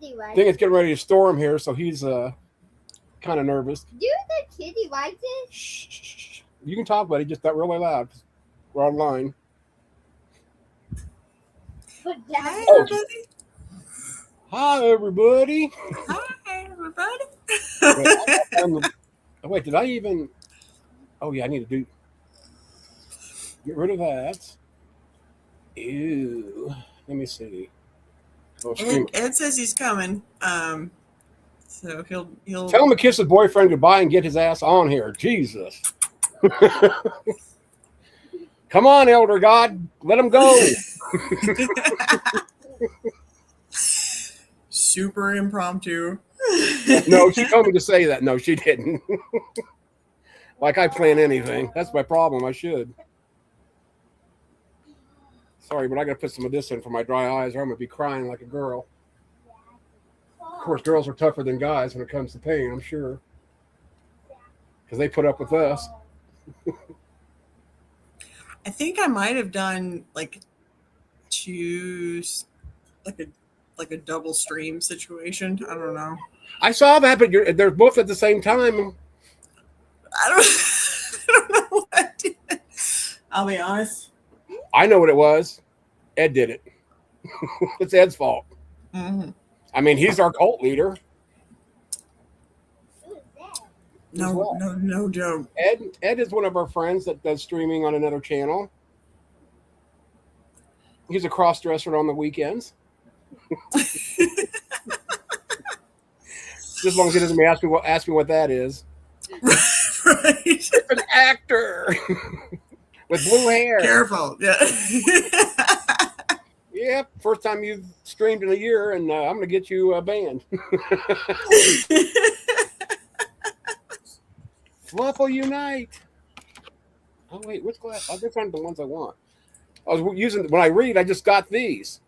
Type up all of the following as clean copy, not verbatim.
kitty like I think it's getting ready to storm here, so he's kind of nervous. Do the kitty like this? Shh. You can talk, buddy, just not really loud. We're online. Put Hi, down. everybody. Hi, everybody. Hi, everybody. Wait, did I even? Oh yeah, I need to get rid of that. Ew. Let me see. Oh, Ed says he's coming. So he'll tell him to kiss his boyfriend goodbye and get his ass on here. Jesus. Come on, Elder God. Let him go. super impromptu. No, she told me to say that. No, she didn't. Like I plan anything. That's my problem. I should. Sorry, but I got to put some of this in for my dry eyes or I'm going to be crying like a girl. Of course, girls are tougher than guys when it comes to pain, I'm sure. Because they put up with us. I think I might have done like two, like a double stream situation. I don't know. I saw that, but they're both at the same time. I don't know what I did. I'll be honest. I know what it was. Ed did it. It's Ed's fault. Mm-hmm. I mean, he's our cult leader. No joke. Ed is one of our friends that does streaming on another channel. He's a cross-dresser on the weekends. Just as long as he doesn't ask me what that is. Right. It's an actor with blue hair. Careful. Yeah. Yep. First time you've streamed in a year, and I'm going to get you banned. Fluffle Unite. Oh, wait. Which glass? Oh, these aren't the ones I want. I was using, when I read, I just got these.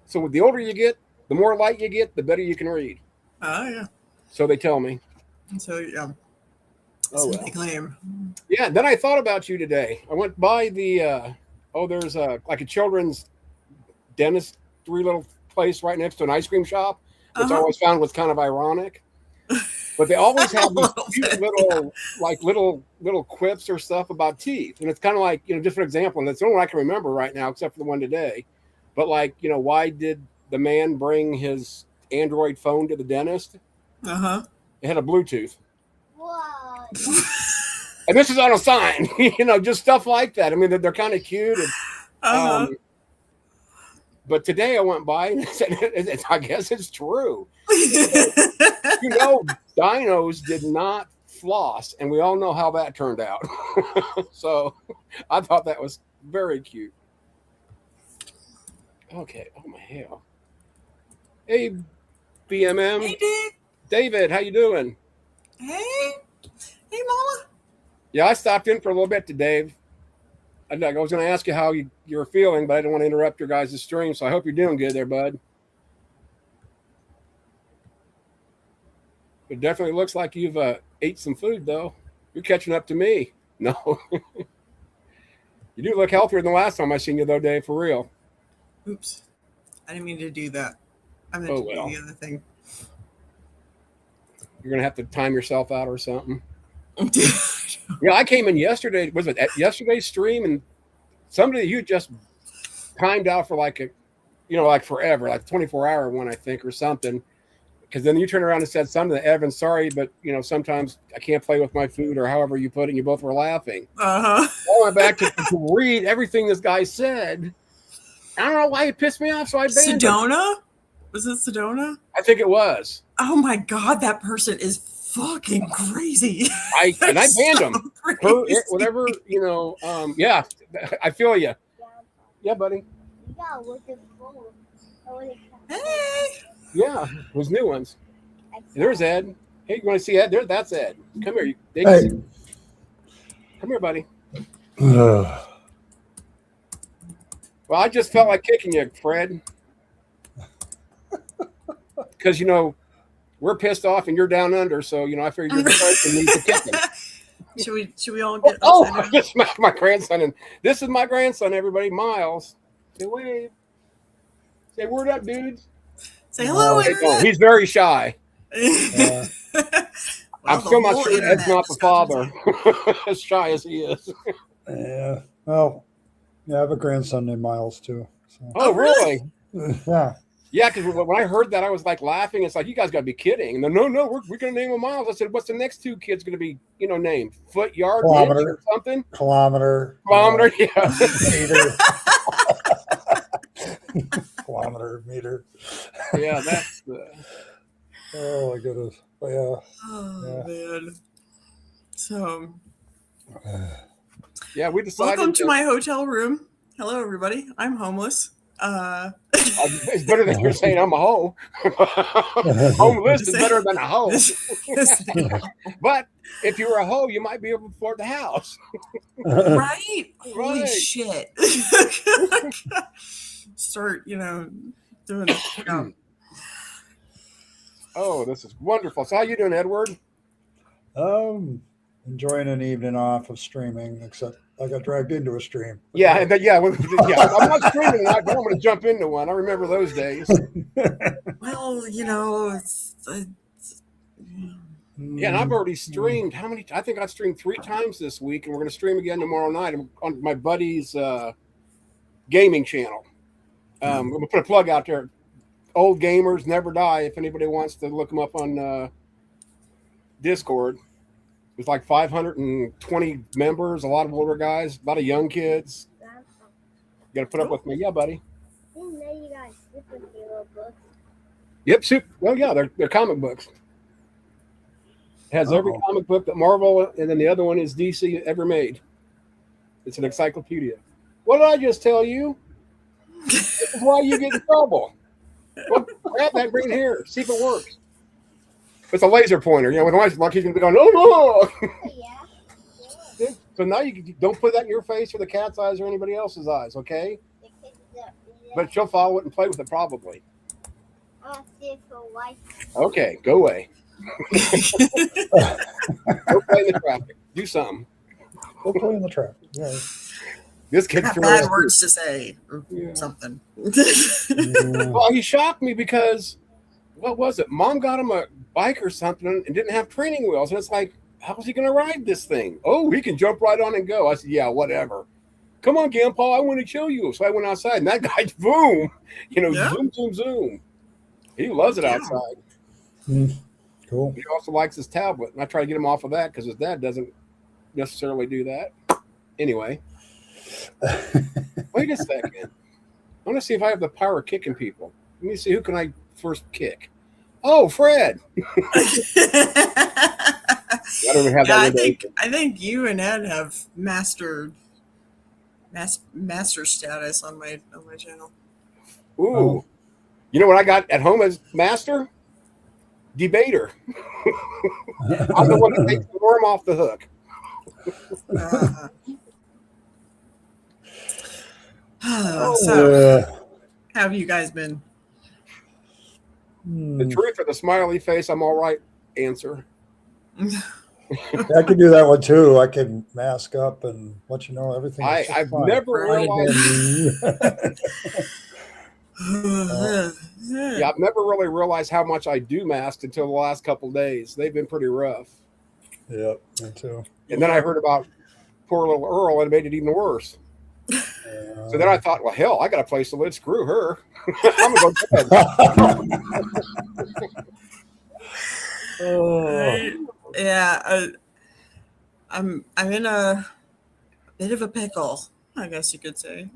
So the older you get, the more light you get, the better you can read. Oh, yeah. So they tell me. So, yeah. Oh, That's what well. they claim. Yeah, then I thought about you today. I went by the, there's like a children's dentistry little place right next to an ice cream shop, which I always found was kind of ironic. But they always have these cute little quips or stuff about teeth. And it's kind of like, just for example, and it's the only one I can remember right now, except for the one today. But like, why did the man bring his Android phone to the dentist? Uh-huh. It had a Bluetooth. Whoa. And this is on a sign, just stuff like that. I mean, they're kind of cute. And, but today I went by and said, I guess it's true. Dinos did not floss, and we all know how that turned out. So I thought that was very cute. Okay. Oh, my hell. Hey, BMM. Hey, Dave. David, how you doing? Hey, Mama. Yeah, I stopped in for a little bit to Dave. I was going to ask you how you were feeling, but I didn't want to interrupt your guys' stream, so I hope you're doing good there, bud. It definitely looks like you've ate some food, though. You're catching up to me. No. You do look healthier than the last time I seen you, though, Dave, for real. Oops. I didn't mean to do that. I meant to do the other thing. You're going to have to time yourself out or something. Yeah, I came in yesterday. Was it at yesterday's stream? And somebody you just timed out for like forever, like 24-hour one, I think, or something. Because then you turned around and said something to Evan, sorry, but sometimes I can't play with my food, or however you put it, and you both were laughing. Uh-huh. I went back to read everything this guy said. I don't know why it pissed me off, so I banned Sedona? Was it Sedona? I think it was. Oh my God, that person is fucking crazy. I banned him. Crazy. Whatever, yeah, I feel you. Yeah, buddy. Yeah, with the phone. Hey. Yeah, those new ones. There's Ed. Hey, you want to see Ed? That's Ed. Come here. Hey. Come here, buddy. Well, I just felt like kicking you, Fred. Because, we're pissed off and you're down under, so, I figured you're the person who needs to kick him. Should we all get I just smacked my grandson, and this is my grandson, everybody, Miles. Say wave. Say word up, dudes. Say hello, Hey, no, internet. he's very shy. Yeah. I'm the still not whole sure internet Ed's not the just got father, to as shy as he is. Yeah. Well, yeah, I have a grandson named Miles too. So. Oh, Oh, really? really? Yeah. Yeah, because when I heard that, I was like laughing. It's like, you guys got to be kidding. And then, no, we're going to name him Miles. I said, what's the next two kids going to be, named? Foot, yard, inch, Kilometer. or something? Kilometer. Kilometer, yeah. Meter. Kilometer, meter. Yeah, that's Oh my goodness. But yeah. Oh, man. So, yeah, we decided. welcome to my hotel room. Hello, everybody. I'm homeless. It's better than you're saying I'm a hoe. Homeless is better than a hoe. But if you were a hoe, you might be able to afford the house. Right? Holy Right. shit. Start, doing Oh, this is wonderful. So how you doing, Edward? Enjoying an evening off of streaming, except I got dragged into a stream. Yeah, I'm not streaming tonight, but I'm going to jump into one. I remember those days. Well, it's Yeah, and I've already streamed. How many? I think I streamed 3 times this week, and we're going to stream again tomorrow night on my buddy's gaming channel. I'm going to put a plug out there. Old Gamers Never Die. If anybody wants to look them up on Discord, there's like 520 members. A lot of older guys, a lot of young kids. You got to put up with me, yeah, buddy. I didn't know you guys sleep with your little books. Yep, well, yeah, they're comic books. It has every comic book that Marvel, and then the other one is DC ever made. It's an encyclopedia. What did I just tell you? This is why you get in trouble. Well, grab that green hair. See if it works. It's a laser pointer. With the lights, he's going to be going, oh, no. Yeah. So now you don't put that in your face or the cat's eyes or anybody else's eyes, okay? The kids up. But she'll follow it and play with it probably. I want to see if it'll like. Okay, go away. Go play in the traffic. Do something. Go play in the traffic. Yeah. This kid got threw bad us- words to say. Or Yeah. something. Well, he shocked me because what was it? Mom got him a bike or something and didn't have training wheels, and it's like, how's he going to ride this thing? Oh, he can jump right on and go. I said, yeah, whatever. Come on, Grandpa, I want to show you. So I went outside, and that guy, boom, Yeah. zoom, zoom, zoom. He loves it Yeah. outside. Cool. He also likes his tablet, and I try to get him off of that because his dad doesn't necessarily do that. Anyway, wait a second. I want to see if I have the power of kicking people. Let me see, who can I first kick? Oh, Fred. I don't even have Yeah, that. I think you and Ed have master status on my channel. Ooh. Oh. You know what I got at home as master? Debater. I'm the one that takes the worm off the hook. So, how have you guys been? The truth or the smiley face, I'm all right answer. I can do that one too. I can mask up and let you know everything. is I've fine. never Right. realized. Yeah, I've never really realized how much I do mask until the last couple of days. They've been pretty rough. Yep, me too. And then I heard about poor little Earl and it made it even worse. So then I thought, well, hell, I got a place to live. Screw her. I'm going to go to bed. Right. Yeah, I'm in a bit of a pickle, I guess you could say.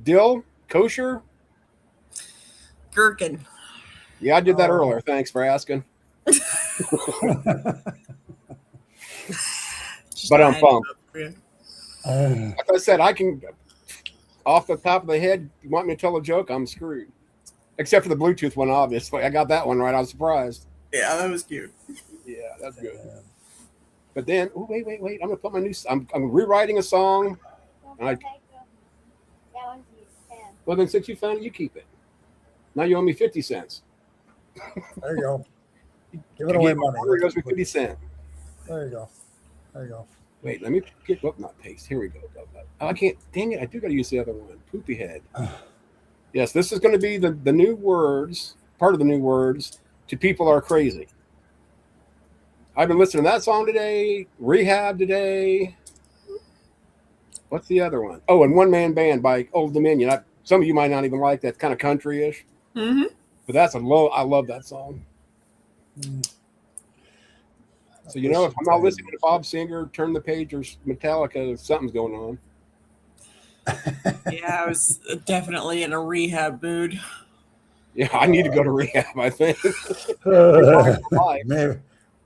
Dill, kosher. Gherkin. Yeah, I did that earlier. Thanks for asking. But I'm pumped. Like I said, I can, off the top of the head, you want me to tell a joke? I'm screwed. Except for the Bluetooth one, obviously. I got that one right. I was surprised. Yeah, that was cute. Yeah, that's good. But then, oh, wait. I'm going to put my new, I'm rewriting a song. That one's your 10. Well, then since you found it, you keep it. Now you owe me 50 cents. There you go. Give it You away gave me money. $1, it owes me 50 cents. There you go. There you go. Wait, let me get, not paste. Here we go. Oh, I can't, dang it. I do got to use the other one. Poopy head. Yes, this is going to be the new words, part of the new words to People Are Crazy. I've been listening to that song today, Rehab today. What's the other one? Oh, and One Man Band by Old Dominion. Some of you might not even like that, kind of country-ish. Mm-hmm. But I love that song. So, you know, if I'm not listening to Bob Singer, Turn the Page, or Metallica, something's going on. Yeah, I was definitely in a rehab mood. Yeah, I need to go to rehab, I think.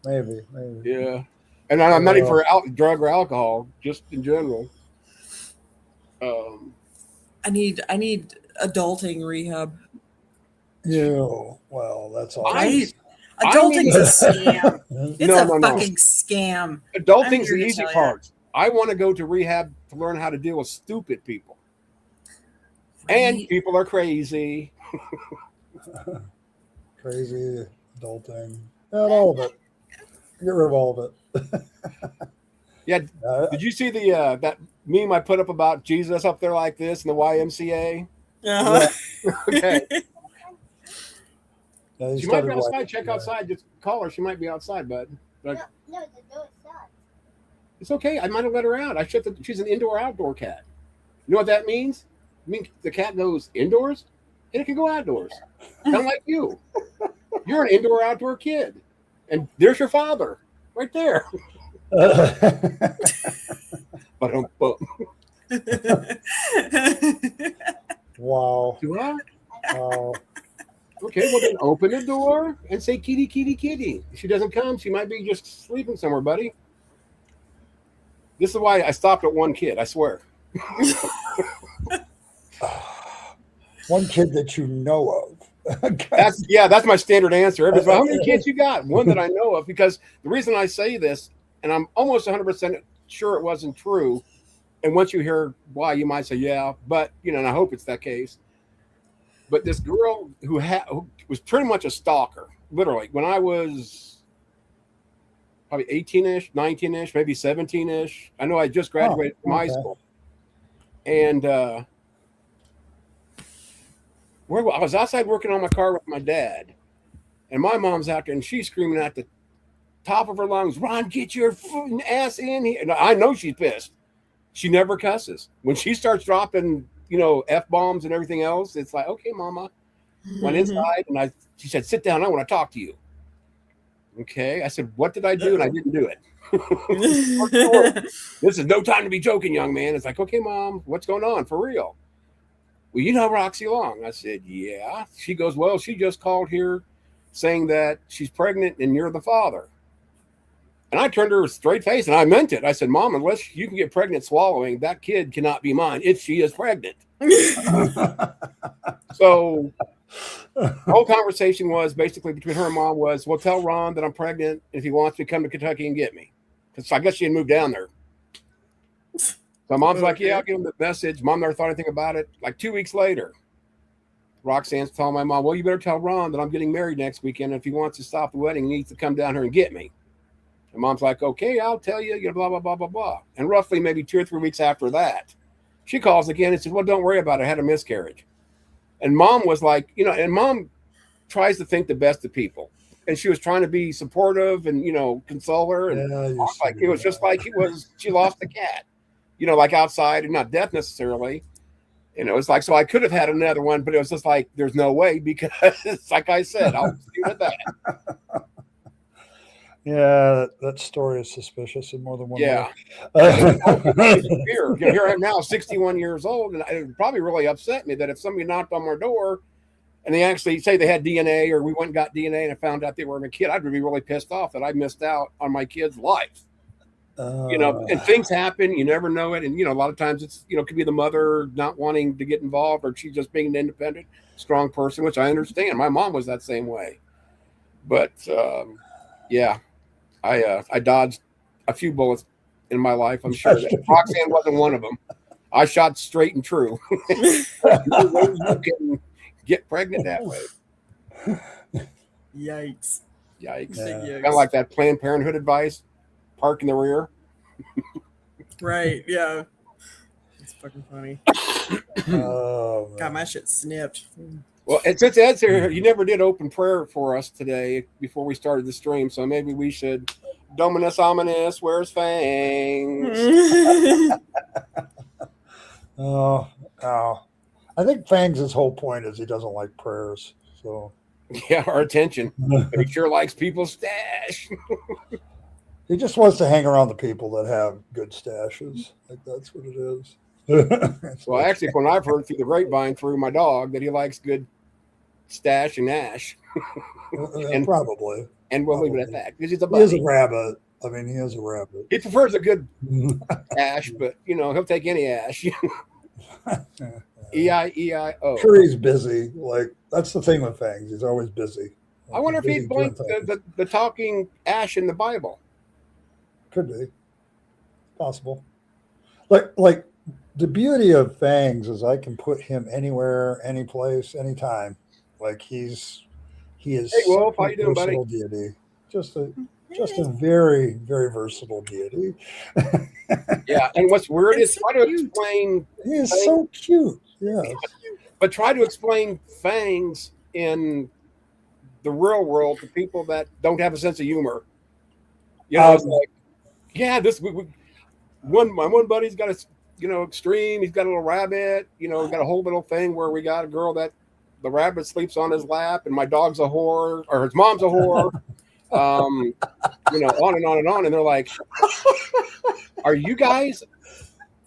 maybe. Yeah. And I'm not even for drug or alcohol, just in general. I need adulting rehab. Well, that's all. Right? Adulting's a scam. It's No, a no, no. fucking scam. Adulting's here the to easy tell ya. part. I want to go to rehab to learn how to deal with stupid people. And Right? people are crazy. Crazy, adulting, and all of it. Get rid of all of it. Yeah. Did you see the that meme I put up about Jesus up there like this in the YMCA? Uh-huh. Okay. Yeah, She might be outside. Check outside. Just call her. She might be outside, bud. But No, the door is shut. it's okay. I might have let her out. She's an indoor-outdoor cat. You know what that means? It means the cat goes indoors and it can go outdoors. Kind of like you. You're an indoor-outdoor kid. And there's your father right there. But Wow. do I? Wow. Okay, well then open the door and say kitty, kitty, kitty. If she doesn't come, she might be just sleeping somewhere, buddy. This is why I stopped at one kid, I swear. One kid that you know of. That's my standard answer. Everybody's like, how many kids you got? One that I know of, because the reason I say this, and I'm almost 100% sure it wasn't true, and once you hear why, you might say, yeah, but, you know, and I hope it's that case. But this girl who was pretty much a stalker, literally, when I was probably 18-ish, 19-ish, maybe 17-ish. I know I just graduated from high school. And I was outside working on my car with my dad. And my mom's out there, and she's screaming at the top of her lungs, Ron, get your ass in here. And I know she's pissed. She never cusses. When she starts dropping, you know, F-bombs and everything else, it's like, okay, mama. Went inside, and she said, sit down, I want to talk to you. Okay. I said, what did I do? And I didn't do it. This is no time to be joking, young man. It's like, okay, mom, what's going on? For real? Well, you know Roxy Long. I said, yeah. She goes, well, she just called here saying that she's pregnant and you're the father. And I turned her with a straight face, and I meant it. I said, Mom, unless you can get pregnant swallowing, that kid cannot be mine if she is pregnant. So the whole conversation was basically between her and Mom was, well, tell Ron that I'm pregnant if he wants to come to Kentucky and get me. Because I guess she had moved down there. So Mom's like, yeah, I'll give him the message. Mom never thought anything about it. Like 2 weeks later, Roxanne's telling my mom, well, you better tell Ron that I'm getting married next weekend. If he wants to stop the wedding, he needs to come down here and get me. And Mom's like, okay, I'll tell you, blah, blah, blah, blah, blah. And roughly maybe 2 or 3 weeks after that, she calls again and says, well, don't worry about it. I had a miscarriage. And Mom was like, you know, and Mom tries to think the best of people. And she was trying to be supportive and, you know, console her. And like, it was just like it was, she lost a cat, you know, like outside, and not death necessarily. You know, it's like, so I could have had another one, but it was just like, there's no way, because like I said, I'll see with that. Yeah, that story is suspicious in more than one Yeah. way. Here I am now, 61 years old, and it would probably really upset me that if somebody knocked on my door and they actually say they had DNA, or we went and got DNA and I found out they were a kid, I'd be really pissed off that I missed out on my kid's life. You know, and things happen, you never know it. And, you know, a lot of times it's, you know, it could be the mother not wanting to get involved, or she's just being an independent, strong person, which I understand. My mom was that same way. But, yeah. I dodged a few bullets in my life. I'm sure that Roxanne wasn't one of them. I shot straight and true. You can get pregnant that way. Yikes. Yikes. Yeah. Kind of like that Planned Parenthood advice, park in the rear. Right. Yeah. fucking funny. Oh, Got man. my shit snipped. Well, and since Ed's here, you never did open prayer for us today before we started the stream, so maybe we should. Dominus Ominous, where's fangs? Oh, oh. I think Fangs' whole point is he doesn't like prayers. So Yeah, our attention. But he sure likes people's stash. he just wants to hang around the people that have good stashes. Like that's what it is. It's Well, like- actually, when I've heard through the grapevine through my dog that he likes good stash and ash, and- probably. and we'll leave it at that because he's a He is a buddy. rabbit. I mean, he is a rabbit. He prefers a good ash, but he'll take any ash. E-I-E-I-O. Sure, he's busy. Like that's the thing with Fangs. He's always busy. I wonder if Busy he'd doing blink things. the talking ash in the Bible. Could be possible. Like the beauty of Fangs is I can put him anywhere, any place, anytime. Like he is. Hey, Wolf, how such a you doing, buddy? versatile deity. Just a very, very versatile deity. Yeah, and what's weird It's is so try to cute. explain, He is so cute. Yes. but try to explain fangs in the real world to people that don't have a sense of humor. It's like, yeah, my one buddy's got a extreme. He's got a little rabbit. Got a whole little thing where we got a girl that the rabbit sleeps on his lap, and my dog's a whore, or his mom's a whore. On and on and on, and they're like, "Are you guys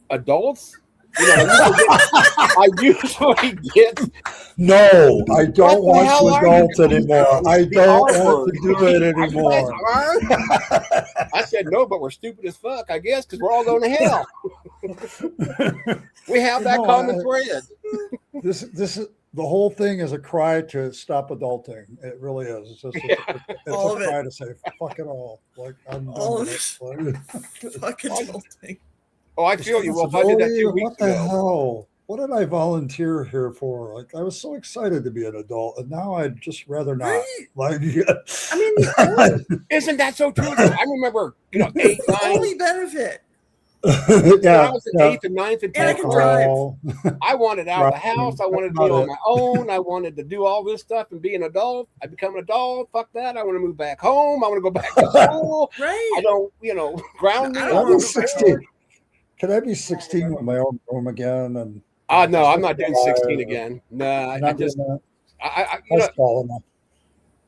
adults?" I usually get No, I don't What the hell want are to adult anymore. I The don't R want to do it "You guys anymore. are?" I said, "No, but we're stupid as fuck, I guess, because we're all going to hell." We have that No, common I- thread. This is the whole thing is a cry to stop adulting. It really is. It's just it's All a of it. cry to say fuck it all. Like I'm done All with of it. Fucking adulting. Oh, I feel you. Well, I did that 2 What weeks the ago. hell? What did I volunteer here for? Like I was so excited to be an adult, and now I'd just rather not. Right? Like, I mean, the Isn't that so true? I remember, 8, 9. only benefit. When yeah, I was in yeah. 8th and 9th and And I 10th can grade, drive. Oh, I wanted out of the Right. house. I wanted to be That's on about my own. I wanted to do all this stuff and be an adult. I become an adult. Fuck that. I want to move back home. I want to go back to school. I Right? don't, ground me. I I don't I'll want be wanna to 16. Can I be 16 with my own room again? And No, I'm not doing 16 again. Nah, I Not just, doing that. I That's tall enough.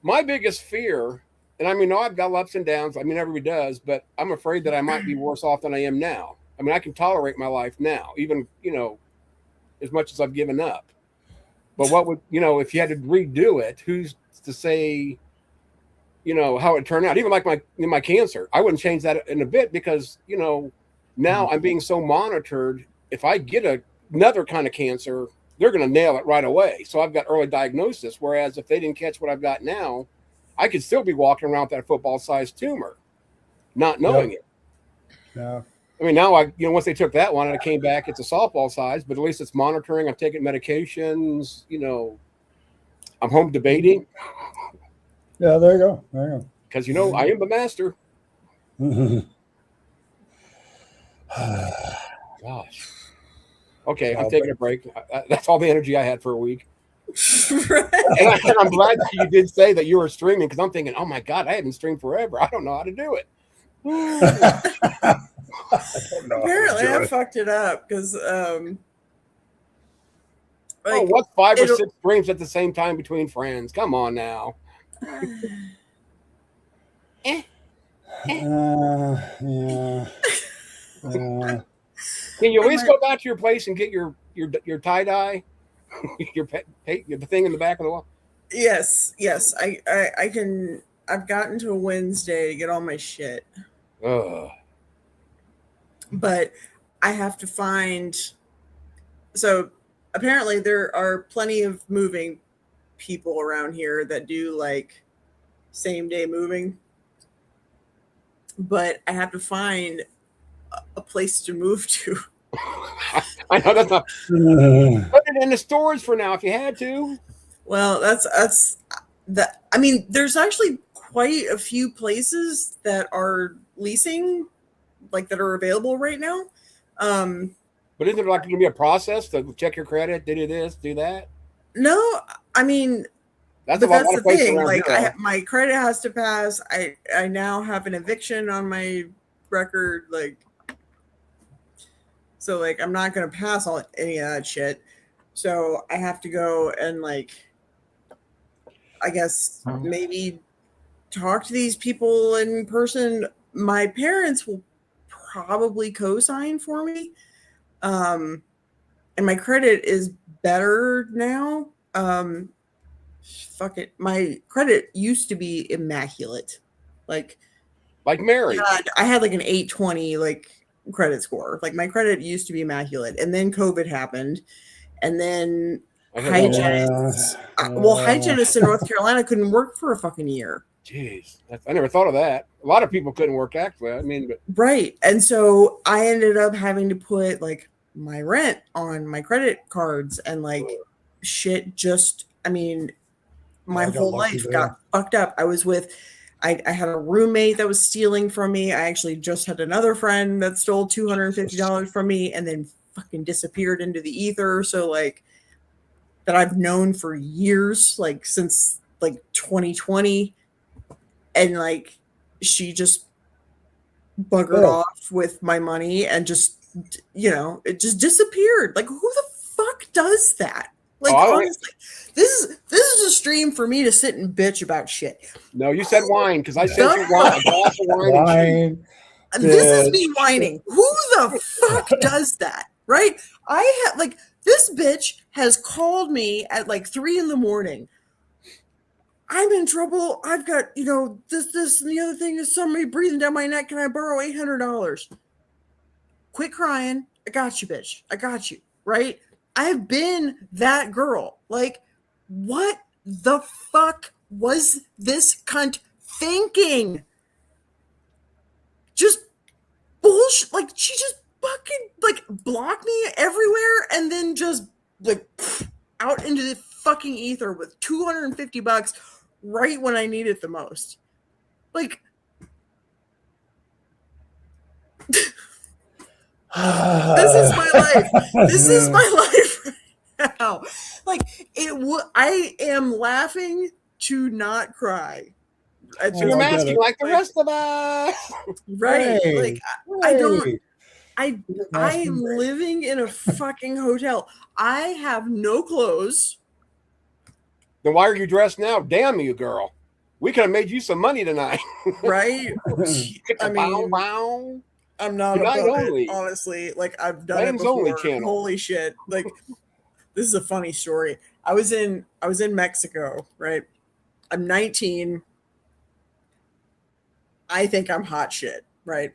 my biggest fear, and I mean, I've got ups and downs. I mean, everybody does, but I'm afraid that I might be worse off than I am now. I mean, I can tolerate my life now, even, as much as I've given up. But what would, if you had to redo it, who's to say, how it turned out? Even like my cancer, I wouldn't change that in a bit because, now I'm being so monitored. If I get another kind of cancer, they're going to nail it right away. So I've got early diagnosis. Whereas if they didn't catch what I've got now, I could still be walking around with that football-sized tumor, not knowing it. Yeah. I mean, now once they took that one and it came back, it's a softball size, but at least it's monitoring. I'm taking medications, I'm home debating Yeah, there you go. There because, I am the master. you go. Gosh. Okay, I'm Oh, taking a break. That's all the energy I had for a week. Right. And I'm glad that you did say that you were streaming because I'm thinking, oh my God, I haven't streamed forever. I don't know how to do it. I don't know how to Apparently, do I it. fucked it up because, What's 5 or it'll- 6 streams at the same time between friends? Come on now. Yeah. Can you at least go back to your place and get your tie dye, the thing in the back of the wall? yes, I can. I've gotten to a Wednesday to get all my shit, Ugh. but I have to find. So apparently, there are plenty of moving people around here that do like same day moving, but I have to find a place to move to. I know that's not. Yeah. Put it in the stores for now if you had to. Well, that's that. I mean, there's actually quite a few places that are leasing, like that are available right now. But isn't it like going to be a process to check your credit, do this, do that? No, I mean, That's but a lot that's the of places thing. around Like, here. my credit has to pass. I now have an eviction on my record. Like, so like I'm not gonna pass all any of that shit. So I have to go and like, I guess maybe talk to these people in person. My parents will probably co-sign for me. And my credit is better now. Fuck it. My credit used to be immaculate. Like Mary. I had like an 820 like credit score. Like my credit used to be immaculate. And then COVID happened. And then hygienists in North Carolina couldn't work for a fucking year. Jeez, I never thought of that. A lot of people couldn't work actually. I mean, but right. And so I ended up having to put like my rent on my credit cards and like shit. Just, I mean, my whole life got fucked up. I had a roommate that was stealing from me. I actually just had another friend that stole $250 from me and then fucking disappeared into the ether. So like that I've known for years, like since like 2020. And like she just buggered off with my money and just, you know, it just disappeared. Like who the fuck does that? Like honestly, this is a stream for me to sit and bitch about shit. No, you said wine because I said you wine, a glass of wine. This is me whining. Who the fuck does that? Right? I had like this bitch has called me at like 3 a.m. I'm in trouble. I've got, you know, this, and the other thing is somebody breathing down my neck. Can I borrow $800? Quit crying. I got you, bitch. I got you. Right? I've been that girl. Like, what the fuck was this cunt thinking? Just bullshit. Like, she just fucking, like, blocked me everywhere and then just, like, out into the fucking ether with $250 right when I need it the most. Like, this is my life. This is my life right now. Like, I am laughing to not cry. You're masking like the rest of us. Right. Hey, like, I am living in a fucking hotel. I have no clothes. Then why are you dressed now? Damn you, girl. We could have made you some money tonight. Right? I mean, I'm not above it, honestly. Like, I've done it before. Holy shit. Like, this is a funny story. I was in Mexico, right? I'm 19. I think I'm hot shit, right?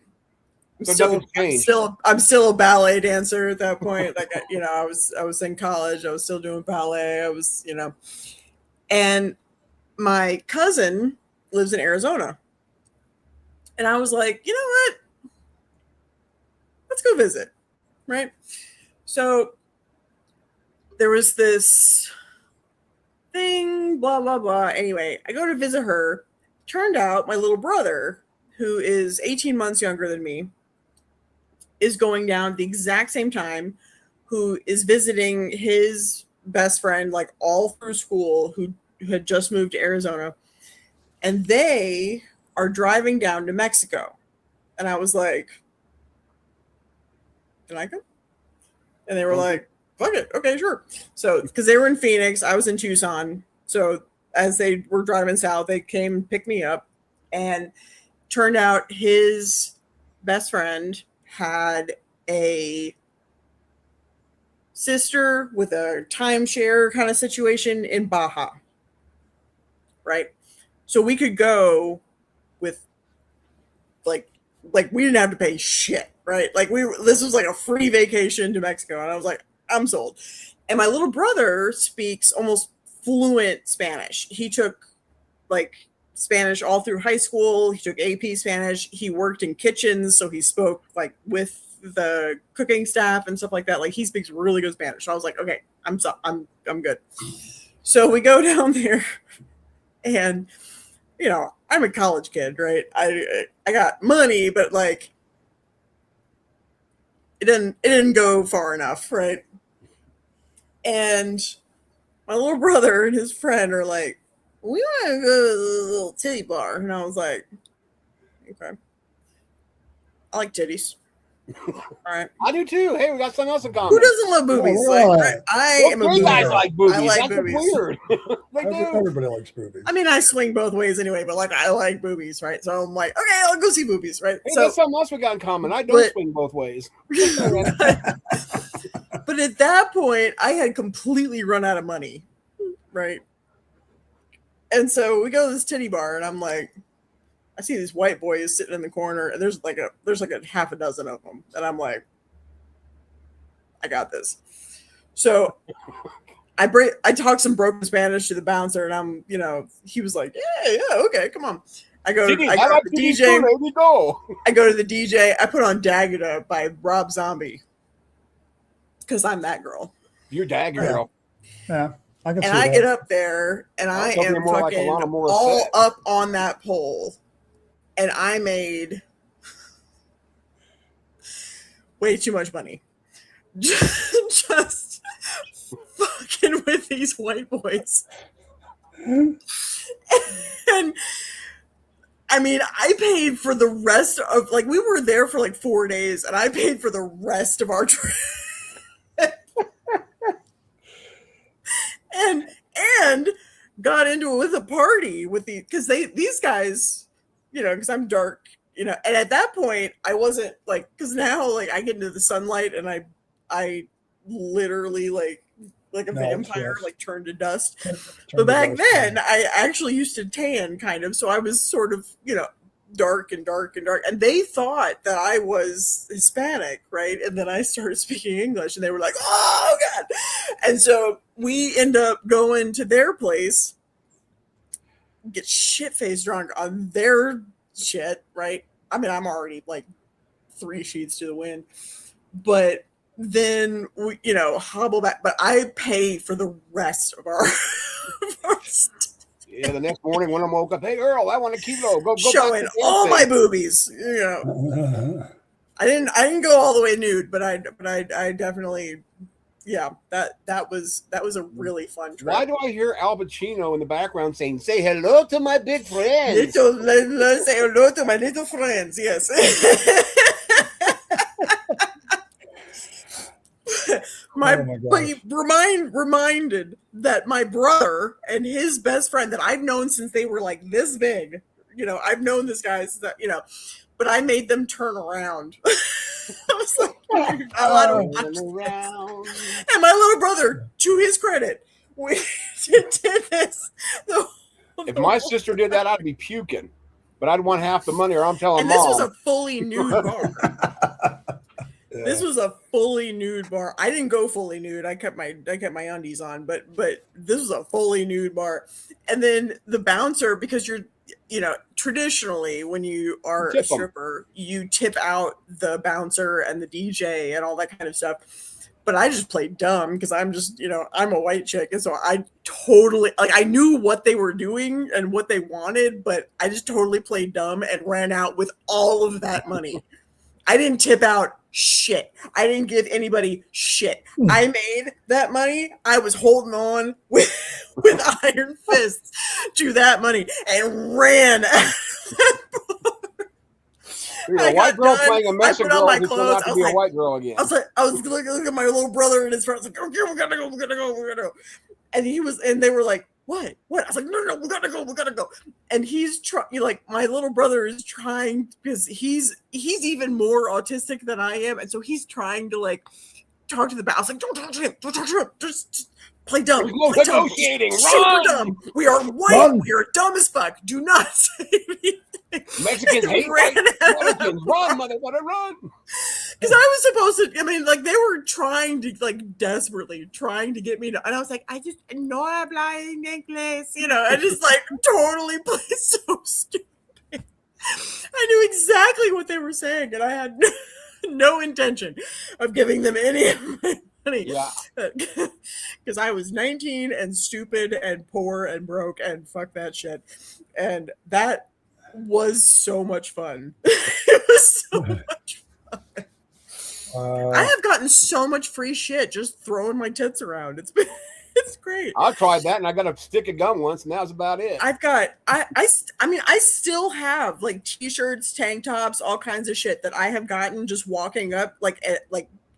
I'm still a ballet dancer at that point. Like, you know, I was in college. I was still doing ballet. I was, you know, and my cousin lives in Arizona. And I was like, you know what? Let's go visit, right? So there was this thing, blah, blah, blah. Anyway, I go to visit her. Turned out my little brother, who is 18 months younger than me, is going down at the exact same time, who is visiting his best friend, like all through school, who had just moved to Arizona. And they are driving down to Mexico. And I was like, can I go? And they were like, fuck it. Okay, sure. So, because they were in Phoenix, I was in Tucson. So as they were driving south, they came and picked me up. And turned out his best friend had a sister with a timeshare kind of situation in Baja. Right? So we could go with like we didn't have to pay shit, right? Like this was like a free vacation to Mexico. And I was like, I'm sold. And my little brother speaks almost fluent Spanish. He took like Spanish all through high school. He took AP Spanish. He worked in kitchens, so he spoke like with the cooking staff and stuff like that. Like he speaks really good Spanish. So I was like, okay, I'm good. So we go down there, and you know, I'm a college kid, right? I got money, but like didn't go far enough, right? And my little brother and his friend are like, we want to go to the little titty bar. And I was like, okay. I like titties. All right. I do too. Hey, we got something else in common. Who doesn't love boobies? Right. Like, I am a Well, you booby guys girl. like boobies. I like That's boobies. weird. They do. Everybody likes boobies. I mean, I swing both ways anyway, but like I like boobies, right? So I'm like, okay, I'll go see boobies, right? Hey, So, that's something else we got in common. I don't but- swing both ways. but at that point, I had completely run out of money, right? And so we go to this titty bar, and I'm like, I see these white boys sitting in the corner, and there's like a half a dozen of them, and I'm like, I got this. So I talked some broken Spanish to the bouncer, and I'm, he was like, yeah, okay, come on. I go to the DJ. There we go. I go to the DJ. I put on Daguda by Rob Zombie because I'm that girl. You're Dagger girl. Yeah, I can see And I that. get up there, and I was hoping am more like fucking Alanis Morissette. all up on that pole, and I made way too much money. Just fucking with these white boys. And I mean, I paid for the rest of, like, we were there for like 4 days, and I paid for the rest of our trip. and got into it with a party with these guys, because I'm dark, and at that point I wasn't like, because now like I get into the sunlight and I literally like a vampire, yes. like turn to dust. Turn But to back dust, then yeah. I actually used to tan kind of, so I was sort of, dark, and they thought that I was Hispanic, right? And then I started speaking English, and they were like, oh god. And so we end up going to their place, get shit-faced drunk on their shit, right? I mean, I'm already like 3 sheets to the wind, but then we, hobble back, but I pay for the rest of our, stuff. Yeah, the next morning when I woke up, hey Earl, I want a kilo. Go Showing all my boobies. I didn't go all the way nude, but I definitely, yeah, that was a really fun trip. Why do I hear Al Pacino in the background saying, "Say hello to my big friends"? Let's say hello to my little friends. Yes. But you reminded that my brother and his best friend that I've known since they were like this big, I've known this guy since that, but I made them turn around. I was like, and my little brother, to his credit, we did this. If my sister did that, I'd be puking. But I'd want half the money, or I'm telling and mom. this was a fully nude bar. Yeah. This was a fully nude bar. I didn't go fully nude. I kept my undies on, but this was a fully nude bar. And then the bouncer, because you're, traditionally when you are a stripper, you tip out the bouncer and the DJ and all that kind of stuff. But I just played dumb because I'm just, I'm a white chick. And so I totally, like, I knew what they were doing and what they wanted, but I just totally played dumb and ran out with all of that money. I didn't tip out shit. I didn't give anybody shit. I made that money. I was holding on with iron fists to that money and ran. You're a white girl playing a Mexican girl my who turned clothes. out to be a white girl again. I was looking at my little brother and his friends, like, okay, we gotta go. And they were like, what? I was like, no, we gotta go. And he's trying, like, my little brother is trying, because he's even more autistic than I am, and so he's trying to like talk to the boss, like, don't talk to him, just play dumb. There's no negotiating. Super dumb. We are white. Run. We are dumb as fuck. Do not say anything. Mexicans hate white Americans. Run, motherfucker, run. Because I was supposed to, I mean, like, they were trying to, like, desperately trying to get me to, and I was like, I just, no habla en inglés, I just, like, totally played so stupid. I knew exactly what they were saying, and I had no intention of giving them any of my money. Yeah. Because I was 19 and stupid and poor and broke and fuck that shit. And that was so much fun. It was so much fun. I have gotten so much free shit just throwing my tits around. It's great. I tried that and I got a stick of gum once, and that was about it. I've got I mean I still have like t-shirts, tank tops, all kinds of shit that I have gotten just walking up like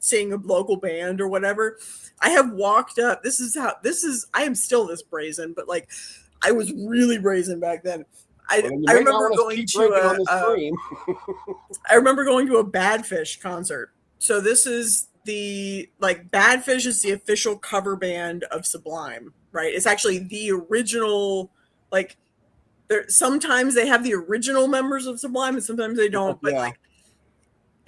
seeing a local band or whatever. I have walked up. I am still this brazen, but like I was really brazen back then. I remember going to I remember going to a Badfish concert. So this is the like Badfish is the official cover band of Sublime, right? It's actually the original, like sometimes they have the original members of Sublime and sometimes they don't. But like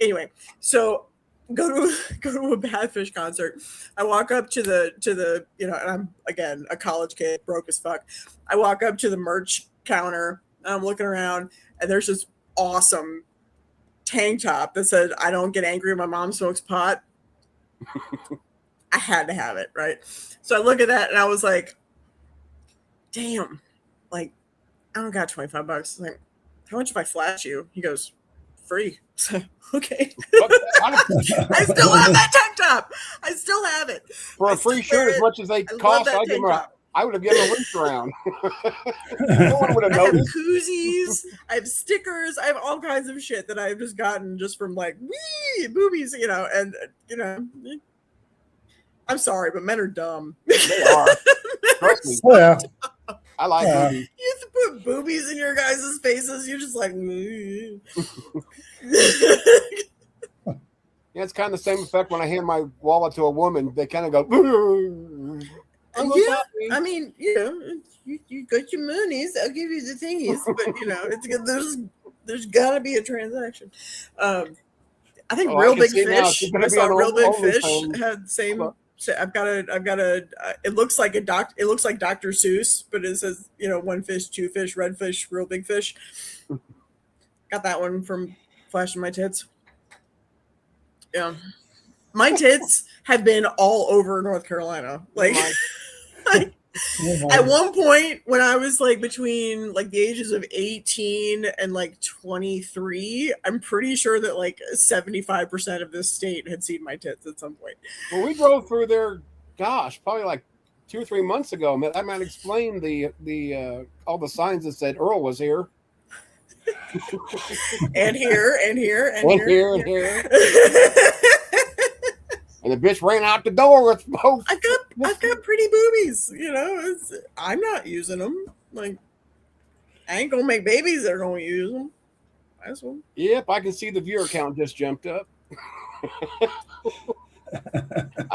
anyway, so go to a Badfish concert. I walk up to the and I'm again a college kid, broke as fuck. I walk up to the merch counter and I'm looking around and there's this awesome tank top that said, "I don't get angry when my mom smokes pot." I had to have it, right? So I look at that and I was like, damn, like I don't got $25. Like, how much if I flash you? He goes, free. So, okay. I still have that tank top. I still have it. For a free shirt, as much as they cost, I would have given a reach around. No one would have noticed. I have koozies, I have stickers, I have all kinds of shit that I've just gotten just from like boobies, and I'm sorry, but men are dumb. They are. Trust me. Yeah. I like boobies. You have to put boobies in your guys' faces. You're just like, Yeah, it's kind of the same effect when I hand my wallet to a woman. They kind of go, yeah, I mean, you got your monies. I'll give you the thingies, but there's got to be a transaction. I think Real Big Fish. I saw Real Big Fish had the same. I've got a. It looks like It looks like Dr. Seuss, but it says one fish, two fish, red fish, Real Big Fish. Got that one from flashing my tits. Yeah, my tits have been all over North Carolina. Like at one point when I was like between like the ages of 18 and like 23, I'm pretty sure that like 75% of this state had seen my tits at some point. Well, we drove through there, gosh, probably like 2 or 3 months ago. That might explain the all the signs that said Earl was here. and here and here and here and here. And the bitch ran out the door with both. I've got pretty boobies, I'm not using them. Like, I ain't gonna make babies that are gonna use them. That's one. Yep, I can see the viewer count just jumped up. I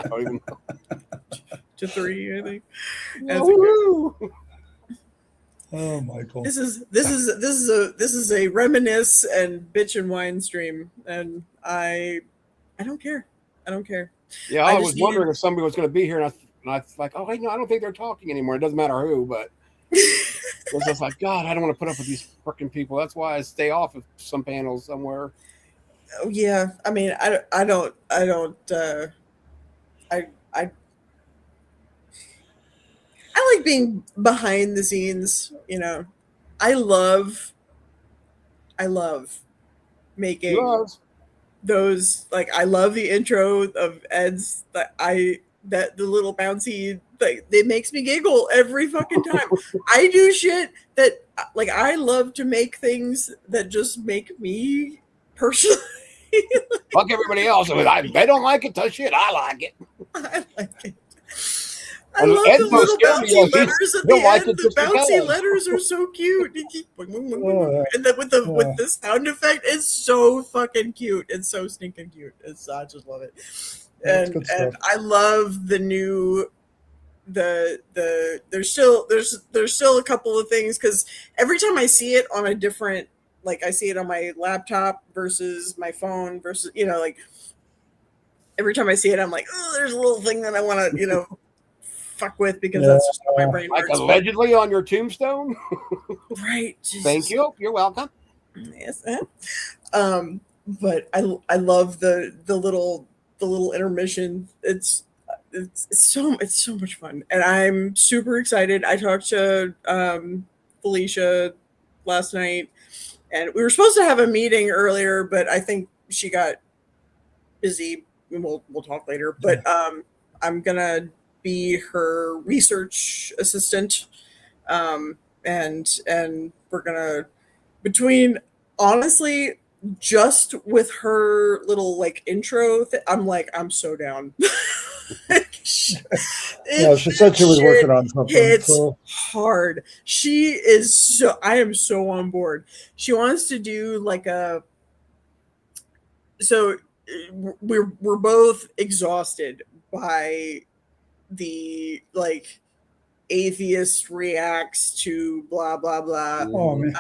don't even know. To 3, I think. Oh, Michael. This is a reminisce and bitch and wine stream, and I don't care. I don't care. Yeah, I was wondering if somebody was going to be here, and I was like, oh, I don't think they're talking anymore. It doesn't matter who, but it was just like, God, I don't want to put up with these freaking people. That's why I stay off of some panels somewhere. Oh yeah, I mean, I don't. I like being behind the scenes. I love making. Those, like, I love the intro of Ed's that the little bouncy, like, it makes me giggle every fucking time. I do shit that, like, I love to make things that just make me personally. Fuck everybody else. They don't like it, touch shit. I like it. I like it. I love the little bouncy letters at the end. The bouncy letters are so cute. And then with the sound effect, it's so fucking cute. It's so stinking cute. I just love it. And I love the new there's still a couple of things, because every time I see it on a different, like I see it on my laptop versus my phone versus like every time I see it I'm like, oh, there's a little thing that I want to fuck with, because that's just how my brain works. Like allegedly on your tombstone. Right. Thank you. You're welcome. Yes. But I love the little intermission. It's so much fun, and I'm super excited. I talked to Felicia last night, and we were supposed to have a meeting earlier, but I think she got busy. We'll talk later, but I'm gonna be her research assistant, and we're gonna between honestly just with her little like intro. I'm so down. Yeah, she said she was working on something. It's So hard. She is so. I am so on board. She wants to do like a. So we're both exhausted by the like atheist reacts to blah blah blah, oh man,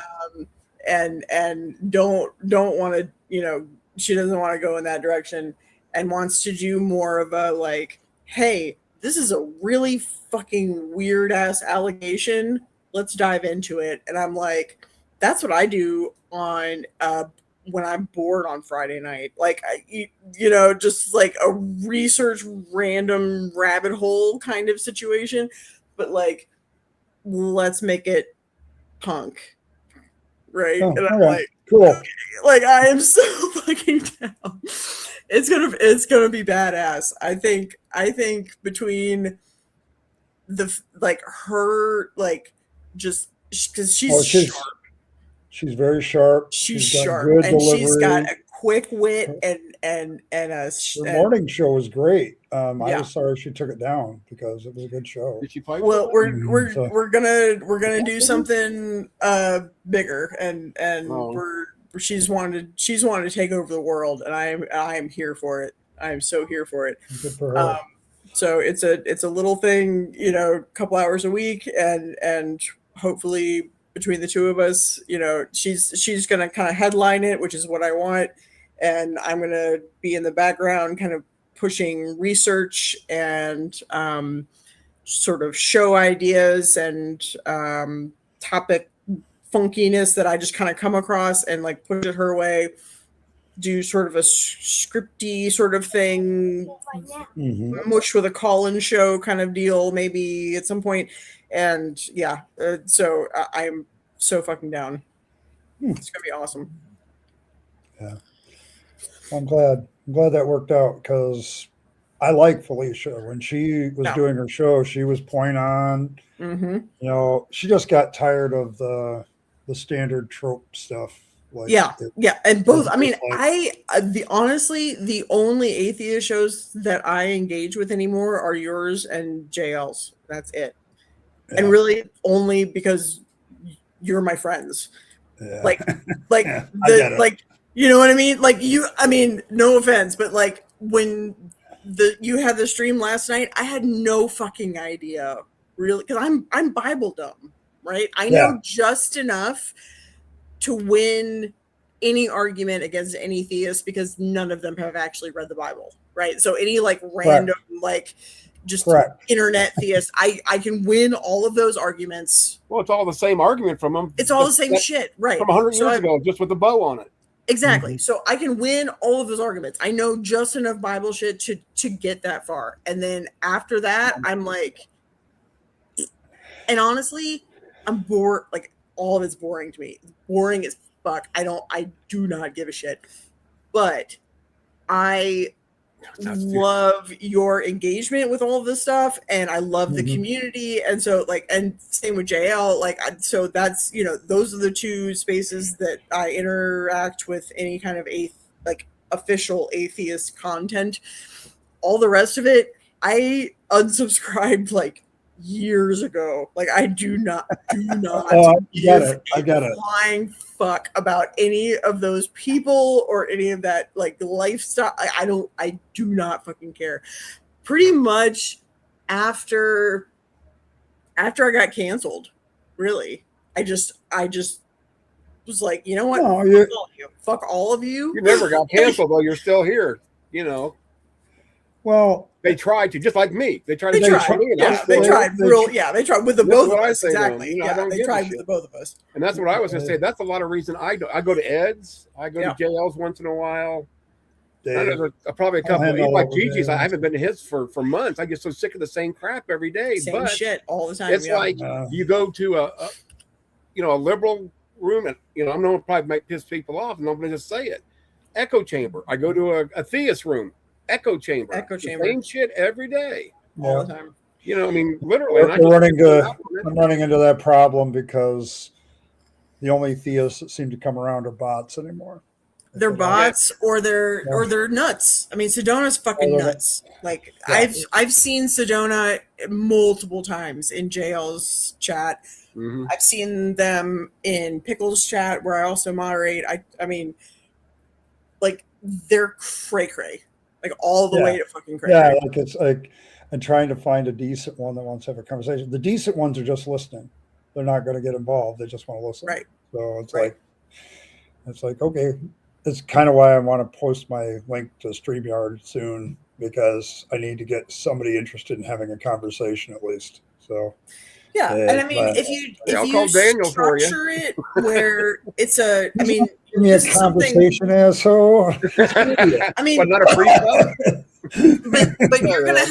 and don't want to, she doesn't want to go in that direction and wants to do more of a like, hey, this is a really fucking weird ass allegation, let's dive into it. And I'm like, that's what I do on when I'm bored on Friday night, like just like a research random rabbit hole kind of situation, but like let's make it punk, right? oh, And I'm okay. like, Cool. like I am so fucking down. It's gonna be badass. I think between the like her like just because she's Oh, sharp. She's very sharp. She's got sharp, good and she's got delivery. a quick wit and a Her morning show was great. I Yeah. was sorry she took it down because it was a good show. Did she fight? well with we're So- we're gonna do something bigger, and Oh. she's wanted to take over the world, and I'm here for it. I'm so here for it. Good for her. So it's a little thing, a couple hours a week, and hopefully between the two of us, she's gonna kind of headline it, which is what I want, and I'm gonna be in the background, kind of pushing research and sort of show ideas and topic funkiness that I just kind of come across and like push it her way. Do sort of a scripty sort of thing, Mhm. mush with a call-in show kind of deal, maybe at some point. And yeah, so I'm so fucking down. It's gonna be awesome. I'm glad that worked out because I like Felicia. When she was Yeah. doing her show, she was point on. Mm-hmm. She just got tired of the standard trope stuff. Like Yeah, yeah, and both. I mean, Like- honestly, the only atheist shows that I engage with anymore are yours and JL's. That's it, Yeah. and really only because you're my friends. Yeah. Like I get it. like, you know what I mean? Like I mean, no offense, but like when you had the stream last night, I had no fucking idea, really, because I'm Bible dumb, right? I know just enough to win any argument against any theist because none of them have actually read the Bible, right? So any like random like just Correct. internet theist, I can win all of those arguments. Well, it's all the same argument from them. It's all the same shit, right? From 100 So years ago, just with the bow on it. Exactly. So I can win all of those arguments. I know just enough Bible shit to get that far. And then after that, I'm like, and honestly, I'm bored. Like all of it's boring to me. It's boring as fuck. I do not give a shit. But I love your engagement with all of this stuff, and I love the community. And so like, and same with JL, like, so that's, those are the two spaces that I interact with any kind of like official atheist content. All the rest of it, I unsubscribed like years ago. Like I do not Oh, I get it. flying fuck about any of those people or any of that like lifestyle. I do not fucking care. Pretty much after I got canceled, really, I just was like, you know what? No, Fuck all of you. You never got canceled, though. You're still here. well, They tried to, just like me. They tried They to tried. me, and Yeah, they they tried with the That's both of what I us. say to them. Exactly. I Yeah, don't they give a tried shit. with the both of us. And that's what I was going to say. That's a lot of reason I go to Ed's. I go Yeah. to JL's once in a while. Dave, Probably a couple. handle Like over Gigi's, there. I haven't been to his for months. I get so sick of the same crap every day. Same but shit all the time. it's yeah. like you go to a liberal room, and I'm going to probably make piss people off, and I'm going to just say it. echo chamber. I go to a theist room, echo chamber. Echo The chamber. same shit every day. all Yeah. the time. You know, I mean, literally. And I We're running just- I'm running into that problem because the only theists that seem to come around are bots anymore. They're If they don't- bots or they're nuts. I mean, Sedona's fucking Oh, they're nuts. Like Yeah. I've seen Sedona multiple times in JL's chat. Mhm. I've seen them in Pickles chat where I also moderate. I mean, like they're cray cray, like all the Yeah. way to fucking cray Yeah, cray. like it's like and trying to find a decent one that wants to have a conversation. The decent ones are just listening. They're not going to get involved. They just want to listen. Right. So Right. it's like, okay. It's kind of why I want to post my link to StreamYard soon because I need to get somebody interested in having a conversation at least. So Yeah, and I mean, but- if you I'll if call you Daniel for you. structure it where it's a, I mean, give me a this is something- conversation, asshole. I mean, But not a free stuff. but you're gonna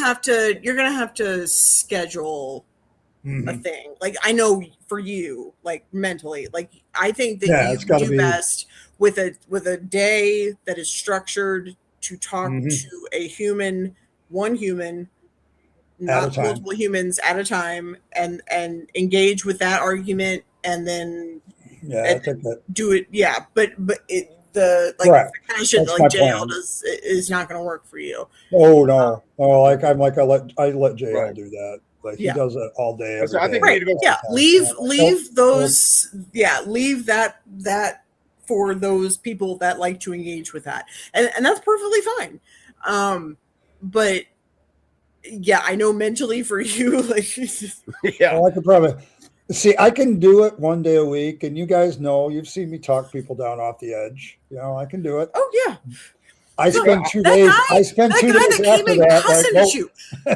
have to schedule a Mhm. thing. Like I know for you, like mentally, like I think that Yeah, you it's gotta do be- best with a day that is structured to talk Mhm. to a human, one human, At a not time. multiple humans at a time, and engage with that argument, and then Yeah, I And- think that do it. Yeah, but it the like Correct. the kind of shit That's that my like JL plan. does is not going to work for you. oh no. Oh, like I let JL Right. do that. Like Yeah. he does it all day. So Every I think day. we need to go- Yeah, Yeah. leave those. Yeah, leave that for those people that like to engage with that, and that's perfectly fine. But yeah, I know mentally for you, like Yeah. Well, I could probably see. I can do it one day a week, and you guys know you've seen me talk people down off the edge. You know, I can do it. oh yeah, I No, spend 2 that days. guy- I spend that 2 guy days that came after in that. cussing Like, at you,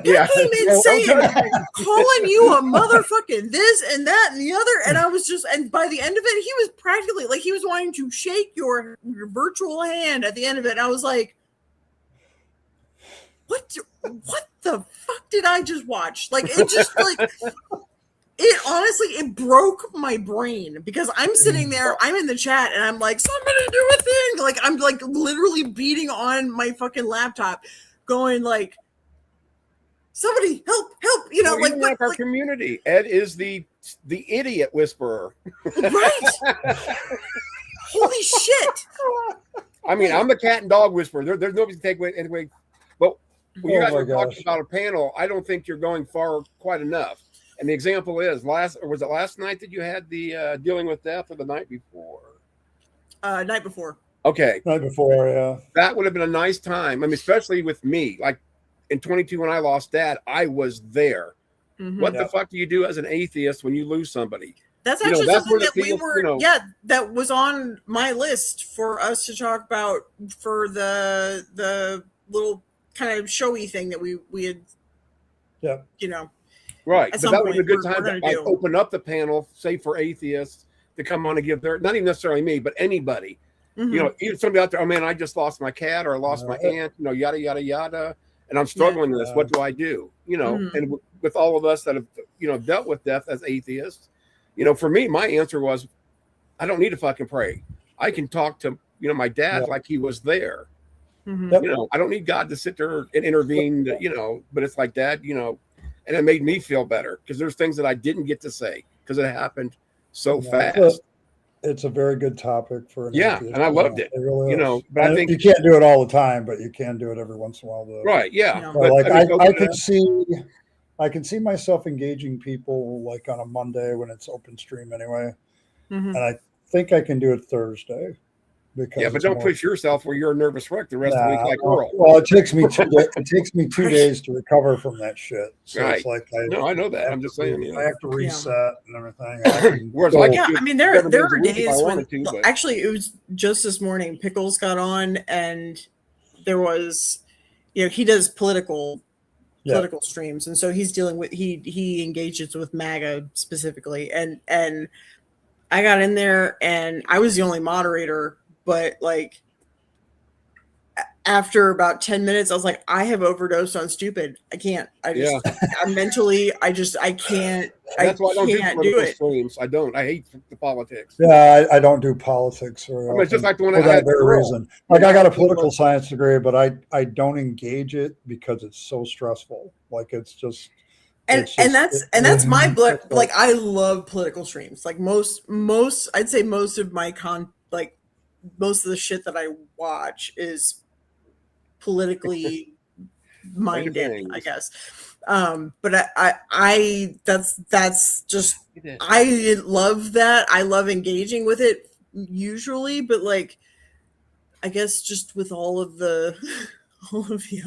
Yeah. came in well, saying, okay. calling you a motherfucking this and that and the other, and I was just, and by the end of it, he was practically like he was wanting to shake your virtual hand at the end of it. And I was like, what the fuck did I just watch? Like it just like it honestly it broke my brain because I'm sitting there, I'm in the chat, and I'm like, somebody do a thing. Like I'm like literally beating on my fucking laptop, going like, somebody help, you know, Well, like even what, like our like, community. Ed is the idiot whisperer. right? Holy shit! I mean, I'm the cat and dog whisperer. There's nobody to take away anyway. But when you Oh guys my were talking gosh. about a panel, I don't think you're going far quite enough. And the example is was it last night that you had the dealing with death, or the night before? Night before. Okay, Night before, yeah. that would have been a nice time. I mean, especially with me. Like in 22 when I lost Dad, I was there. Mhm. What Yeah. the fuck do you do as an atheist when you lose somebody? That's You know, actually that's something where the that we people, were, you know- yeah, that was on my list for us to talk about for the little kind of showy thing that we had, Yeah. you know, Right. At But some that would have been a point, good we're time gonna to like do. open up the panel, say for atheists to come on and give their, not even necessarily me, but anybody. mhm. You know, even somebody out there, oh man, I just lost my cat or I lost my aunt, you know, yada, yada, yada. And I'm struggling with this. What do I do? You know, Mhm. and with all of us that have, you know, dealt with death as atheists, you know, for me, my answer was, I don't need to fucking pray. I can talk to, you know, my dad Yeah. like he was there. Mhm. Yep. You know, I don't need God to sit there and intervene, you know, but it's like, Dad, you know, and it made me feel better because there's things that I didn't get to say because it happened so Yeah, fast. It's a very good topic for an Yeah, atheist and I loved panel. it, really you is. know, but I And think- you can't do it all the time, but you can do it every once in a while. Right. Yeah. Yeah. But like mean, I open it can up. see, I can see myself engaging people like on a Monday when it's open stream anyway, Mhm. and I think I can do it Thursday because Yeah, but it's don't more- push yourself where you're a nervous wreck the rest of the week Nah, like Earl. well, it takes me 2 days. It takes me 2 days to recover from that shit. So Right. it's like No, I know that. have I'm just to saying, re- you know. I have to reset and everything. I can Whereas go- I can- Yeah, I mean there 7 days a are week if I days when wanted to, but- actually it was just this morning. Pickles got on, and there was, you know, he does political streams, and so he's dealing with he engages with MAGA specifically, and I got in there and I was the only moderator, but like after about 10 minutes, I was like, I have overdosed on stupid. I can't. I'm mentally, I can't. That's why I don't do can't political streams. I don't. I hate the politics. Yeah, I don't do politics. Very I mean, it's just like the one for I that had. very reason. Like I got a political science degree, but I don't engage it because it's so stressful. Like it's just. And that's my blood. Like I love political streams. Like most I'd say most of my most of the shit that I watch is politically minded, I guess. But I that's just, I love that. I love engaging with it usually, but like, I guess just with all of the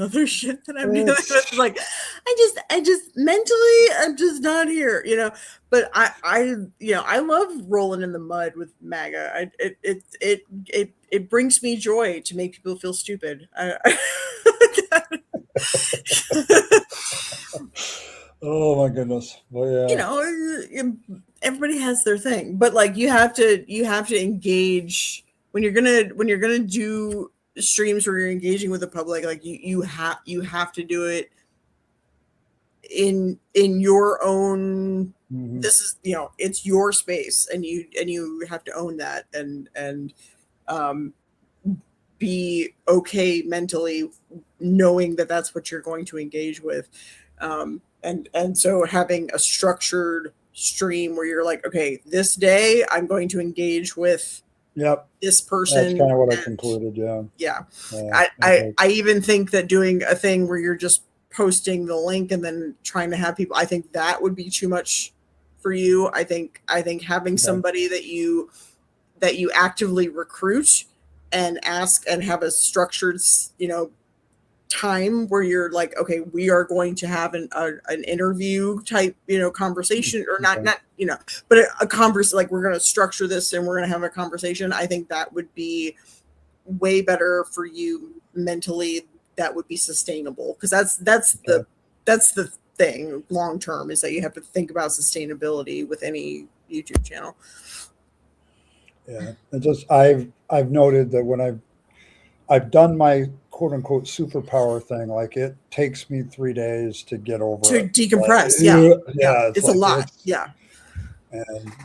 other shit that I'm dealing with, like, I just mentally, I'm just not here, you know. But I love rolling in the mud with MAGA. It brings me joy to make people feel stupid. Oh my goodness. Well, yeah. You know, everybody has their thing, but like you have to engage when you're gonna do streams where you're engaging with the public. Like you have to do it in your own. Mm-hmm. This is, you know, it's your space, and you have to own that and be okay mentally knowing that that's what you're going to engage with. And so having a structured stream where you're like, okay, this day I'm going to engage with this person. That's kind of what I concluded. Yeah. I even think that doing a thing where you're just posting the link and then trying to have people, I think that would be too much for you. I think having somebody that you actively recruit and ask and have a structured, you know, time where you're like, okay, we are going to have an interview type, you know, conversation, or not, you know, but a converse, like we're going to structure this and we're going to have a conversation. I think that would be way better for you mentally. That would be sustainable, because that's the thing long term, is that you have to think about sustainability with any YouTube channel. Yeah, it just I've noted that when I've done my quote unquote superpower thing, like it takes me 3 days to get over to it. decompress. Like, It's like a lot.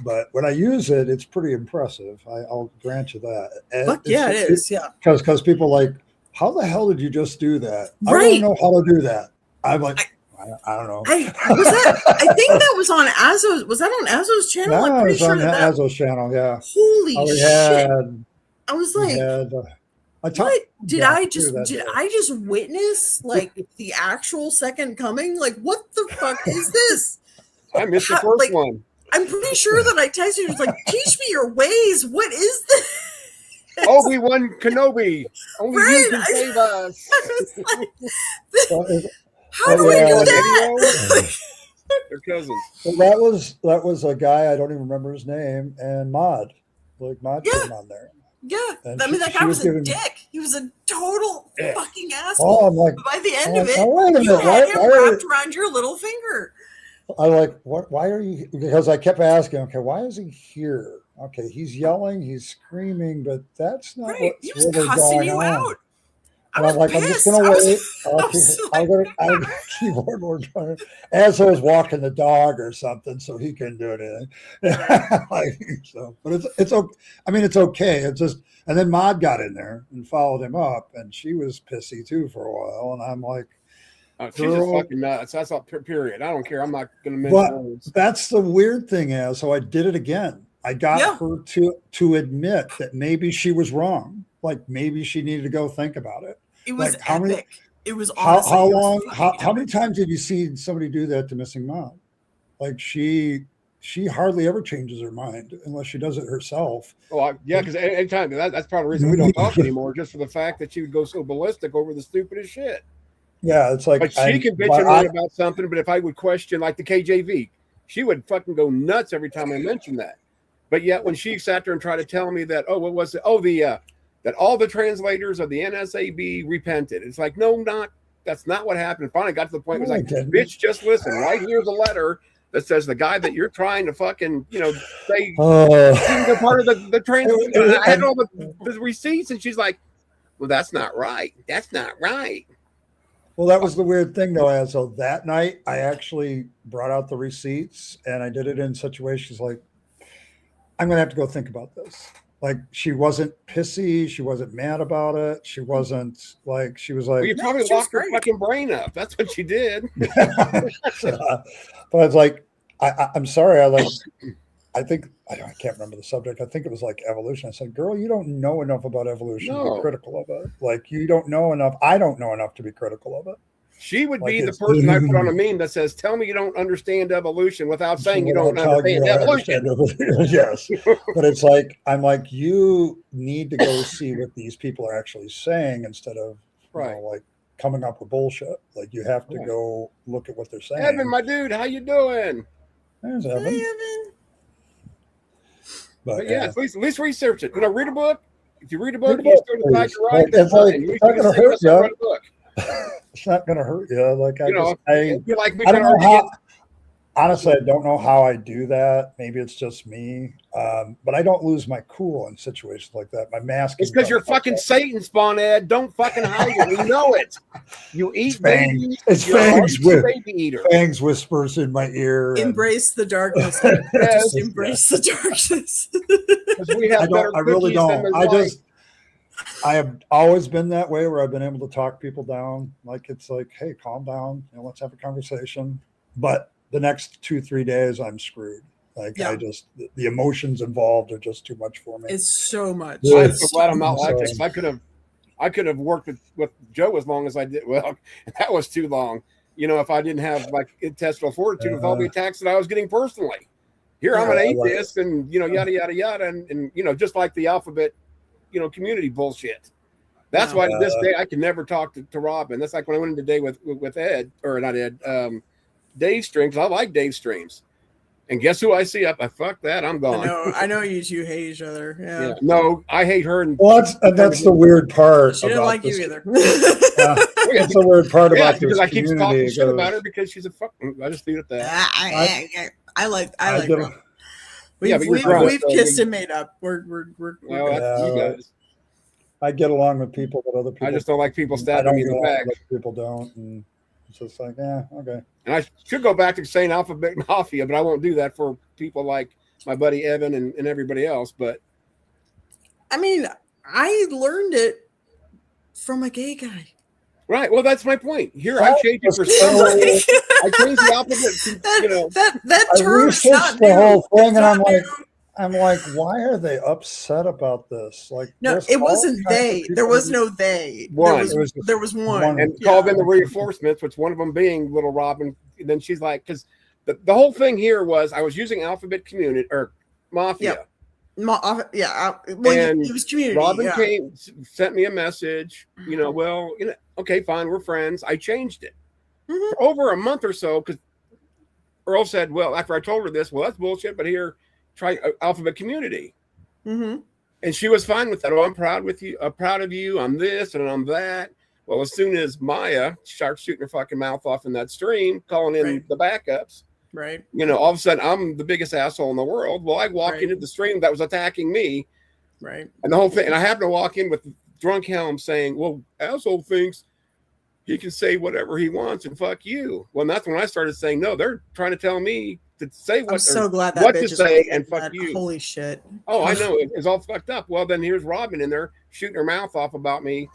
But when I use it, it's pretty impressive. I'll grant you that. And it is. Because people are like, how the hell did you just do that? Right. I don't know how to do that. I'm like, I don't know. I think that was on Azzo's. Was that on Azzo's channel? No, I'm pretty sure on Azzo's channel. Yeah. Holy shit! I was like, what did I just witness? Like the actual second coming? Like what the fuck is this? I missed the first one. I'm pretty sure that I texted you. It's like, teach me your ways. What is this? Obi-Wan Kenobi. Only you can save us. How do I do that? They're cousins. Well, that was a guy, I don't even remember his name, and Mod came on there. Yeah, and I mean, that guy was a dick. He was a total fucking asshole. Oh, I'm like, but by the end of it, wait a minute, you had him wrapped around your little finger. I like, what? Why are you? Because I kept asking, okay, why is he here? Okay, he's yelling, he's screaming, but that's not what's he was really cussing going you on. out. And I'm like, I'm just gonna wait. I'll go to keyboard more. As I was walking the dog or something, so he couldn't do anything. But it's okay. I mean, it's okay. It's just, and then Mod got in there and followed him up, and she was pissy too for a while. And I'm like, she's just fucking nuts. That's all. Period. I don't care. I'm not gonna mention words. That's the weird thing is, so I did it again. I got her to admit that maybe she was wrong. Like maybe she needed to go think about it. It was like, epic. It was honestly, how long? How many times have you seen somebody do that to Missing Mom? Like she hardly ever changes her mind unless she does it herself. Well, yeah, because anytime that's probably the reason we don't talk anymore, just for the fact that she would go so ballistic over the stupidest shit. Yeah, it's like she can bitch and moan about something, but if I would question like the KJV, she would fucking go nuts every time I mentioned that. But yet when she sat there and tried to tell me that, what was it? That all the translators of the NSAB repented. It's like, no, that's not what happened. Finally got to the point where it's like, bitch, just listen. Right here's a letter that says the guy that you're trying to fucking, say, you're part of the translator. I had all the receipts, and she's like, Well, that's not right. That's not right. Well, that was the weird thing, though. As of that night, I actually brought out the receipts, and I did it in situations like, I'm going to have to go think about this. Like, she wasn't pissy. She wasn't mad about it. She wasn't like, she was like, Well, you probably she was locked her great. fucking brain up. That's what she did. but I was like, I'm sorry. I think, I can't remember the subject. I think it was like evolution. I said, girl, you don't know enough about evolution to No. be critical of it. Like, you don't know enough. I don't know enough to be critical of it. She would Like be the it's- person I put on a meme that says, tell me you don't understand evolution without saying you don't Without telling understand you I evolution. understand evolution. Yes. But it's like, I'm like, you need to go see what these people are actually saying instead of, Right. like coming up with bullshit. Like, you have to Right. go look at what they're saying. Evan, my dude, how you doing? There's Hey, Evan. Evan. But yeah, at least research it. Read a book. If you read a book, Read a you book, still decide please. you're right. Like, it's like, fine. it's not can gonna say, hurt "Yes, I you." read a book. It's not going to hurt you. Like, I You know, just, I it'd be like me I don't trying to know argue how. Honestly, I don't know how I do that. Maybe it's just me, but I don't lose my cool in situations like that. My mask It's is because you're done. fucking Satan spawn, Ed. Don't fucking hide it. We know it. You eat fangs. babies. It's You're a fangs hardcore with baby eater. fangs whispers in my ear. and- Embrace the darkness. Yes. Just embrace the darkness. Because we have better I really cookies than don't. the I have always been that way where I've been able to talk people down. Like, it's like, hey, calm down. Let's have a conversation. But the next 2-3 days, I'm screwed. Like, Yeah. the emotions involved are just too much for me. It's so much. Yeah. I'm so glad I'm not like So- this. I could have worked with Joe as long as I did. Well, that was too long. If I didn't have like intestinal fortitude with all the attacks that I was getting personally. Here I'm an Yeah, like- atheist, and yada yada yada, and just like the alphabet, community bullshit. That's why to this day I can never talk to Robin. That's like when I went in today with Ed, or not Ed, Dave Streams. I like Dave Streams, and guess who I see up? I fuck that. I'm gone. I know you two hate each other. Yeah. Yeah. No, I hate her. And Well, that's the weird part. She didn't about like this. you either. That's the weird part yeah, about this because I keep talking community. shit It about goes- her because she's a fucking. I just leave it at that. I like I get- Rob. Yeah, but you're drunk, We've so kissed you- and made up. We're Well, that's you Yeah. guys. I get along with people, but other people. I just don't like people I stabbing don't me in get the along back. with people don't, and it's just like, yeah, okay. And I should go back to saying Alphabet Mafia, but I won't do that for people like my buddy Evan and everybody else. But I mean, I learned it from a gay guy. right, well, that's my point. Here, I changed it for So- somebody. I changed the alphabet. that I term's researched not the new. whole thing, It's and I'm not like, new. why are they upset about this? Like, No, there's it all wasn't kinds of they. people There was who- no they. One. There was one. one. and Yeah. called in the reinforcements, which one of them being Little Robin. And then she's like, because the whole thing here was I was using Alphabet Community or Mafia. Well, And it was community. Robin yeah. sent me a message. Okay, fine, we're friends. I changed it Mhm. for over a month or so because Earl said, "Well, after I told her this, well, that's bullshit. But here, try Alphabet Community." Mm-hmm. And she was fine with that. Oh, I'm proud with you. I'm proud of you. I'm this and I'm that. Well, as soon as Maya starts shooting her fucking mouth off in that stream, calling in Right. the backups, Right. all of a sudden I'm the biggest asshole in the world. Well, I walked Right. into the stream that was attacking me, Right. and the whole thing. And I happened to walk in with Drunk Helm saying, "Well, asshole thinks he can say whatever he wants and fuck you." Well, and that's when I started saying, "No, they're trying to tell me to say what." I'm so glad what that to bitch is say like and fuck that. you. Holy shit. Oh, I know it's all fucked up. Well, then here's Robin in there shooting her mouth off about me,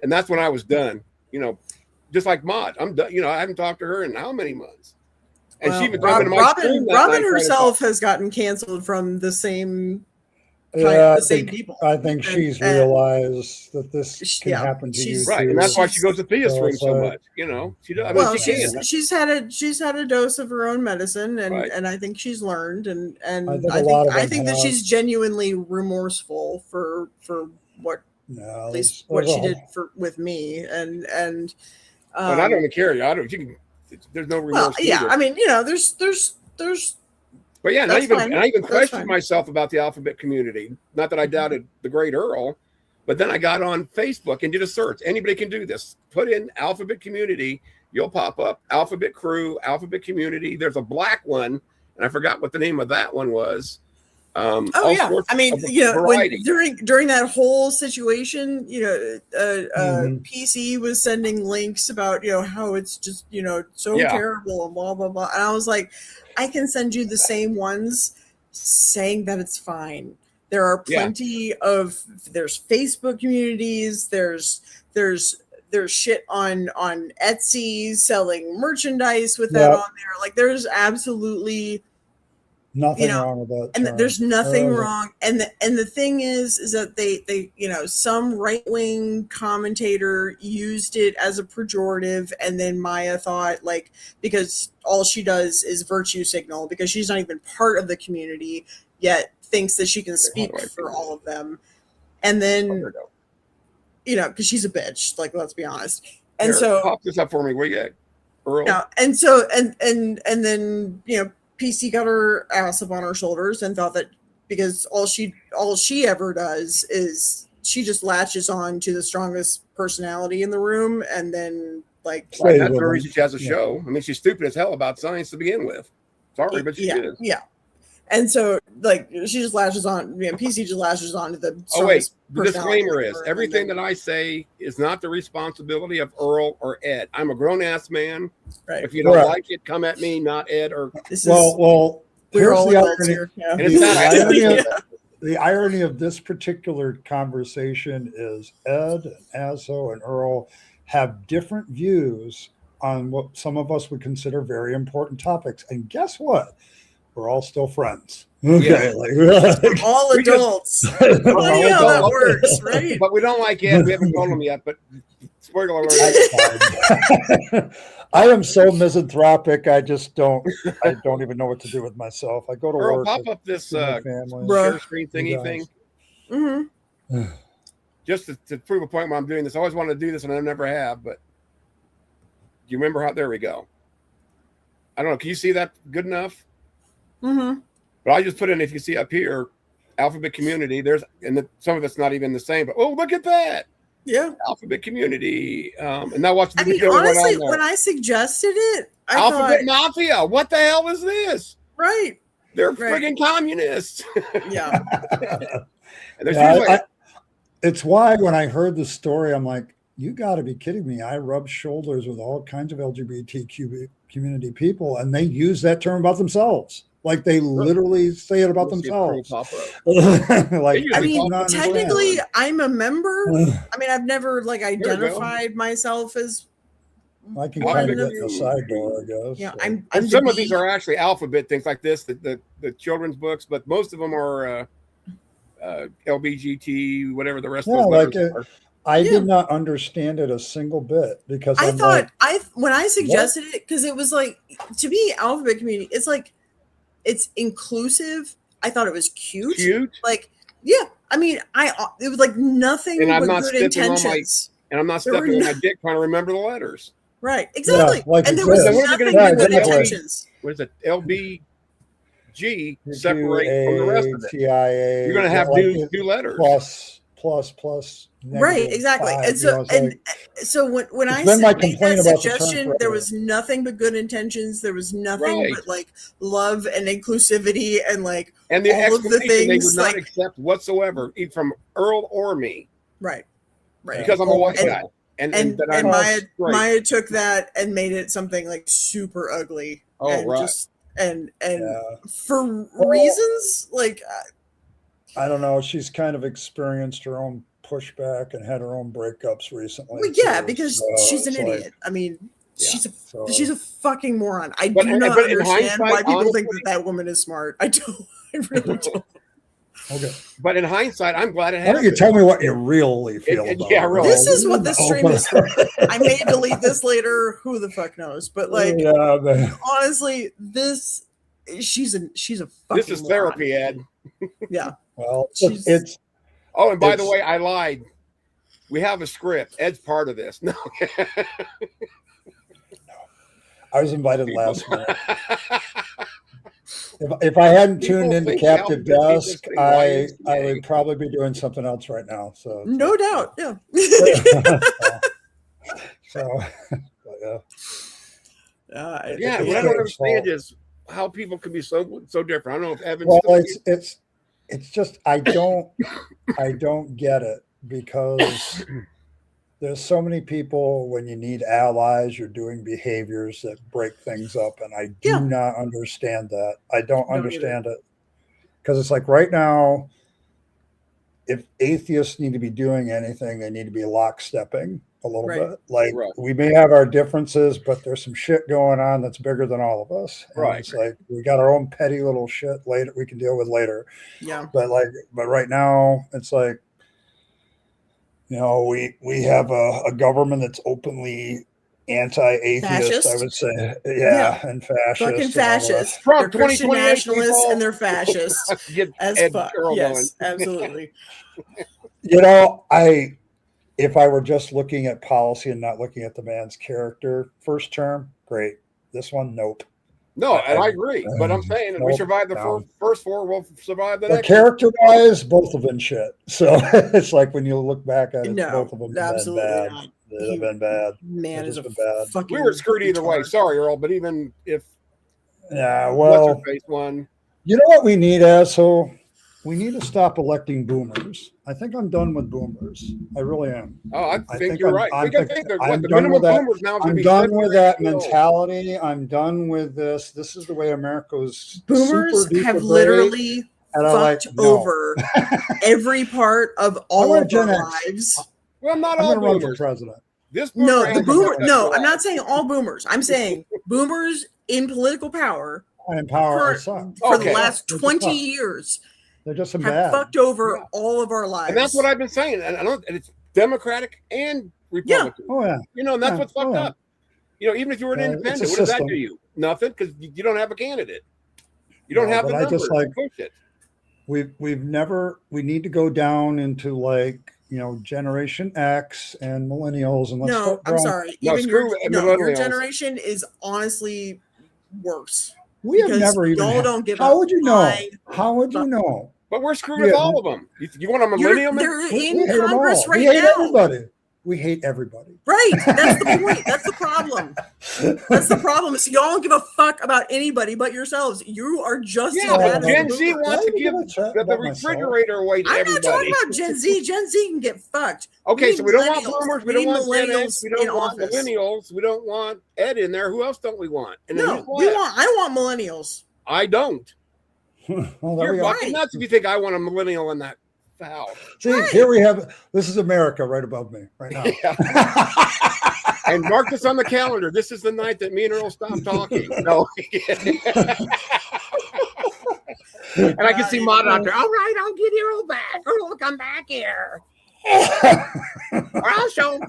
and that's when I was done. Just like Maud, I'm done. I haven't talked to her in how many months, and Well, she would come into my stream that night Robin trying to herself has gotten canceled from the same Yeah, the same people. I think And- she's and- realized that this can Yeah, happen to you she's- Right, too. and that's why she goes to Thea's So stream it's so like- much. She does. I mean, Well, she can. she's had a dose of her own medicine, and Right. and I think she's learned, and I think a lot of I them think that have. she's genuinely remorseful for what No, at least there's what a she whole- did with me, and But I don't even care. I don't. There's no remorse. well, yeah, either. I mean, there's But yeah, and That's fine. I even That's questioned fine. myself about the Alphabet Community. Not that I doubted the great Earl, but then I got on Facebook and did a search. Anybody can do this. Put in Alphabet Community, you'll pop up Alphabet Crew, Alphabet Community. There's a black one, and I forgot what the name of that one was. Oh all yeah, sorts I mean, of you know, variety. during that whole situation, you know, Mhm. PC was sending links about, you know, how it's just, you know, so Yeah. terrible and blah blah blah, and I was like, I can send you the same ones saying that it's fine. There are Yeah. plenty of there's Facebook communities, there's shit on Etsy selling merchandise with that Yep. on there. Like there's absolutely, Nothing you know, wrong with that. and term. there's nothing There isn't. wrong. And the thing is that they you know, some right-wing commentator used it as a pejorative, and then Maya thought, like, because all she does is virtue signal because she's not even part of the community yet, thinks that she can speak do I for do all of them. And then, There we go. you know, because she's a bitch, like, let's be honest. And Here, so pop this up for me. What you got, Earl? yeah, and so and then, you know, PC got her ass up on her shoulders and thought that because all she ever does is she just latches on to the strongest personality in the room, and then like Say Right, it that's with the them. reason she has a Yeah. show. I mean, she's stupid as hell about science to begin with. Sorry, but she yeah, is. yeah. And so like she just lashes on, you know, PC just lashes on to the Oh wait, strongest the personality disclaimer in the is room, everything and then- that I say is not the responsibility of Earl or Ed. I'm a grown ass man. right. If you don't Correct. like it, come at me, not Ed or. This Well, is well, we're here's all the adults irony. here. Yeah. And it's not The irony, Yeah. of, the irony of this particular conversation is Ed and Azzo and Earl have different views on what some of us would consider very important topics. And guess what? We're all still friends. Okay. Like, All We just- adults. we're Funny all how that adults. works, right? But we don't like Ed. We haven't told him yet. But spoiler alert. That's fine. I am so misanthropic. I don't even know what to do with myself. I go to Earl, work pop with up this my family. Bro. share screen thingy You thing. guys. Mm-hmm. Just to prove a point why I'm doing this. I always wanted to do this and I never have, but do you remember how there we go? I don't know. Can you see that good enough? Mm-hmm. But I just put in, if you see up here, Alphabet Community, there's some of it's not even the same, but oh, look at that. Yeah. Alphabet Community. And now watch the I mean, video right honestly, on there. when I suggested it, I Alphabet thought, Mafia. What the hell is this? right. They're Right. friggin' communists. Yeah. And there's Yeah, usually it's why when I heard the story, I'm like, you got to be kidding me. I rub shoulders with all kinds of LGBTQ community people, and they use that term about themselves. Like they literally say it about We'll see if Earl themselves. pop up. Like, They I usually mean, call not technically, I'm a member. understand. I mean, I've never like we go. identified myself as. I can one kind of of get in the side door, I guess. Yeah, so. I'm And the some of B. these are actually alphabet things like this, the children's books, but most of them are LBGT, whatever the rest Yeah, of those like letters are. I Yeah. did not understand it a single bit because I I'm thought like, when I suggested it, because it was like, to me, alphabet community, it's like it's inclusive. I thought it was cute. Cute. Like, yeah. I mean, it was like nothing And I'm but not good stepping on my- intentions. And I'm not There were stepping on no- my dick trying to remember the letters. Right. Exactly. like and you there was said. What are they nothing gonna but do? good Exactly. intentions. What is it? LBG separate from the rest of it. TIA, You're going to have like new letters. plus. Right, negative exactly. 5, And so it's and like, so when It's I been my made complaint that about the term suggestion, there forever. was nothing but good intentions. There was nothing Right. but like love and inclusivity and like And the all of the explanation they things, would not like- accept whatsoever, either from Earl or me, right. because I'm a white And- guy. And And I'm Maya straight. Maya took that and made it something like super ugly. Oh, and right. just and yeah. for reasons like I don't know. She's kind of experienced her own pushback and had her own breakups recently. well, yeah, too, because so she's an it's like- idiot. I mean, Yeah. so- she's a fucking moron. I But- do not but in understand why hindsight, people think honestly- that woman is smart. I don't. I really don't. Okay. But in hindsight, I'm glad it Why don't happened. you tell me what you really feel about yeah, it? really. This is what this stream is. for. I may delete this later. Who the fuck knows? But like, yeah, but honestly, she's a fucking This is therapy, Ed. moron. Yeah. well, She's- it's Oh, and by the It's- way, I lied. We have a script. Ed's part of this. No. I was invited last minute. If I hadn't People tuned into think Captive Alvin is Dusk, saying, I "Why is he I gay?" would probably be doing something else right now. So No doubt. Yeah. so but, yeah, Yeah, what I yeah. don't understand is how people can be so different. I don't know if Evan's well, still it's it's just I don't get it because there's so many people when you need allies, you're doing behaviors that break things up, and I do Yeah. not understand that. I don't Don't understand it because it's like right now, if atheists need to be doing anything, they need to be lockstepping a little Right. bit. Like Right. we may have our differences, but there's some shit going on that's bigger than all of us. And Right. it's like we got our own petty little shit later we can deal with later. Yeah. But right now it's like, you know, we have a government that's openly anti-atheist, Fascist? I would say. Yeah, Yeah. and fascist. Fucking and all that. fascists. Trump They're Christian 2028 nationalists people. and they're fascists Get as Ed fuck. Carroll Yes, absolutely. You know, if I were just looking at policy and not looking at the man's character, first term, great. This one, nope. No, and I agree. But I'm saying if we Nope, survive the no. first four, we'll survive the But next. character wise, both of them shit. So it's like when you look back at it, No, both of them have been absolutely bad. not. They've been bad. Man They've is a just been bad. fucking. We were screwed either way. retard. Sorry, Earl, but even if Yeah, what's well, her face won, you know what we need, asshole? We need to stop electing boomers. I think I'm done with boomers. I really am. I I think think you're I'm- right. I'm I think think- the I'm the done minimum with that. boomers now to I'm be done 70 with that years old. mentality. I'm done with this. This is the way America's Boomers super duper have great. literally And I'm like, fucked no. over every part of all want of Gen our X. lives. Well, not I'm all going to run for boomers. president. This No, boomer the has boomer. a- No, I'm not saying all boomers. I'm saying boomers in political power I empower. I for, suck. for the Okay. last They're just 20 fuck. years They're just some have bad. fucked over Yeah. all of our lives. And that's what I've been saying. And I don't. And it's Democratic and Republican. Oh yeah. You know, and that's Yeah. what's fucked Oh, yeah. up. You know, even if you were an It's a independent, what does that system. do you? Nothing, because you don't have a candidate. You don't No, have but the I numbers just to like- push it. We need to go down into like, you know, Generation X and millennials and let's No, start I'm drawing- sorry. No, Even your, screw your millennials. generation is honestly worse. We have because never even. y'all had- don't give How a would you know? flying How would you fuck. know? But we're screwed Yeah. with all of them. You want a millennium? They're We in hate them Congress all. right We hate now. everybody. We hate everybody. Right. That's the point. That's the problem. That's the problem. So y'all don't give a fuck about anybody but yourselves. You are just Yeah, as but bad as Gen the Z boomers. wants to Why give would I chat the about myself? refrigerator away to I'm not everybody. talking about Gen Z. Gen Z can get fucked. Okay, We so need we don't want millennials. boomers. We We don't need want Gen X. millennials We in don't want office. millennials. We don't want Ed in there. Who else don't we want? And then No, who's we left? want. I want millennials. I don't. Well, there You're we are. fucking nuts if you think I want a millennial in that foul. See, Right. here we have. This is America right above me right now. And mark this on the calendar. This is the night that me and Earl stop talking. No. And I can see Maud out there. All right, I'll get Earl back. Earl will come back here. Or I'll show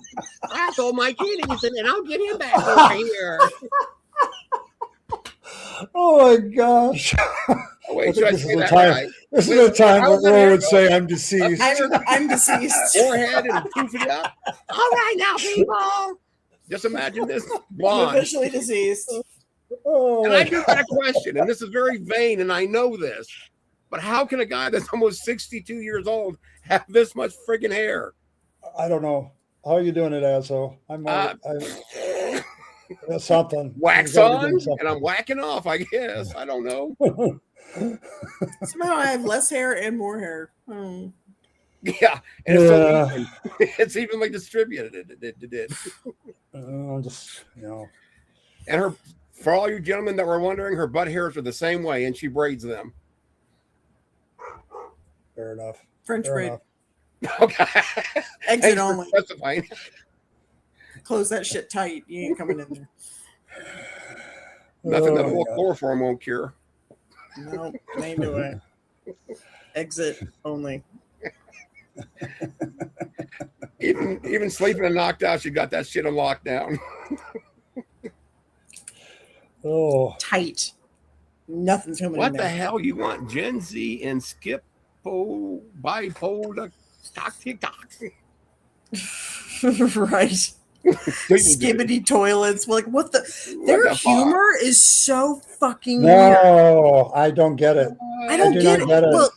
my kitties and I'll get him back over here. Oh my gosh! Oh, wait, should I this say is a that time. right? This Wait, is a time how's where that Earl hair would go? say, "I'm deceased." I'm deceased. Forehead and poof it up. All right now, people. Just imagine this I'm blonde. officially deceased. Oh, And my I do got a question, and this is very vain, and I know this, but how can a guy that's almost 62 years old have this much friggin' hair? I don't know. How are you doing it, asshole? I'm something. Wax You gotta be on, doing something. and I'm whacking off, I guess. I don't know. Somehow I have less hair and more hair. Yeah, and it's, Yeah. so even. It's evenly distributed. It did. Just, you know. And her, for all you gentlemen that were wondering, her butt hairs are the same way, and she braids them. Fair enough. French Fair braid. enough. Okay. Exit Thanks for only. specifying. Close that shit tight. You ain't coming in there. Nothing that Oh, a little God. chloroform won't cure. No, ain't doing it. Exit only. Even sleeping and knocked out, she got that shit on lockdown. Oh, Tight. Nothing's coming What in the there. hell you want? Gen Z and bipolar TikTok. Right. Skibbity toilets. Like, what the? What Their the fuck? humor is so fucking weird. no, I don't get it. I don't do get not it. get it. Well,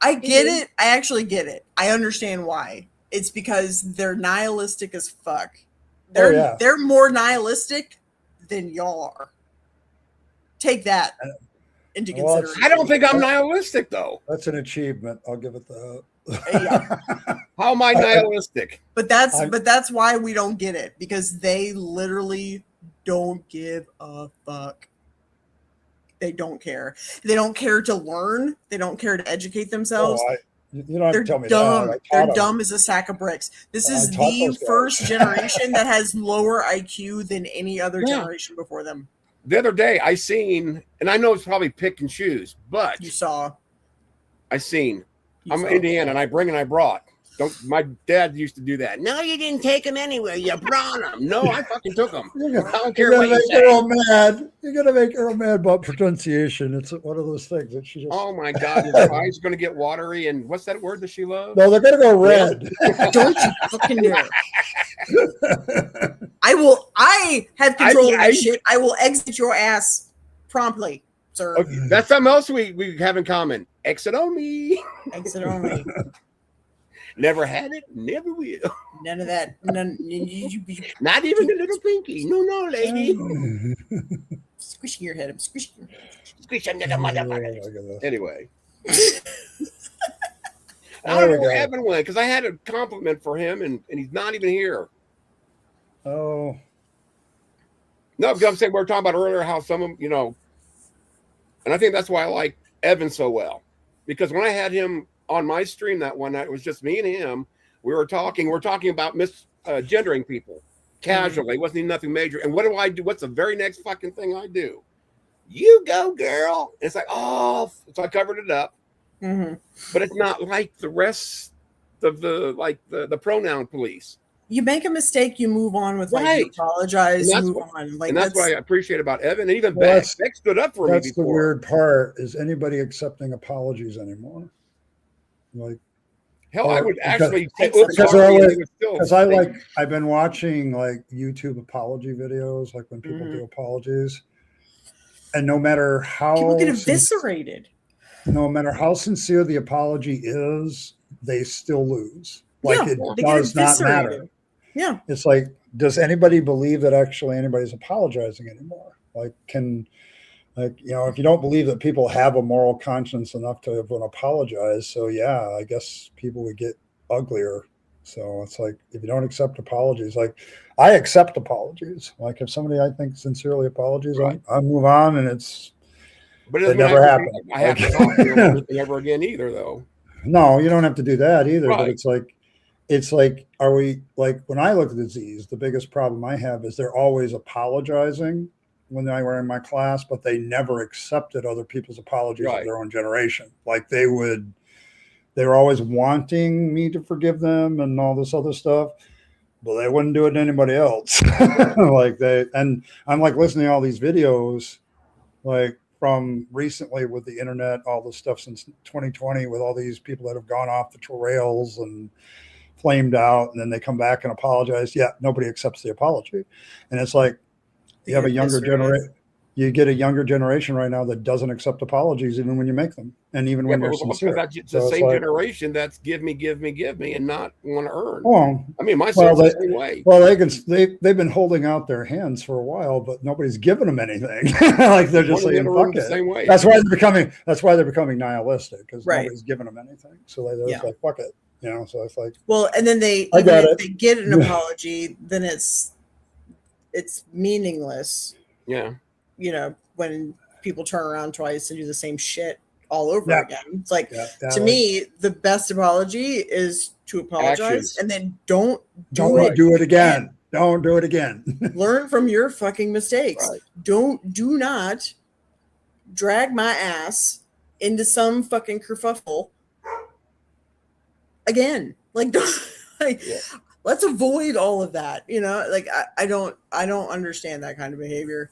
I get it. I actually get it. I understand why. It's because they're nihilistic as fuck. They're yeah. they're more nihilistic than y'all are. Take that. into Well, consideration. I don't think I'm nihilistic though. That's an achievement. I'll give it that. Yeah. How am I nihilistic? But that's why we don't get it, because they literally don't give a fuck. They don't care. They don't care to learn. They don't care to educate themselves. You don't have They're to tell me dumb. that. They're dumb as a sack of bricks. This is taught the those guys. first generation that has lower IQ than any other Yeah. generation before them. The other day I seen, and I know it's probably pick and choose, but You saw. I seen. You I'm saw. Indiana, and I bring and I brought. Don't. My dad used to do that. No, you didn't take them anywhere. You brought them. No, I fucking took them. I don't care You're what gonna you make Earl say. mad. You're gonna make Earl mad about pronunciation. It's one of those things that she just. Oh my God, his eyes are gonna get watery. And what's that word that she loves? No, they're gonna go red. Don't you fucking dare. I have control of this shit. I will exit your ass promptly, sir. Okay, that's something else we have in common. Exit on me. Exit only. Never had it. Never will. None of that. None. Not even the little pinky. No, lady. Squishing your head. I'm squishing your head. Squish under the motherfucker. Look at this. Anyway. I There don't we know where go. Evan went because I had a compliment for him and he's not even here. Oh, No, because I'm saying we were talking about earlier how some of them, and I think that's why I like Evan so well. Because when I had him on my stream that one night, it was just me and him. We were talking about misgendering people casually. It wasn't even nothing major. And what do I do? What's the very next fucking thing I do? You go, girl. And it's like, oh, so I covered it up. Mm-hmm. But it's not like the rest of the pronoun police. You make a mistake, you move on with life. You Right. apologize, And you that's move on. Like And that's what I appreciate about Evan. And even Well, Beck. Beck stood up for me that's the before. weird part. Is anybody accepting apologies anymore? Like, Hell, I Or- would because- actually say, because oops, they're sorry, and always- they would still because I've been watching like YouTube apology videos, like when people Mhm. do apologies, and no matter how people get sin- eviscerated. no matter how sincere the apology is, they still lose. Like Yeah, it they get does not matter. eviscerated. Yeah. It's like, does anybody believe that actually anybody's apologizing anymore? Like, if you don't believe that people have a moral conscience enough to even apologize, so yeah, I guess people would get uglier. So it's like, if you don't accept apologies, like I accept apologies. Like if somebody I think sincerely apologies, Right. I move on, and it's But it doesn't mean never I happened. I have to talk to him ever again either, though. no, you don't have to do that either. But Right. it's like, are we like when I look at disease, the biggest problem I have is they're always apologizing when I were in my class, but they never accepted other people's apologies Right. of their own generation. Like they were always wanting me to forgive them and all this other stuff, but they wouldn't do it to anybody else. And I'm like listening to all these videos, like from recently with the internet, all the stuff since 2020 with all these people that have gone off the rails and flamed out, and then they come back and apologize. Yeah, nobody accepts the apology. And it's like, you have a younger generation. You get a younger generation right now that doesn't accept apologies even when you make them, and even when Yeah, you're but sincere. that's the So it's same like, generation that's give me, and not want to earn. well, I mean, my well, son's the same way. they've been holding out their hands for a while, but nobody's giving them anything. Like they're just One of saying, them are "Fuck the it." same way. That's why they're becoming nihilistic, because Right. nobody's giving them anything. So they're Yeah. just like, "Fuck it," So it's like, Well, and then I even got if it. they get an apology, then it's meaningless. Yeah. When people turn around twice and do the same shit all over Yeah. again. It's like, yeah, to me, the best apology is to apologize Actions. and then don't don't do it again. Don't do it again. Learn from your fucking mistakes. Right. Do not drag my ass into some fucking kerfuffle again. Like, Yeah. let's avoid all of that. Like I don't understand that kind of behavior.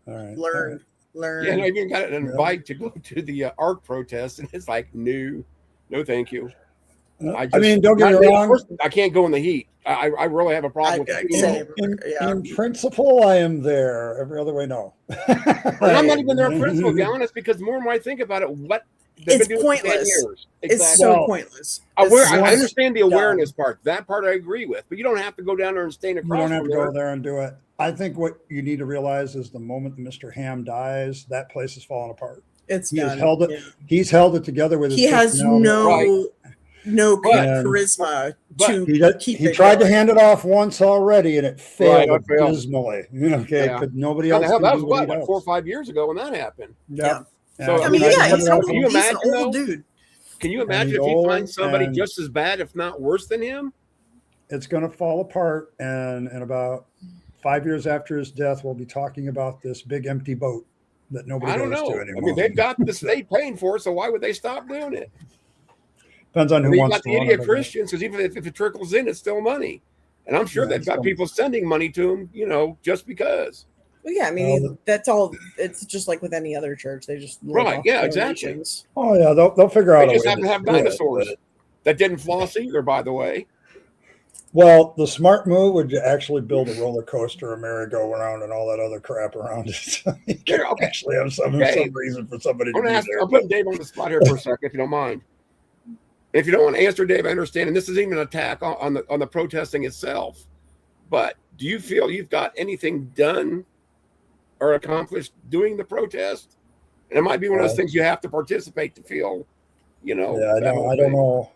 All right. Learn. Yeah, and I even got an Yeah. invite to go to the ARC protest, and it's like, no, thank you. I mean, don't get me wrong. First, I can't go in the heat. I really have a problem with I the heat. say- In principle, I am there. Every other way, no. And I'm not even there in principle, to be honest, because the more and more I think about it, what They've It's been doing it for 10 pointless. years. It's so Well, pointless. Aware, It's I understand the dumb. awareness part. That part I agree with. But you don't have to go down there and stand You across don't have from to go there. there and do it. I think what you need to realize is the moment that Mr. Ham dies, that place is falling apart. It's He has done. held it. Yeah. He's held it together with his He has personality. no But- charisma but to keep He it tried to going. hand it off once already, and it failed Right, it failed. dismally. Okay, Yeah. because nobody Now, else. hell, can that do was what he what, does. 4 or 5 years ago when that happened. Yeah. So, I mean, I yeah, can he's, you he's an imagine, old though? dude. Can you And imagine he's if he old, finds somebody and- just as bad, if not worse than him? It's going to fall apart, and in about 5 years after his death, we'll be talking about this big empty boat that nobody I don't goes know. to I anymore. mean, they've got the state paying for it, so why would they stop doing it? Depends on I who mean, you wants got to the run idiot it. Christians, because even if it trickles in, it's still money. And I'm sure Yeah, they've it's got still- people sending money to them, just because. Well, yeah, I mean, Well, that's all. It's just like with any other church; they just live Right, off yeah, exactly. donations. Oh yeah, they'll figure out They a just way happen to have do it, dinosaurs but- that didn't floss either, by the way. Well, the smart move would actually build a roller coaster, a merry-go-round, and all that other crap around it. So you can Here, okay. actually have some reason for somebody to I'm be gonna ask, there. I'm putting Dave on the spot here for a second, if you don't mind. If you don't want to answer, Dave, I understand. And this isn't even an attack on the protesting itself. But do you feel you've got anything done or accomplished doing the protest? And it might be one of those things you have to participate to feel, Yeah, that whole I don't thing. know.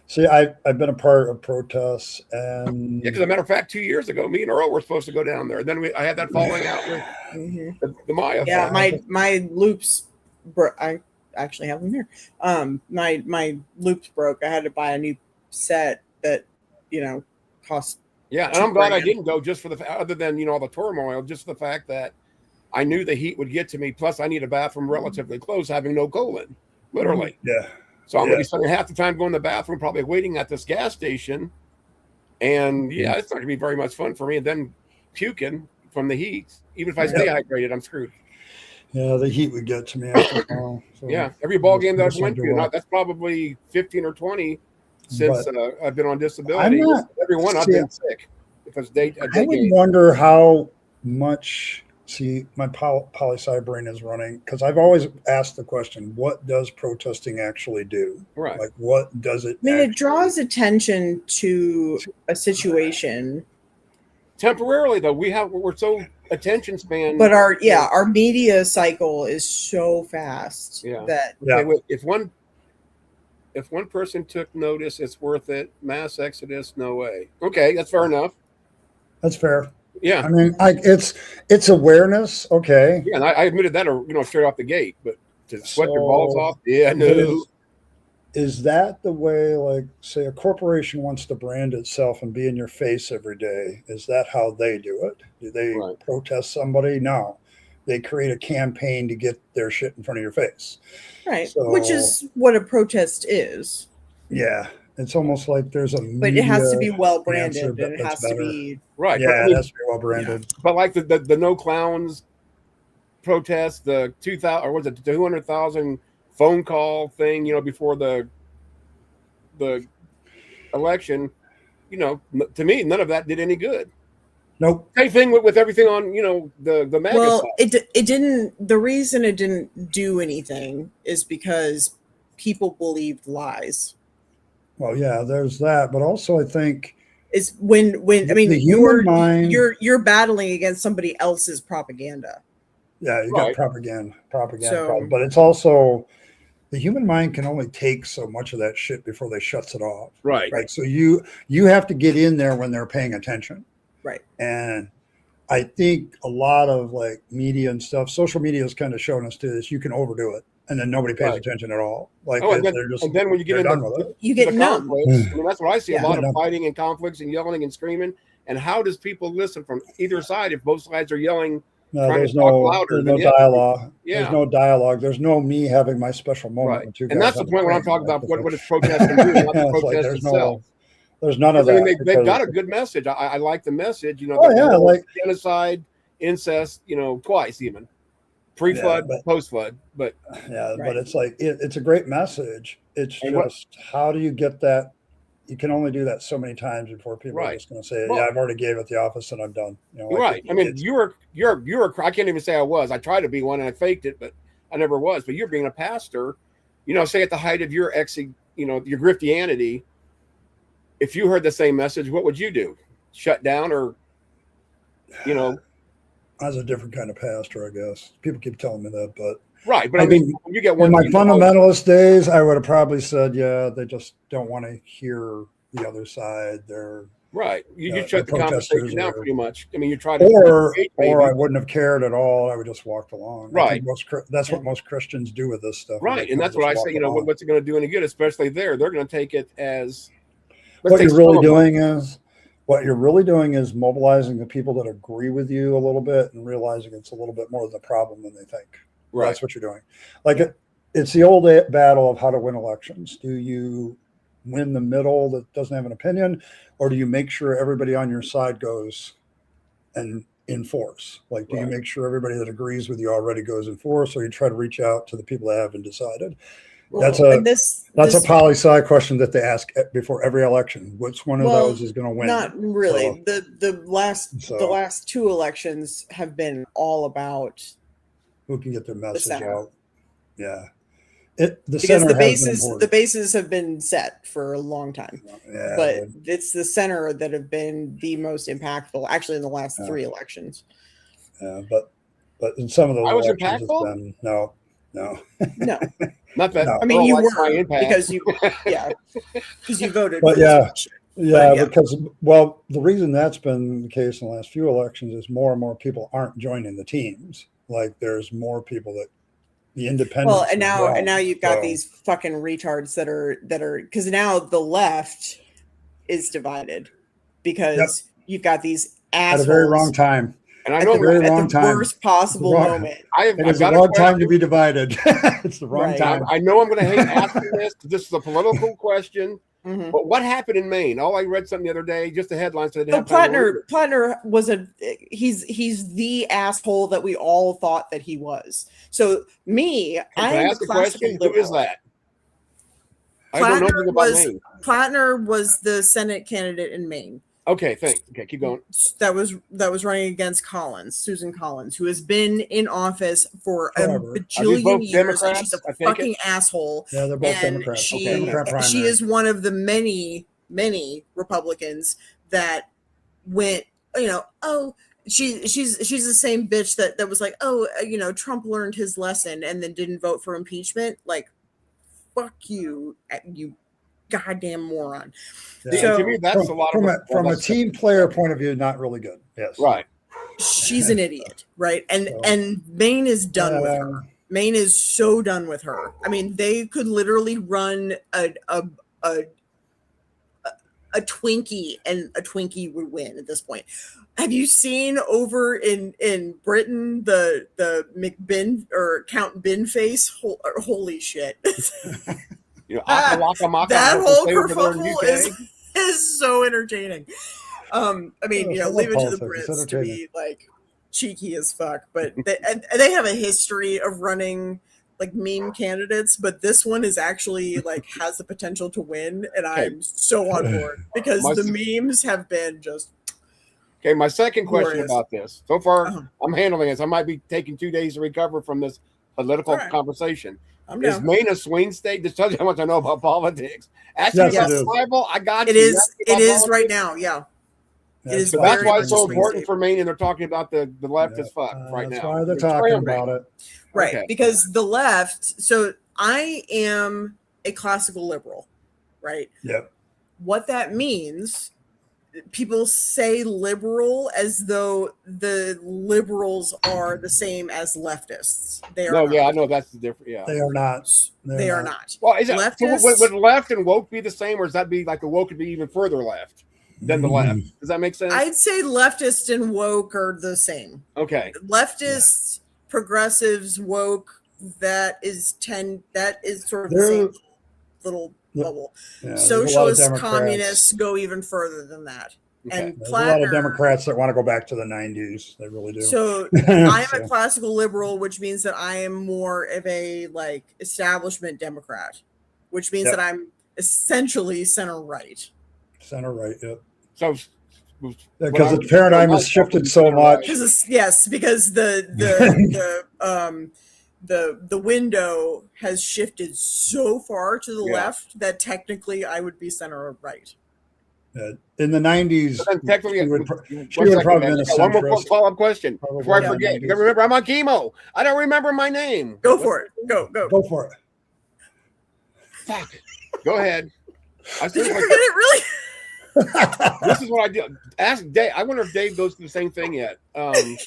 See, I've been a part of protests, and Yeah, because as a matter of fact, 2 years ago, me and Earl were supposed to go down there. And then I had that falling out with Mhm. the Maya. Yeah, thing. my loops. I actually have them here. My loops broke. I had to buy a new set that cost. Yeah, and I'm glad I $2,000. didn't go just for other than all the turmoil, just the fact that I knew the heat would get to me. Plus, I need a bathroom relatively close, having no colon, literally. yeah, So I'm going to be spending half the time going to the bathroom, probably waiting at this gas station. And yeah, it's not going to be very much fun for me. And then puking from the heat, even if I stay hydrated, I'm screwed. yeah, the heat would get to me after a while. So Yeah, every ball game that I've Yes, went I to, do. and that's probably 15 or 20 since I've been on I'm disability. not- Every one I've see, been sick because a I day would game. wonder how much. See, my poli-sci brain is running because I've always asked the question: what does protesting actually do? Right. Like, what does it? I mean, it actually draws attention to a situation, Temporarily, though, we're so attention span. but our media cycle is so fast Yeah. that Yeah. Okay, wait, if one person took notice, it's worth it. Mass exodus, no way. Okay, that's fair enough. That's fair. Yeah, I mean, it's awareness. Okay. yeah, and I admitted that, straight off the gate. But to sweat your So- balls off, yeah, no. Is that the way, like, say, a corporation wants to brand itself and be in your face every day? Is that how they do it? Do they Right. protest somebody? No. They create a campaign to get their shit in front of your face. right, So- which is what a protest is. Yeah. It's almost like there's a But it has to be media well answer, branded, but and it that's has to better. be Right, Yeah, but, I it mean, has to be well branded. but like the no clowns protest, the 2,000 or was it 200,000 phone call thing, before the election. To me, none of that did any good. Nope. Same thing with everything on the MAGA well. side. It didn't. The reason it didn't do anything is because people believed lies. Well, yeah, there's that. But also, I think Is when I mean The human mind- you're battling against somebody else's propaganda. yeah, you Right. got propaganda, So- but it's also the human mind can only take so much of that shit before they shuts it off. Right. Right. So you have to get in there when they're paying attention. Right. And I think a lot of like media and stuff, social media has kind of shown us to this. You can overdo it, and then nobody pays Right. attention at all. Like Oh, and they're just and then when you get they're into done with it. You get the numb. conflicts, I mean, that's what I see. Yeah. A lot Yeah. of fighting and conflicts and yelling and screaming. And how does people listen from either side if both sides are yelling? No, trying there's to talk no louder there's than no the other. dialogue. Yeah. There's no dialogue. There's no me having my special moment Right. with two And guys that's the on point when I'm train. talking about Like, what is protesting do, not the it's like protest there's itself. there's none of I mean, that. they've got a because- good message. I like the message. Oh, the yeah, whole like- genocide, incest. Twice even, pre-flood, Yeah, but- post-flood. But Yeah, Right. but it's like it's a great message. It's And what- just how do you get that? You can only do that so many times before people are Right. just going to say, Well- "Yeah, I've already gave it the office and I'm done." Like, right. I mean, it's- you're. I can't even say I was. I tried to be one and I faked it, but I never was. But you're being a pastor. say at the height of your your griftianity, if you heard the same message, what would you do? Shut down or, I was a different kind of pastor, I guess. People keep telling me that, but right. But I I mean, mean, when you get in one my people- fundamentalist days, I would have probably said, yeah, they just don't want to hear the other side. They're right. You Yeah, shut the the conversation protesters down are- pretty much. I mean, you try to or maybe. I wouldn't have cared at all. I would just walked along. I Right. think that's what most Christians do with this stuff. Right, and that's what I say. What's it going to do any good? Especially there, they're going to take it as what you're really doing is mobilizing the people that agree with you a little bit and realizing it's a little bit more of the problem than they think. Right. That's what you're doing. Like it's the old battle of how to win elections. Do you win the middle that doesn't have an opinion, or do you make sure everybody on your side goes and enforce? Like, do you make sure everybody that agrees with you already goes in force, or you try to reach out to the people that haven't decided? That's a poli-sci question that they ask before every election. Which one of those is going to win? Not really. So, the last two elections have been all about who can get their message center. out. Yeah. Because the bases have been set for a long time. Yeah, but it's the center that have been the most impactful, actually, in the last three elections. Yeah, but in some of those I was elections, impactful? it's been, no. No, not that. No. I mean, you like my were impact. because you voted. But for yeah. this. Yeah, yeah. because, well, the reason that's been the case in the last few elections is more and more people aren't joining the teams. Like, there's more people that the independents. Well, and now you've got So- these fucking retards that are because now the left is divided because you've got these at assholes a very wrong time. And I at know the, very at wrong the time. worst possible Wrong- moment. I've It is the got wrong a time to question. be divided. It's the wrong Right. time. I know I'm going to hate asking this. This is a political question. Mhm. But what happened in Maine? Oh, I read something the other day, just a headline said. So Plattner was he's the asshole that we all thought that he was. So Can I I'm ask a a classical question? Who is liberal. that? I don't know anything about Maine. Plattner was the Senate candidate in Maine. Okay, thanks. Okay, keep going. That was running against Susan Collins, who has been in office for Forever. a Are these both bajillion years. And she's Democrats? I a take fucking asshole. Yeah, they're both And Democrats. she Democrat primary. she is one of the many Republicans that went, she's the same bitch that was like, Trump learned his lesson and then didn't vote for impeachment. Like, fuck you, you goddamn moron. Yeah. So- to me, that's a lot from a team player point of view, not really good. Yes. Right. She's an idiot, right? And So- Maine is done with her. Maine is so done with her. I mean, they could literally run a Twinkie, and a Twinkie would win at this point. Have you seen over in Britain the McBin or Count Bin face? Holy shit! Aka Waka Maka, That as they whole say over there in kerfuffle UK. is so entertaining. I mean, Yeah, leave it to the politics. It's Brits to be entertaining. like cheeky as fuck, but they have a history of running like meme candidates, but this one is actually like has the potential to win, and I'm so on board because My- the memes have been just Okay, my second question Glorious. about this. So far, Uh-huh. I'm handling this. I might be taking 2 days to recover from this political All right. conversation. I'm Is down. Maine a swing state? This tells you how much I know about politics. Ask Yes, me about it is. survival. I got It you. is. Ask me It about is politics. right now. Yeah. It is So very that's why it's much so a swing important state. for Maine, and they're talking about the left as fuck right That's now. why they're It's talking crazy. about it. Right, Okay. because the left. So I am a classical liberal, right? Yep. What that means, people say liberal as though the liberals are the same as leftists. They are No, not. yeah, I know that's the difference. Yeah. They are not. They are not. Well, is it Leftists- would left and woke be the same, or does that be like the woke could be even further left than the left? Does that make sense? I'd say leftists and woke are the same. Okay. Leftists, progressives, woke, that is sort of the They're- same little Yeah, bubble. there's a lot of Socialists, Democrats. communists go even further than that. Okay. And There's a lot of Plattner, Democrats that want to go back to the 90s. They really do. so I'm So, a classical liberal, which means that I am more of a like establishment Democrat, which means Yep. that I'm essentially center right. center right. Yep. So Because the paradigm has shifted so much. Because because the window has shifted so far to the Yeah. left that technically I would be center or right. In the 90s, But then technically, she would, one she would second, probably man. been a I got one more centrist. follow-up question Probably before I Yeah. forget. You 90s. remember, I'm on chemo. I don't remember my name. Go for it. Go. Go for it. Fuck. Go ahead. I Did you seriously- forget it really? This is what I do. Ask Dave. I wonder if Dave goes through the same thing yet. I've been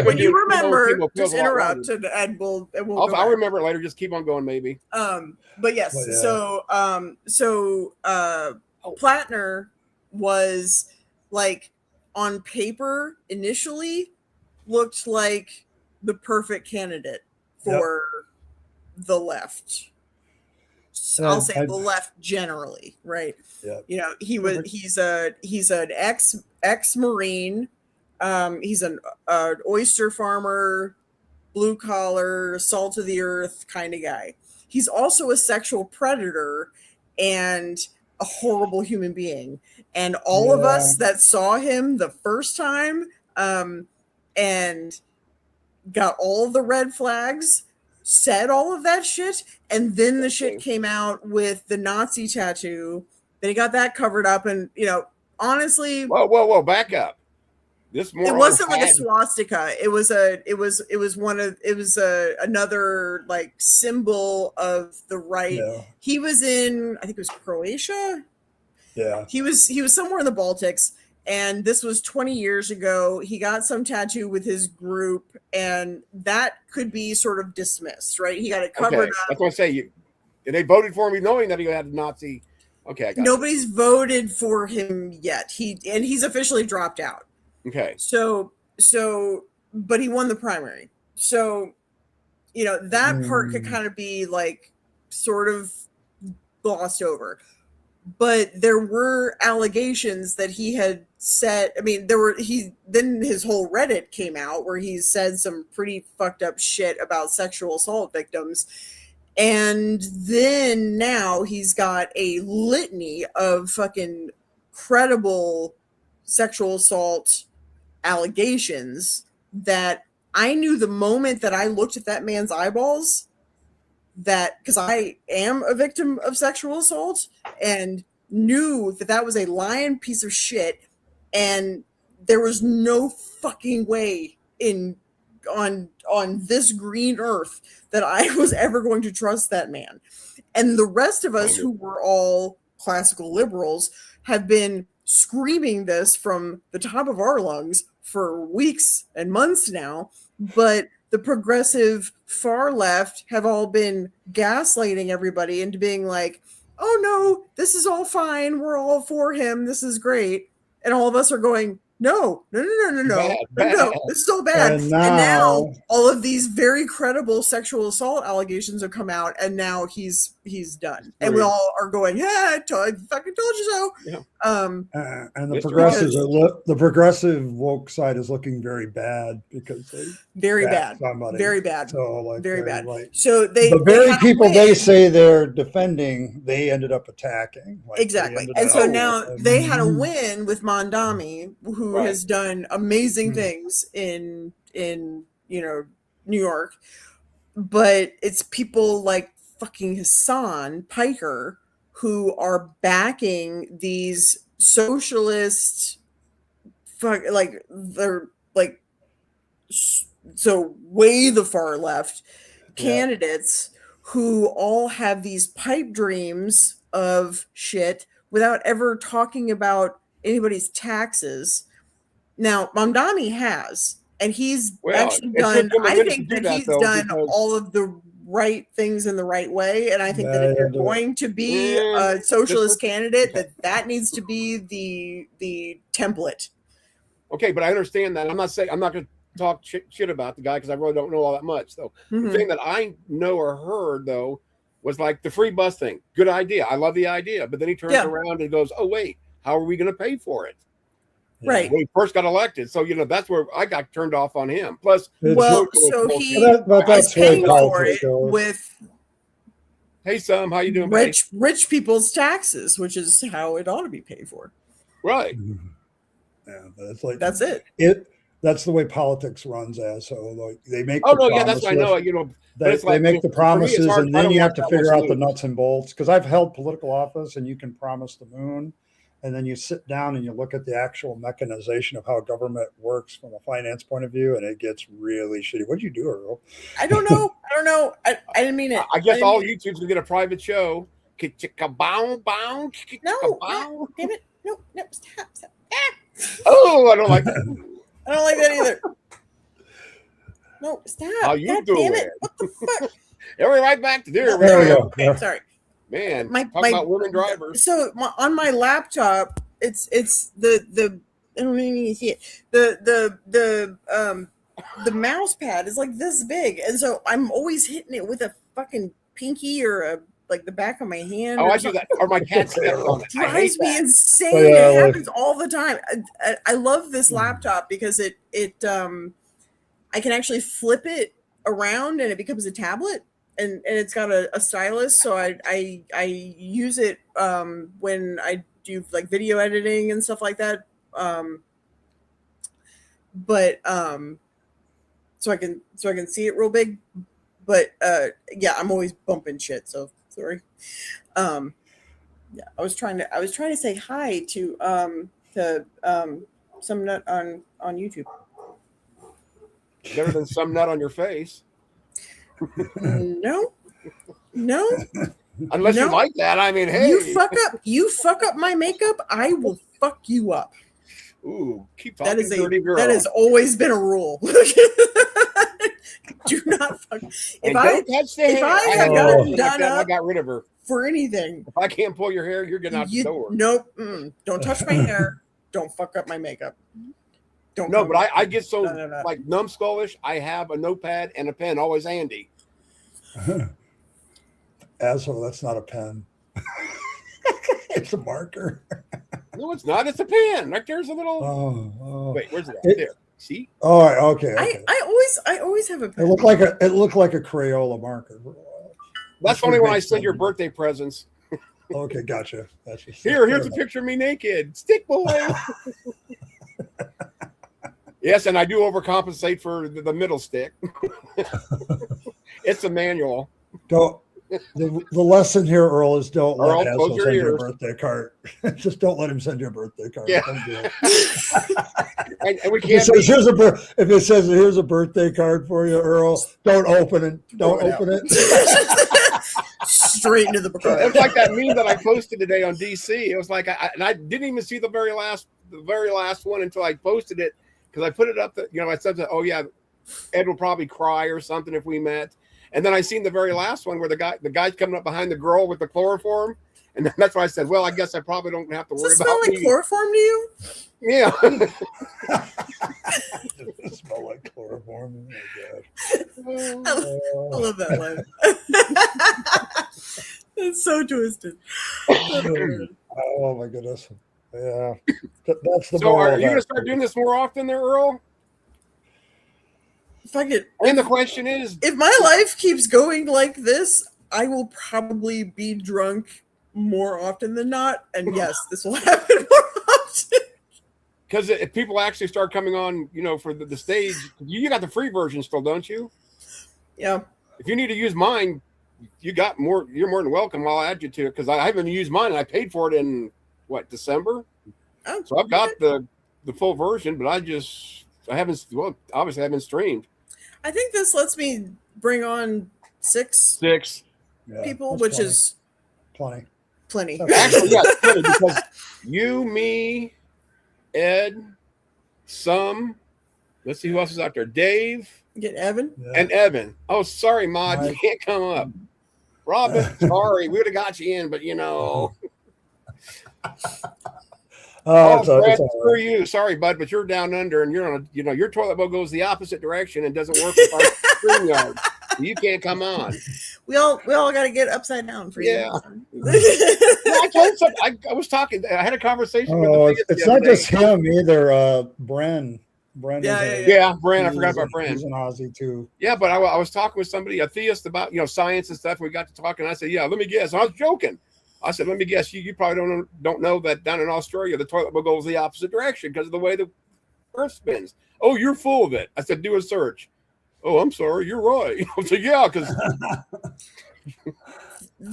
When you doing remember, chemo pills just a lot interrupt longer. and we'll I'll go back. remember it later. Just keep on going, maybe. But yes, Well, yeah. so Plattner was like on paper initially looked like the perfect candidate for the left. I'll say the left generally, right? Yeah. You know, he's an ex-Marine. He's an oyster farmer, blue collar, salt of the earth kind of guy. He's also a sexual predator and a horrible human being. And all of us that saw him the first time and got all the red flags, said all of that shit, and then the shit came out with the Nazi tattoo. Then he got that covered up, and you know, honestly, Whoa! Back up. This more. it wasn't like a swastika. It was another like symbol of the right. Yeah. He was in, I think it was Croatia. Yeah. He was somewhere in the Baltics, and this was 20 years ago. He got some tattoo with his group, and that could be sort of dismissed, right? He got it covered up. That's what I say. They voted for me knowing that he had a Nazi. Okay, I got Nobody's voted for him yet. He's officially dropped out. it. Okay. So, but he won the primary. So, you know, that part could kind of be like sort of glossed over. But there were allegations that he had said, I mean, then his whole Reddit came out where he said some pretty fucked up shit about sexual assault victims. And then now he's got a litany of fucking credible sexual assault allegations that I knew the moment that I looked at that man's eyeballs, that because I am a victim of sexual assault and knew that that was a lying piece of shit, and there was no fucking way on this green earth that I was ever going to trust that man. And the rest of us who were all classical liberals have been screaming this from the top of our lungs for weeks and months now, but the progressive far left have all been gaslighting everybody into being like, oh no, this is all fine, we're all for him, this is great. And all of us are going, no, Bad. this is all bad. And And now- now all of these very credible sexual assault allegations have come out, and now he's done. And we Right. all are going, yeah, I fucking told you so. Yeah. And the It's progressives the progressive woke side is looking very bad because they Very backed bad. somebody. Very bad. So like Very they're bad. like- So they the very had a people win. they say they're defending, they ended up attacking. Like, they Exactly. ended And up- so now they had a Mhm. win with Mondami, who Right. has done amazing Mhm. things in you know, New York. But it's people like fucking Hassan Piker who are backing these socialist like they're like so way the far left candidates who all have these pipe dreams of shit without ever talking about anybody's taxes. Now, Mamdani has, and he's Well, actually it done, took him a I minute think to do that that, he's though, done because- all of the right things in the right way. And I think that if you're Yeah, going to be Yeah, a socialist this- candidate, that needs to be the template. Okay, but I understand that. I'm not going to talk shit about the guy because I really don't know all that much. So Mhm. the thing that I know or heard though was like the free bus thing. Good idea. I love the idea. But then he turns Yeah. around and goes, "Oh wait, how are we going to pay for it?" Right. When he first got elected, so that's where I got turned off on him. Plus, It's- Well, social so bullshit. he But is that's where paying for politics it goes. with hey, Sam, how you doing, buddy? rich people's taxes, which is how it ought to be paid for. Right. Yeah, but it's like That's it. that's the way politics runs. As so, like, they make. Oh the no, yeah, that's what I know. promises. You know, but They, it's like, they make the for me, it's promises, hard. and I then don't you have watch to that figure much out the news. nuts and bolts. Because I've held political office, and you can promise the moon, and then you sit down and you look at the actual mechanization of how government works from a finance point of view, and it gets really shitty. What'd you do, Earl? I don't know. I didn't mean it. I guess didn't all mean it. YouTube's gonna get a private show. Bow, bow, No, damn it. No, stop. Ah! Oh, I don't like that. I don't like that either. No, stop. How you God doing? damn it. What the fuck? And we're right back to there. There we go. Okay, Yeah. sorry. Man, My- talk my- about women drivers. So on my laptop, it's the I don't even see it. The mouse pad is like this big, and so I'm always hitting it with a fucking pinky or like the back of my hand. Oh, or I do something. that. Or my cat steps on it. I hate Drives me that. insane. Oh, yeah, It like- happens all the time. I love this laptop because it I can actually flip it around and it becomes a tablet, and it's got a stylus, so I use it when I do like video editing and stuff like that. But so I can see it real big. But yeah, I'm always bumping shit, so sorry. Yeah, I was trying to say hi to some nut on YouTube. Better than some nut on your face. No. Unless you No. like that. I mean, hey. You fuck up my makeup, I will fuck you up. Ooh, keep That talking, is dirty girl. that has always been a rule. Do not fuck. And If don't I touch the if hair. I had have a gotten girlfriend like done that, and I up- got rid of her. for anything, If I can't pull your hair, you're getting out the door. nope. Don't touch my hair. Don't fuck up my makeup. Don't. No, come- but I get so No. like numbskullish. I have a notepad and a pen always handy. Asshole, that's not a pen. It's a marker. No, it's not. It's a pen. Right there's a little. Oh. Wait, where's it? It- There. See? All right. Okay. I always have a It pen. looked like a Crayola marker. That's Which only would when I make send your sense. birthday presents. Okay, gotcha. Here's a picture of me naked. Stick boy. Yes, and I do overcompensate for the middle stick. It's a manual. Don't. The lesson here, Earl, is don't Earl, let close Hazel your send you a ears. birthday card. Just don't let him send you a birthday card. Yeah. Don't do it. And we If it can't says be, if it says here's a birthday card for you, Earl, don't open it. Don't Throw it open out. it. Straight into the book. it's like that meme that I posted today on DC. It was like and I didn't even see the very last one until I posted it because I put it up that I said that, oh yeah, Ed will probably cry or something if we met. And then I seen the very last one where the guy's coming up behind the girl with the chloroform. And that's why I said, well, I guess I probably don't have to Does worry it smell about like me. chloroform to you? Yeah. It smell like chloroform. Oh my I God. love that line. It's so twisted. Oh my goodness. Yeah. That's the So moral are of you going to that start story. doing this more often there, Earl? If I get, And the question is, if my life keeps going like this, I will probably be drunk more often than not. And yes, this will happen more often. because if people actually start coming on, for the stage, you got the free version still, don't you? Yeah. If you need to use mine, you're more than welcome. I'll add you to it because I haven't used mine and I paid for it in December. Oh, So I've got the full version, but I haven't, obviously I haven't streamed. I think this lets me bring on 6 6. Yeah, people, that's which plenty. is Plenty. plenty. Actually, yeah, it's funny because you, me, Ed, let's see who else is out there. Dave Get Evan. Yeah. and Evan. Oh, sorry, Mod, you Mike. can't come up. Robin, sorry, we would have got you in, but Oh, it's Brad, all screw right. you. Sorry, bud, but you're down under, and you're on your toilet bowl goes the opposite direction and doesn't work with our stream yard. You can't come on. We all got to get upside down for you. Yeah. I told some. I was talking. I had a conversation with Oh, the it's the not other day. just him either. Bren. Bren. Yeah, is yeah. Yeah, Brand. I forgot about He's Brand. an Aussie too. Yeah, but I was talking with somebody, a theist, about science and stuff. We got to talking. And I said, "Yeah, let me guess." And I was joking. I said, "Let me guess. You probably don't know that down in Australia, the toilet bowl goes the opposite direction because of the way the Earth spins. Oh, you're full of it. I said, do a search. Oh, I'm sorry, you're right. I said, yeah, because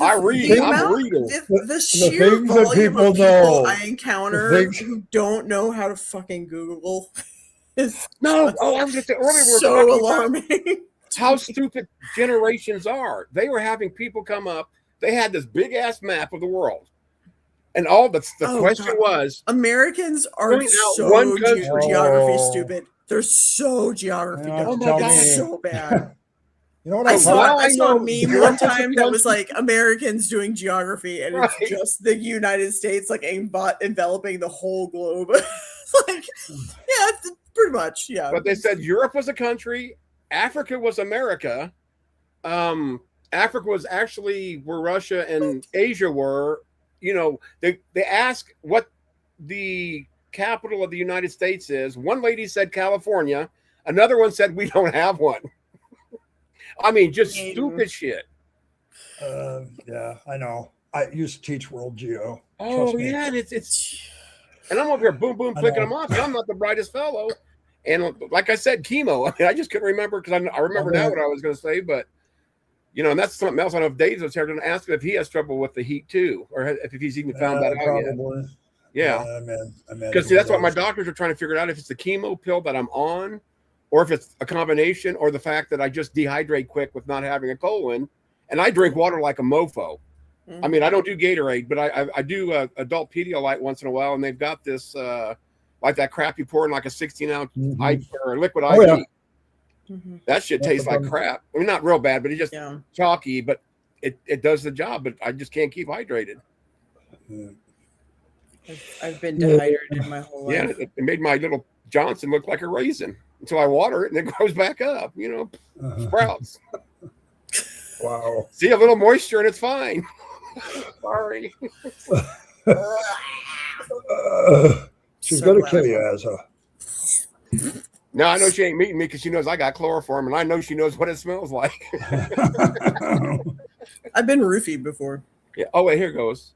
I read. The I'm a amount- reader. the sheer things that volume people of people know, I encounter things- who don't know how to fucking Google is No, oh, I was just earlier. We were so talking about alarming. how stupid generations are. They were having people come up. They had this big ass map of the world, and all the Oh, question God. was, Americans are Point out so one country. geography Oh. stupid. They're so geography Yeah, dumb. tell It's me. so bad. You know what I I saw, Well, I I saw a know meme Europe one was a time that was country. like Americans doing geography, and Right. it's just the United States like enveloping the whole globe. Like, yeah, it's pretty much, yeah. but they said Europe was a country, Africa was America. Africa was actually where Russia and Asia were. You know, they ask what the capital of the United States is. One lady said California. Another one said we don't have one. I mean, just stupid shit. Yeah, I know. I used to teach World Geo. Oh Trust me. yeah, and it's and I'm over here boom boom I clicking know. them off. And I'm not the brightest fellow. And like I said, chemo. I mean, I just couldn't remember because I remember now what I was going to say, but you know, and that's something else. I don't know if Dave's was here to ask him if he has trouble with the heat too, or if he's even found that out yet. Probably. Yeah, I imagine because see, that's what my it doctors are trying to figure out if it's the chemo pill that I'm on, or if it's a combination, or the fact that I just dehydrate quick with not having a colon, and I drink water like a mofo. I mean, I don't do Gatorade, but I do adult Pedialyte once in a while, and they've got this like that crap you pour in like a 16-ounce Mhm. or liquid Oh, IV. yeah. Mhm. That shit tastes like crap. I mean, not real bad, but it just Yeah. chalky, but it does the job. But I just can't keep hydrated. Yeah. I've been dehydrated my whole Yeah, life. it made my little Johnson look like a raisin until I water it and it grows back up. You know, sprouts. Wow. See a little moisture and it's fine. Sorry. She's So going to glad kill I you, won. Asa. No, I know she ain't meeting me because she knows I got chloroform and I know she knows what it smells like. I've been roofied before. Yeah. Oh, wait, here goes.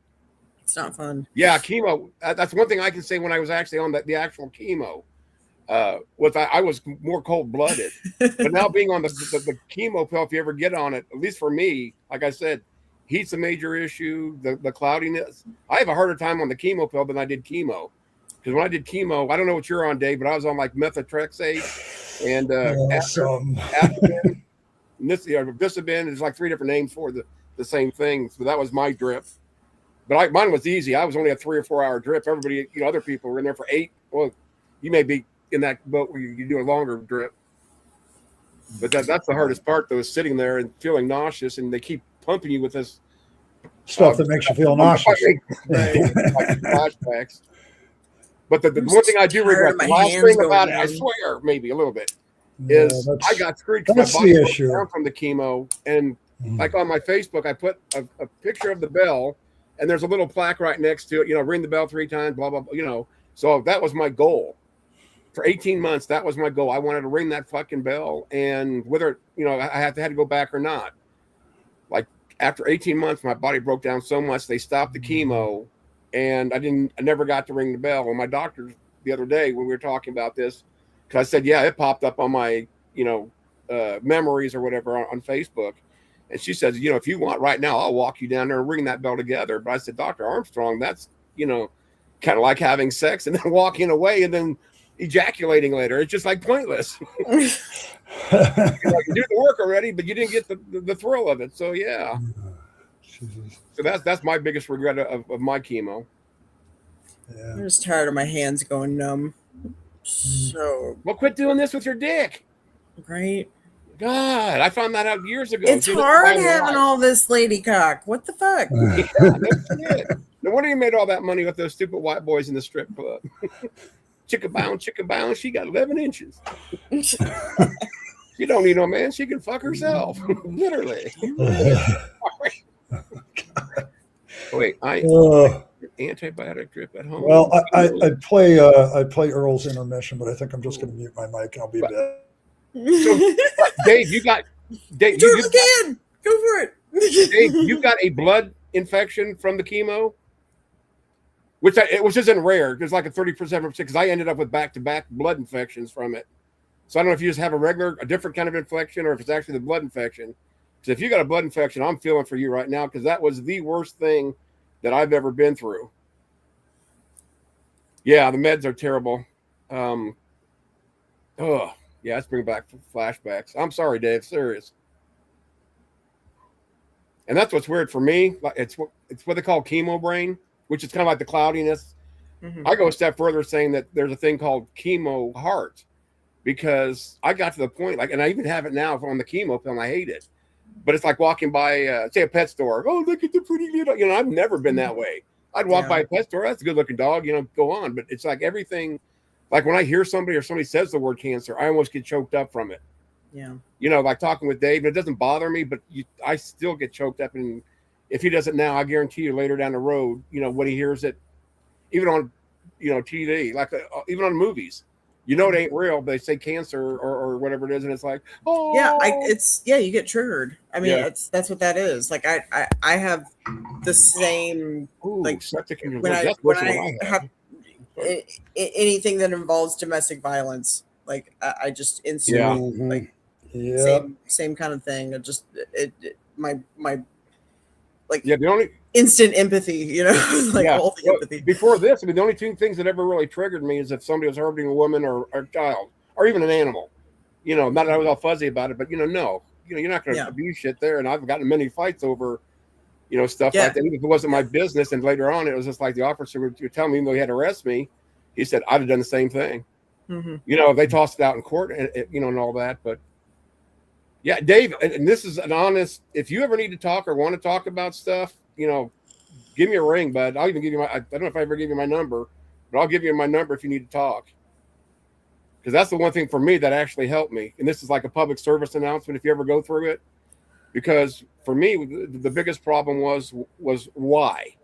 It's not fun. Yeah, chemo. That's one thing I can say when I was actually on the actual chemo. I was more cold blooded, but now being on the chemo pill, if you ever get on it, at least for me, like I said, heat's a major issue. The cloudiness. I have a harder time on the chemo pill than I did chemo, because when I did chemo, I don't know what you're on, Dave, but I was on like methotrexate and Aspirin. And Visibin. There's like 3 different names for the same thing. So that was my drip. But mine was easy. I was only a 3 or 4 hour drip. Everybody, other people were in there for 8. Well, you may be in that boat where you do a longer drip. But that's the hardest part, though, is sitting there and feeling nauseous, and they keep pumping you with this stuff that makes you feel nauseous. Like flashbacks. But the one thing I do regret, my the last hands thing going about it, I numb. swear, maybe a little bit, Yeah, is that's- I got screwed because that's my body the broke issue. down from the chemo. And like on my Facebook, I put a picture of the bell, and there's a little plaque right next to it, ring the bell 3 times, blah, blah, blah, So that was my goal. For 18 months, that was my goal. I wanted to ring that fucking bell, and whether, I had to go back or not. Like after 18 months, my body broke down so much, they stopped the chemo, and I never got to ring the bell. And my doctor the other day when we were talking about this, because I said, yeah, it popped up on my, memories or whatever on Facebook. And she says, if you want right now, I'll walk you down there and ring that bell together. But I said, Dr. Armstrong, that's, kind of like having sex and then walking away and then ejaculating later. It's just like pointless. You do the work already, but you didn't get the thrill of it. So yeah. So that's my biggest regret of my chemo. Yeah. I'm just tired of my hands going numb. So Well, quit doing this with your dick. right. God, I found that out years ago. It's Did it hard finally having right. all this lady cock. What the fuck? Yeah, that's it. No wonder you made all that money with those stupid white boys in the strip club. Chicka bound, she got 11 inches. She don't need no man. She can fuck herself. Literally. Wait, antibiotic drip at home. Well, I play Earl's intermission, but I think I'm just going to mute my mic and I'll be back. Dave, you got Dave, You can go for it. Dave, you got a blood infection from the chemo? which isn't rare. There's like a 30% because I ended up with back-to-back blood infections from it. So I don't know if you just have a different kind of infection, or if it's actually the blood infection. Because if you got a blood infection, I'm feeling for you right now, because that was the worst thing that I've ever been through. Yeah, the meds are terrible. Oh, yeah, let's bring back flashbacks. I'm sorry, Dave. Serious. And that's what's weird for me. It's what they call chemo brain, which is kind of like the cloudiness. Mhm. I go a step further, saying that there's a thing called chemo heart, because I got to the point, and I even have it now on the chemo pill, and I hate it. But it's like walking by, say, a pet store. Oh, look at the pretty little. I've never been that way. I'd walk by a pet store. That's a good-looking dog. Go on. But it's like everything. Like when I hear somebody or somebody says the word cancer, I almost get choked up from it. Yeah. Like talking with Dave, it doesn't bother me, but I still get choked up. And if he does it now, I guarantee you later down the road, when he hears it, even on, TV, like even on movies, it ain't real. They say cancer or whatever it is, and it's like, oh, yeah, you get triggered. I mean, Yeah. that's what that is. Like I have the same Ooh, like septic in your when leg. I That's when worse than I what have anything that involves domestic violence, like I just instantly Mhm. like Yeah. same kind of thing. My Yeah, the only instant empathy, all the well, empathy. before this, the only two things that ever really triggered me is if somebody was hurting a woman or a child or even an animal. Not that I was all fuzzy about it, but no, you're not going to Yeah. abuse shit there. And I've gotten many fights over, stuff Yeah. like that. Even if it wasn't my business, and later on, it was just like the officer would tell me, even though he had to arrest me, he said I'd have done the same thing. Mm-hmm. They tossed it out in court, and and all that, but. Yeah, Dave, and this is an honest. If you ever need to talk or want to talk about stuff, give me a ring, bud. I'll even give you I don't know if I ever give you my number, but I'll give you my number if you need to talk. Because that's the one thing for me that actually helped me. And this is like a public service announcement if you ever go through it. Because for me, the biggest problem was why.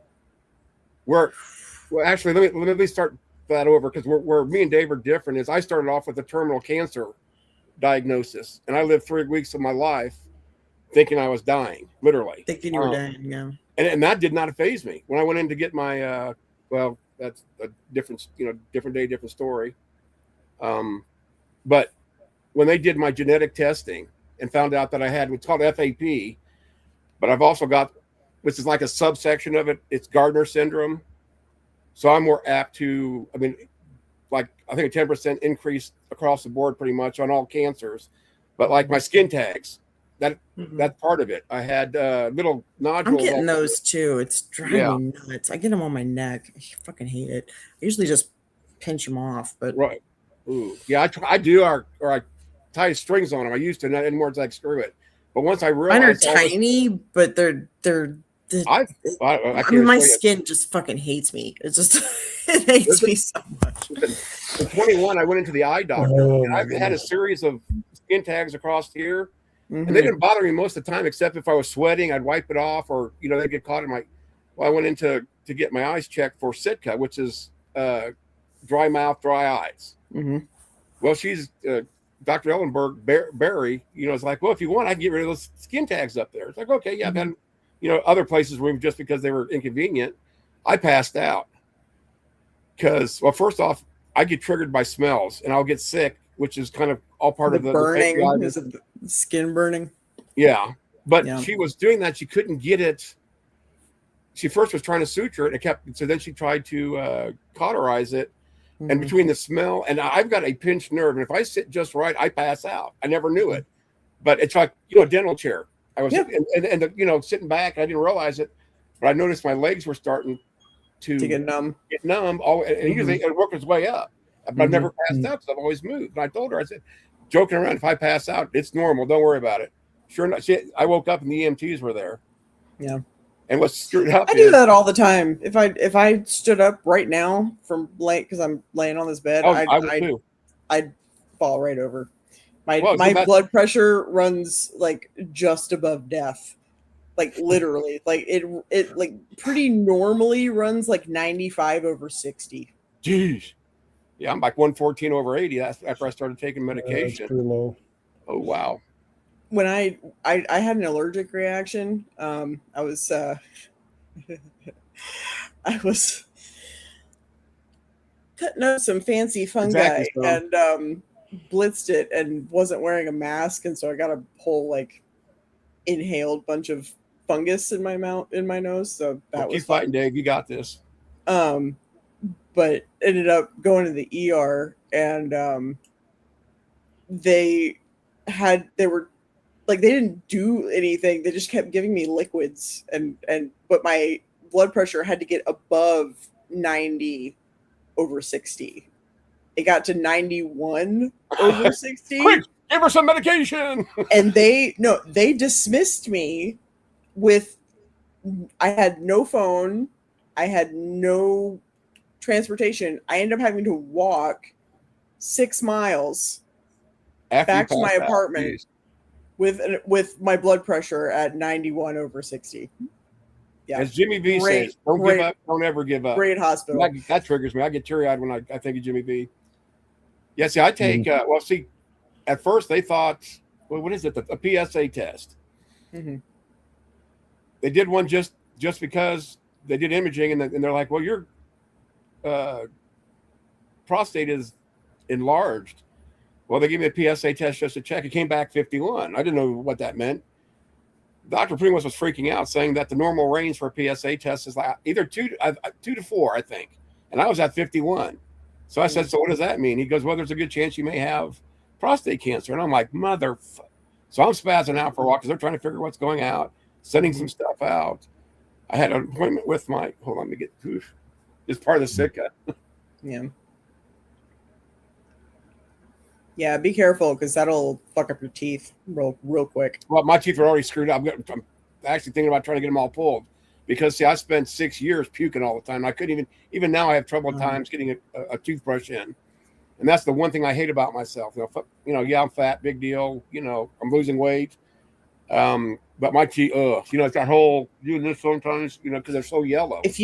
Well, actually, let me start that over, because where me and Dave are different is I started off with a terminal cancer diagnosis, and I lived 3 weeks of my life thinking I was dying, literally. Thinking you were dying, yeah. And that did not faze me. When I went in to get my well, that's a different different day, different story. But when they did my genetic testing and found out that I had what's called FAP, but I've also got, which is like a subsection of it, it's Gardner syndrome. So I'm more apt to, like I think a 10% increase across the board pretty much on all cancers. But like my skin tags, that's part of it. I had little nodules. I'm getting those too. It's driving me nuts. I get them on my neck. I fucking hate it. I usually just pinch them off, but right. Ooh. Yeah, I do, or I tie strings on them. I used to, not anymore. It's like screw it. But once I realized, mine are tiny, but they're I mean, my skin just fucking hates me. It just it hates me so much. In 21, I went into the eye doctor, and I've had a series of skin tags across here, and they didn't bother me most of the time, except if I was sweating, I'd wipe it off, or they get caught in my. Well, I went in to get my eyes checked for Sitka, which is dry mouth, dry eyes. Well, she's Dr. Ellenberg Barry. It's like, well, if you want, I can get rid of those skin tags up there. It's like, okay, yeah, then. Other places removed just because they were inconvenient. I passed out because, well, first off, I get triggered by smells and I'll get sick, which is kind of all part of the burning. Is it the skin burning? Yeah. But she was doing that. She couldn't get it. She first was trying to suture it. So then she tried to cauterize it. And between the smell, and I've got a pinched nerve. And if I sit just right, I pass out. I never knew it. But it's like, a dental chair. I was and sitting back, I didn't realize it, but I noticed my legs were starting to get numb. And usually it worked its way up. But I've never passed out because I've always moved. And I told her, I said, joking around, if I pass out, it's normal. Don't worry about it. Sure enough, I woke up and the EMTs were there. Yeah. And what's screwed up? I do that all the time. If I stood up right now from because I'm laying on this bed, I'd fall right over. My blood pressure runs like just above death, like literally, like it like pretty normally runs like 95 over 60. Jeez, yeah, I'm like 114 over 80. That's after I started taking medication. That's pretty low. Oh wow. When I had an allergic reaction, I was cutting up some fancy fungi Exactly so. and blitzed it and wasn't wearing a mask, and so I got a whole like inhaled bunch of fungus in my mouth, in my nose. So that was keep fighting, Dave. You got this. But ended up going to the ER, and they were like, they didn't do anything. They just kept giving me liquids, but my blood pressure had to get above 90 over 60. It got to 91 over 60. Quick, give her some medication. And they dismissed me with, I had no phone, I had no transportation. I ended up having to walk 6 miles back to my apartment with my blood pressure at 91 over 60. Yeah. As Jimmy V says, don't give up, don't ever give up. Great hospital. That triggers me. I get teary-eyed when I think of Jimmy V. Yeah, see, I take at first they thought, well, what is it? A PSA test. Mm-hmm. They did one just because they did imaging, and they're like, well, your prostate is enlarged. Well, they gave me a PSA test just to check. It came back 51. I didn't know what that meant. The doctor pretty much was freaking out, saying that the normal range for a PSA test is like either 2 to 4, I think. And I was at 51. So I said, so what does that mean? He goes, well, there's a good chance you may have prostate cancer. And I'm like, So I'm spazzing out for a while because they're trying to figure what's going out, sending some stuff out. I had an appointment with hold on, let me get, it's part of the Sitka. Yeah. Yeah, be careful because that'll fuck up your teeth real quick. Well, my teeth are already screwed up. I'm actually thinking about trying to get them all pulled because, see, I spent 6 years puking all the time. I couldn't even now I have trouble times getting a toothbrush in. And that's the one thing I hate about myself. Yeah, I'm fat, big deal. I'm losing weight. But my teeth, it's that whole doing this sometimes, because they're so yellow. If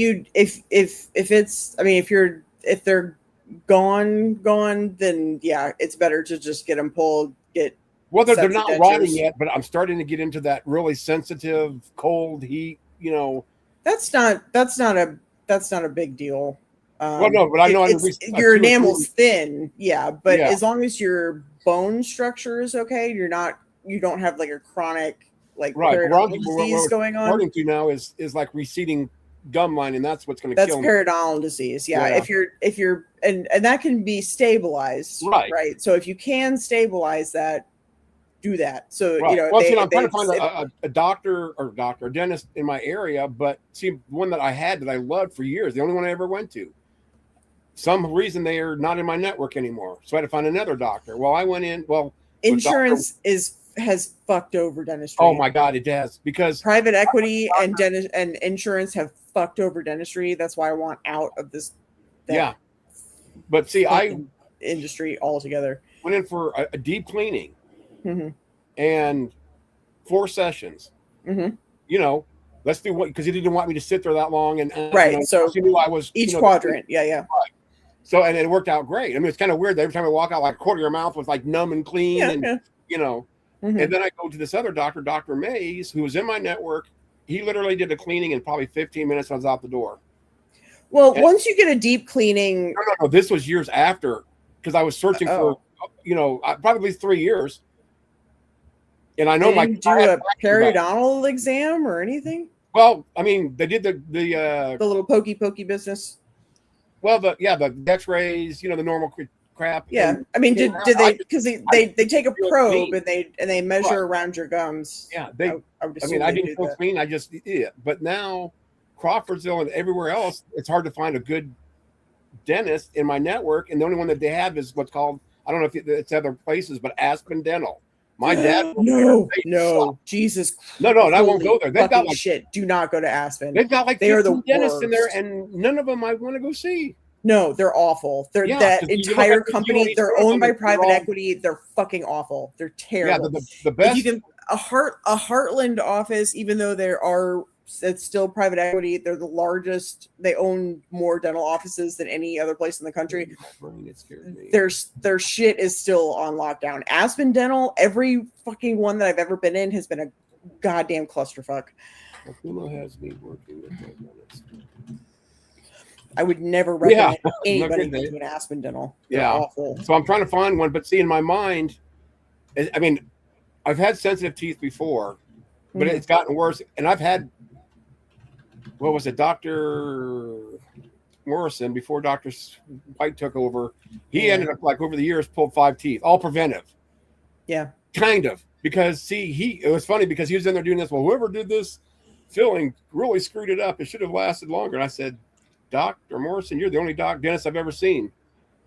they're gone, then yeah, it's better to just get them pulled. Well, they're not rotting yet, but I'm starting to get into that really sensitive cold heat. That's not a big deal. Well, no, but I know your enamel's thin, yeah. But as long as your bone structure is okay, you don't have like a chronic periodontal disease going on. According to now is like receding gum line, and that's what's going to kill me. That's periodontal disease. Yeah. If you're and that can be stabilized, right? So if you can stabilize that, do that. So I'm trying to find a doctor, a dentist in my area, but see, one that I had that I loved for years, the only one I ever went to. Some reason they are not in my network anymore, so I had to find another doctor. Well, I went in. Well, insurance has fucked over dentistry. Oh my God, it has, because private equity and insurance have fucked over dentistry. That's why I want out of this. Yeah, but see, industry altogether. Went in for a deep cleaning, and 4 sessions. Let's do what, because he didn't want me to sit there that long, and so he knew I was each quadrant. Yeah. Right. So and it worked out great. I mean, it's kind of weird that every time I walk out, like a quarter of your mouth was like numb and clean, and and then I go to this other doctor, Dr. Mays, who was in my network. He literally did a cleaning in probably 15 minutes. I was out the door. Well, once you get a deep cleaning, no, this was years after, because I was searching for, probably 3 years. And I know do a periodontal exam or anything. Well, I mean, they did the little pokey business. Well, the X-rays, the normal crap. Yeah, I mean, did they? Because they take a probe and they measure around your gums. Yeah, I didn't feel clean. I just did it. But now, Crawfordsville and everywhere else, it's hard to find a good dentist in my network, and the only one that they have is what's called, I don't know if it's other places, but Aspen Dental. My dad. No, Jesus. No, and I won't go there. They've got shit. Do not go to Aspen. They've got they are the dentists in there, and none of them I want to go see. No, they're awful. They're that entire company. They're owned by private equity. They're fucking awful. They're terrible. Yeah, the best. If you can a Heartland office, even though it's still private equity. They're the largest. They own more dental offices than any other place in the country. Their shit is still on lockdown. Aspen Dental, every fucking one that I've ever been in has been a goddamn clusterfuck. Akumo has me working with my I would never recommend anybody good, go to an Aspen Dental. They're Yeah. awful. So I'm trying to find one, but see, in my mind, I mean, I've had sensitive teeth before, but Mhm. it's gotten worse. And I've had, what was it, Dr. Morrison, before Dr. White took over. He Yeah. ended up, like, over the years, pulled 5 teeth, all preventive. Yeah. Kind of. Because, see, it was funny because he was in there doing this. Well, whoever did this filling really screwed it up. It should have lasted longer. And I said, Dr. Morrison, you're the only dentist I've ever seen.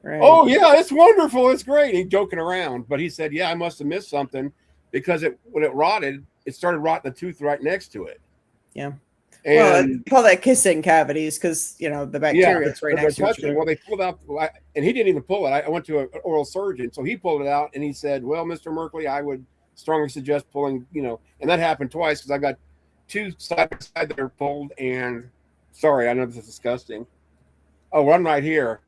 Right. Oh, yeah, it's wonderful. It's great. He's joking around. But he said, yeah, I must have missed something because when it rotted, it started rotting the tooth right next to it. Yeah. And Well, I call that kissing cavities because, the bacteria is right they're next to each touching. other. Well, they pulled out, and he didn't even pull it. I went to an oral surgeon, so he pulled it out, and he said, well, Mr. Merkley, I would strongly suggest pulling, and that happened twice because I got 2 side by side that are pulled, and sorry, I know this is disgusting. Oh, one right here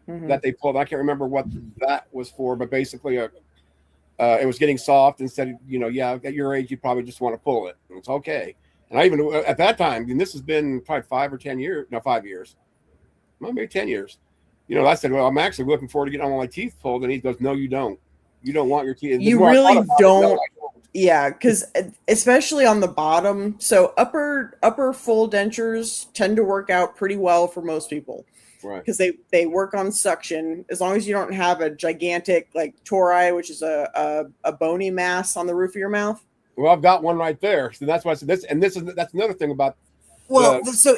Mhm. that they pulled. I can't remember what that was for, but basically it was getting soft and said, yeah, at your age, you probably just want to pull it. And it's okay. And I even, at that time, and this has been probably 5 or 10 years, no, 5 years, well, maybe 10 years. I said, well, I'm actually looking forward to getting all my teeth pulled. And he goes, no, you don't. You don't want your teeth. You The more I really thought about it, don't. no, I don't. Yeah, because especially on the bottom, so upper full dentures tend to work out pretty well for most people Right. because they work on suction. As long as you don't have a gigantic like tori, which is a bony mass on the roof of your mouth. Well, I've got one right there. So that's why I said this. And that's another thing about, Well, The so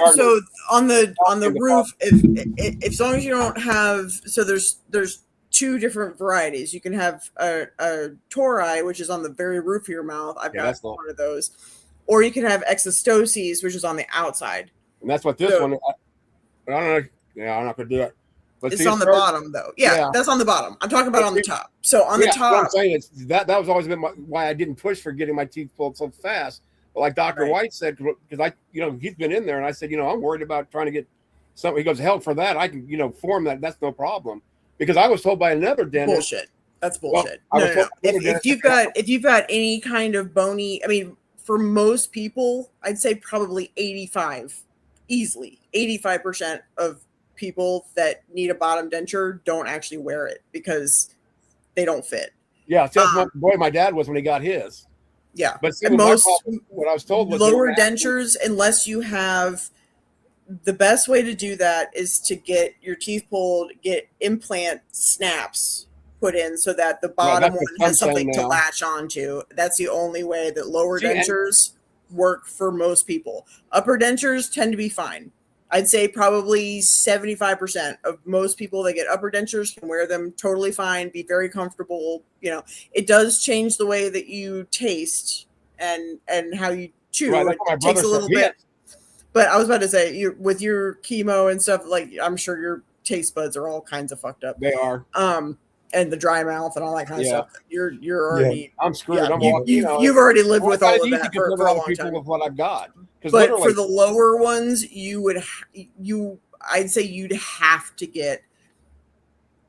on the in the roof, if as long as you don't have, so there's 2 different varieties. You can have a tori, which is on the very roof of your mouth. I've Yeah, got that's not- one of those, or you can have exostoses, which is on the outside. and that's what this So- one, I don't know. Yeah, I'm not going to do it. But It's see, on the started- bottom though. Yeah, Yeah. that's on the bottom. I'm talking about on the top. So on Yeah, the what I'm top, saying is that was always been why I didn't push for getting my teeth pulled so fast. But like Dr. Right. White said, because he's been in there, and I said, I'm worried about trying to get something. He goes, hell, for that I can, form that. That's no problem. Because I was told by another dentist. bullshit. That's Well, bullshit. I was No. told by another If dentist- you've got any kind of bony, I mean, for most people, I'd say probably 85% of people that need a bottom denture don't actually wear it because they don't fit. Yeah, so that's what boy my dad was when he got his. Yeah. But see, And what my most problem- what I was told was lower they were dentures, unless you have, the best way to do that is to get your teeth pulled, get implant snaps put in so that the bottom that's what one has I'm saying something to now. latch onto. That's the only way that lower See, and- dentures work for most people. Upper dentures tend to be fine. I'd say probably 75% of most people that get upper dentures can wear them totally fine, be very comfortable. It does change the way that you taste and how you chew. Right, It that's what my takes brother a little said. He bit. But I was about to say, with your chemo and stuff, like I'm sure your taste buds are all kinds of fucked up. They are. And the dry mouth and all that kind of Yeah. stuff. You're already, I'm screwed. yeah, I'm you've already lived with all of easy that compared for to a other long people time. with what I've got. Because But literally, for the lower ones, I'd say you'd have to get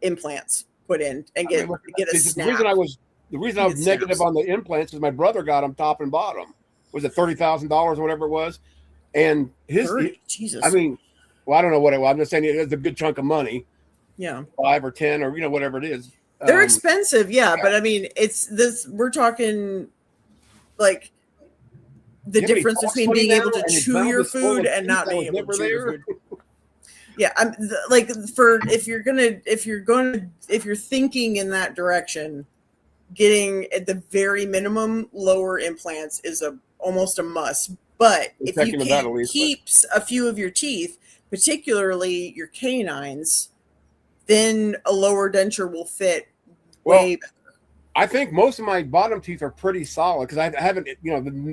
implants put in and get a the snap. reason I was Get negative snaps. on the implants is my brother got them top and bottom. Was it $30,000 or whatever it was? And Jesus. I mean, well, I don't know what it was. I'm just saying it's a good chunk of money, yeah. 5 or 10 or whatever it is. They're expensive, yeah, but I mean, we're talking like the You have any difference box between money being able now to and your chew mouth your is full of food and teeth not that being was able to never chew your there? food. Yeah, if you're thinking in that direction, getting at the very minimum lower implants is almost a must. But if you Checking with that at can least, keep a few of your teeth, particularly your canines, then a lower denture will fit way better. I think most of my bottom teeth are pretty solid because I haven't,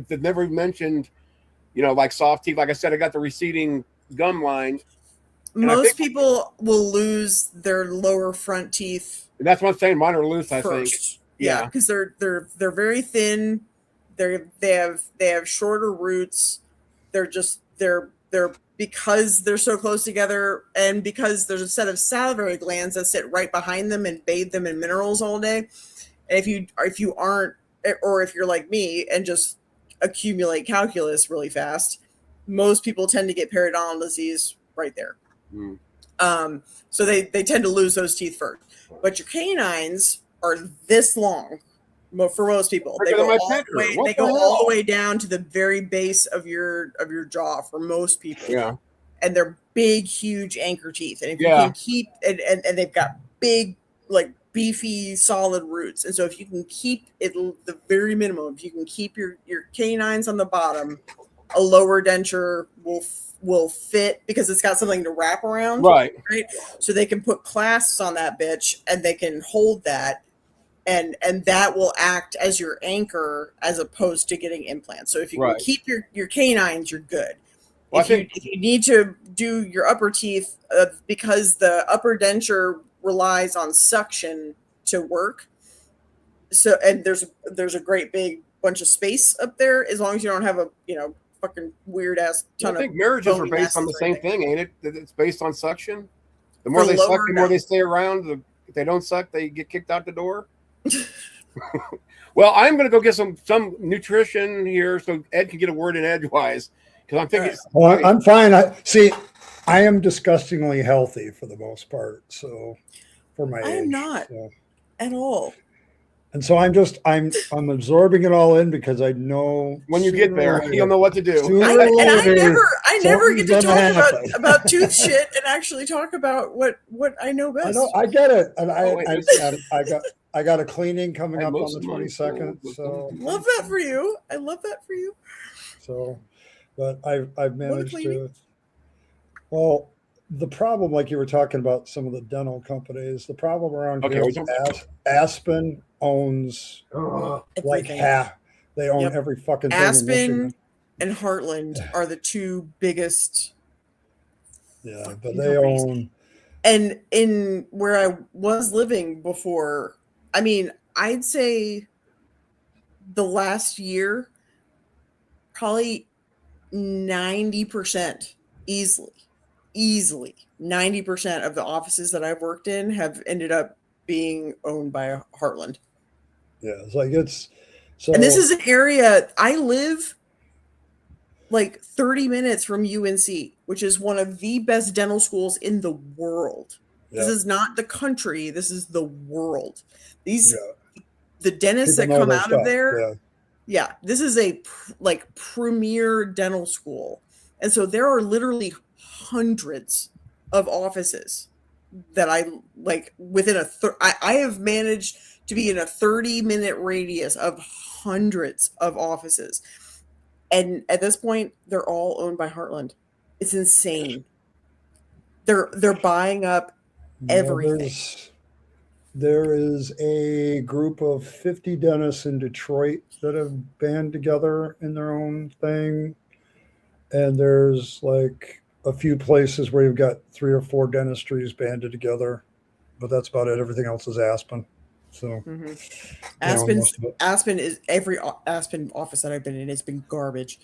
they've never mentioned, like soft teeth. Like I said, I got the receding gum line. And I Most think- people will lose their lower front teeth And that's what I'm saying. Mine are loose, I think. first. Yeah, Yeah. because they're very thin. They have shorter roots. They're because they're so close together, and because there's a set of salivary glands that sit right behind them and bathe them in minerals all day. And if you aren't, or if you're like me and just accumulate calculus really fast, most people tend to get periodontal disease right there. Mm. So they tend to lose those teeth first. But your canines are this long for most people. They Bigger go, than my all the, pecker. way, What they the go hell? all the way down to the very base of your jaw for most people. Yeah. And they're big, huge anchor teeth. And if Yeah. you can keep and they've got big, like beefy, solid roots. And so if you can keep it the very minimum, if you can keep your canines on the bottom, a lower denture will fit because it's got something to wrap around. Right. So they can put clasps on that bitch and they can hold that. And that will act as your anchor as opposed to getting implants. So if you can keep your canines, you're good. Well, if you need to do your upper teeth, because the upper denture relies on suction to work. So and there's a great big bunch of space up there, as long as you don't have a fucking weird ass ton of. I think marriages are bony based on the masses or same anything. thing, ain't it? That it's based on suction. The more For they suck, lower the more down. they stay around. If they don't suck, they get kicked out the door. Well, I'm going to go get some nutrition here so Ed can get a word in edgewise, because I'm thinking. Well, I'm fine. I am disgustingly healthy for the most part. So for my I age, am not so. at all. And so I'm absorbing it all in because I know when you get there, you'll know what to do. I never get to something's talk gonna about tooth shit and actually talk about what I know best. I get it, and I got a cleaning coming up on the 22nd. So love that for you. I love that for you. So, but I've managed to. Well, the problem, like you were talking about, some of the dental companies. The problem around here is Aspen owns like half. They own every fucking thing. Aspen and Heartland are the two biggest. Yeah, but they own. And in where I was living before, I mean, I'd say the last year, probably 90% easily 90% of the offices that I've worked in have ended up being owned by Heartland. Yeah, it's so. And this is an area I live like 30 minutes from UNC, which is one of the best dental schools in the world. Yeah. This is not the country. This is the world. The dentists that come out of there. Yeah, this is a premier dental school. And so there are literally hundreds of offices that I like within I have managed to be in a 30-minute radius of hundreds of offices. And at this point, they're all owned by Heartland. It's insane. They're buying up everything. There is a group of 50 dentists in Detroit that have band together in their own thing. And there's like a few places where you've got 3 or 4 dentistries banded together, but that's about it. Everything else is Aspen. So Aspen is every Aspen office that I've been in. It's been garbage,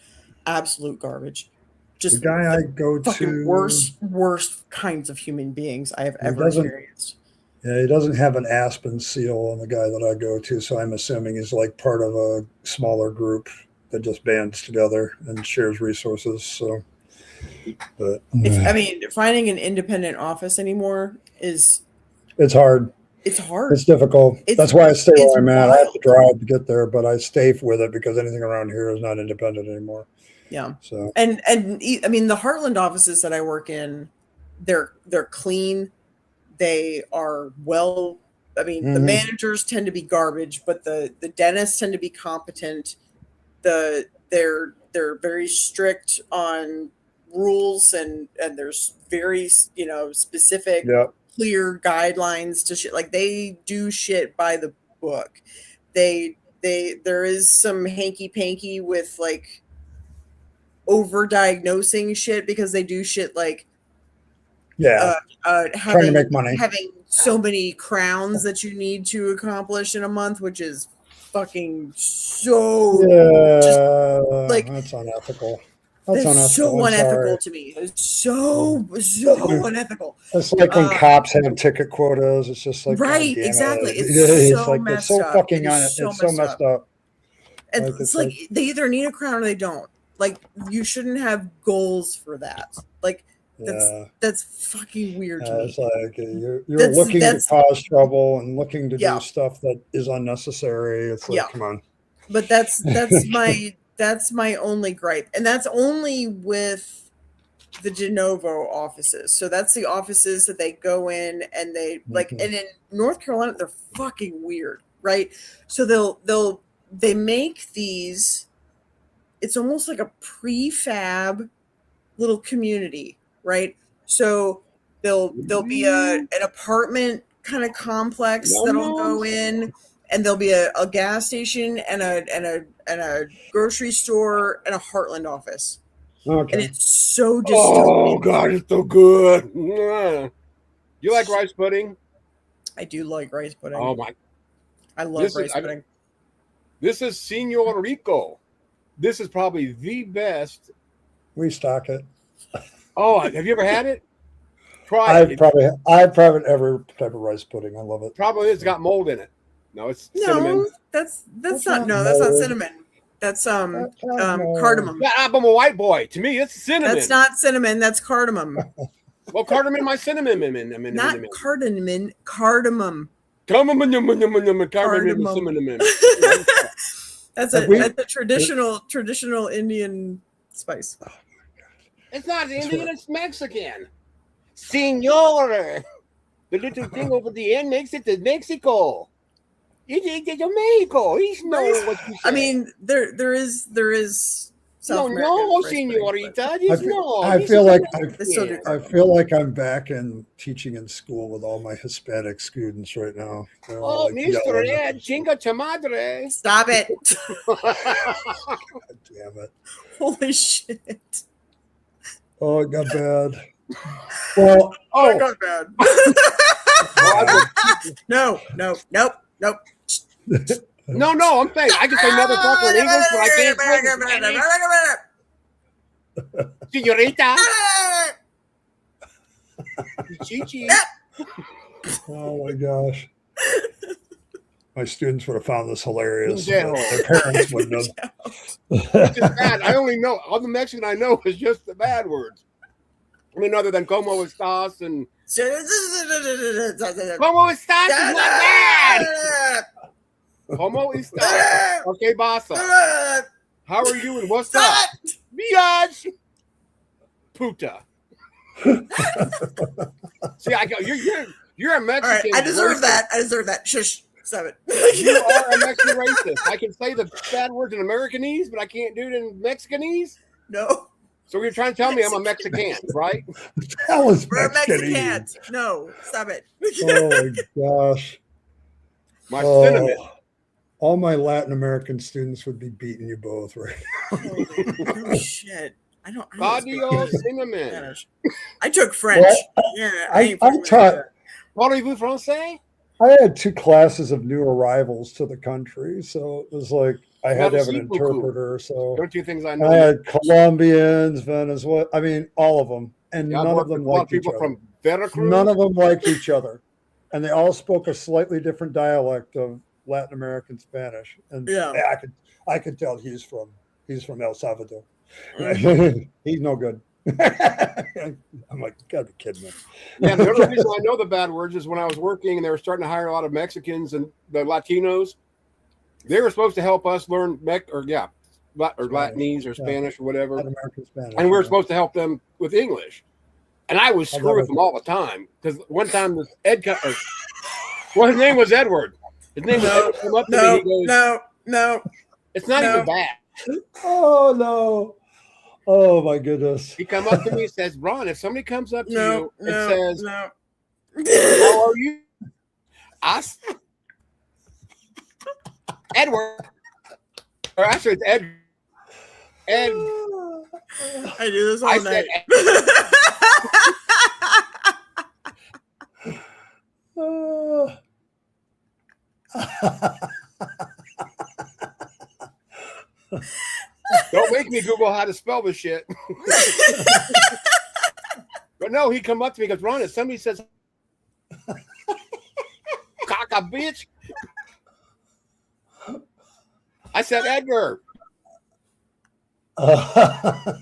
absolute garbage. Just the guy I go to, worst kinds of human beings I have ever experienced. Yeah, he doesn't have an Aspen seal on the guy that I go to, so I'm assuming he's like part of a smaller group that just bands together and shares resources. So, but finding an independent office anymore it's hard. It's hard. It's difficult. That's why I stay where I'm at. I have to drive to get there, but I stay with it because anything around here is not independent anymore. Yeah. So and I mean the Heartland offices that I work in, they're clean. They are well. I mean, the managers tend to be garbage, but the dentists tend to be competent. They're very strict on rules and there's very specific clear guidelines to shit. Like they do shit by the book. There is some hanky panky with like over diagnosing shit because they do shit like trying to make money, having so many crowns that you need to accomplish in a month, which is fucking so that's unethical. That's so unethical to me. It's so unethical. It's like when cops have ticket quotas. It's just like exactly. It's so messed up. It's so messed up. And it's like they either need a crown or they don't. Like you shouldn't have goals for that. Like Yeah. That's fucking weird to me. It's like you're That's- looking to that's- cause trouble and looking to Yeah. do stuff that is unnecessary. It's like, Yeah. come on. But that's my only gripe, and that's only with the de novo offices. So that's the offices that they go in and they like. Mhm. And in North Carolina, they're fucking weird, right? So they make these. It's almost like a prefab little community, right? So there'll be an apartment kind of complex that'll go in, and there'll be a gas station and a grocery store and a Heartland office, and Okay. it's so Oh dystopian. God, it's so good. Yeah. You like rice pudding? I do like rice pudding. Oh my! I love this is- rice I- pudding. This is Senor Rico. This is probably the best. We stock it. Oh, have you ever had it? Try I've it. probably every type of rice pudding. I love it. Probably it's got mold in it. No, it's cinnamon. No, that's That's not not that's not mold. cinnamon. That's No. cardamom. Yeah, I'm a white boy. To me, it's cinnamon. That's not cinnamon. That's cardamom. Well, cardamom, my cinnamon. Not cardamom. Cardamom. Cardamom. Cardamom. Cinnamon. That's Have we- that's a traditional Indian spice. It's not Indian, it's Mexican. Senor. The little thing over the end makes it to Mexico. It's Mexico. He's no what you say. I mean, there is South no, American no, rice pudding, senorita. I It's feel, no. I This feel is like not- They still do. I feel like I'm back in teaching in school with all my Hispanic students right now. They're all Oh, like Mr. yelling at Ed, me. chinga tu madre. Stop it! Damn it. Holy shit! Oh, it got bad. Well, Oh, it Oh, got bad. well, Nope. no, I'm saying I can say motherfucker in English, but I can't say senorita. Chichi. oh my gosh. My students would have found this hilarious. Yeah. But their parents wouldn't have. It's just bad. I only know all the Mexican I know is just the bad words. I mean, other than como estás and como estás is not bad. Como estás? Okay, basa. How are you and what's up? Biatch. Puta. See, I go. You're a All right, Mexican. I deserve racist. that. I deserve that. Shush. Stop it. You are a Mexican racist. I can say the bad words in Americanese, but I can't do it in Mexicanese. No, So you're trying to tell me I'm a Mexican, right? That was we're Mexican. Mexicans. No, stop it. Oh my gosh. My Oh, cinnamon. all my Latin American students would be beating you both, right? Oh, shit. I don't speak Audio cinnamon. Spanish. I took French. Well, Yeah, I ain't taught. Parlez-vous français? I had 2 classes of new arrivals to the country, so it was like I had to have an Merci beaucoup. interpreter. So There are 2 things I I know. had Colombians, Venezuela. I mean, all of them, and Yeah, I've none of worked with them a lot of liked each people other. from Veracruz. None of them liked each other, and they all spoke a slightly different dialect of Latin American Spanish. And Yeah. I could tell he's from El Salvador. Mm. He's no good. I'm like, you gotta be kidding me. Yeah, the only reason I know the bad words is when I was working and they were starting to hire a lot of Mexicans and the Latinos. They were supposed to help us learn Latinese or Spanish or whatever, Latin American Spanish. and we were yeah. supposed to help them with English. And I was I screwing love with them all the time because one time this well, his name was Edward. His name was Edward. Came up to me, he goes, No. "It's not no. even bad." Oh no! Oh my goodness! He come up to me and says, "Ron, if somebody comes up to No. you and says, No. how are you?" Us, Edward, or actually it's Ed. Ed. I do this all I night. Don't make me Google how to spell this shit. But no, he come up to me and goes, "Ron, if somebody says caca bitch," I said, "Edgar," Oh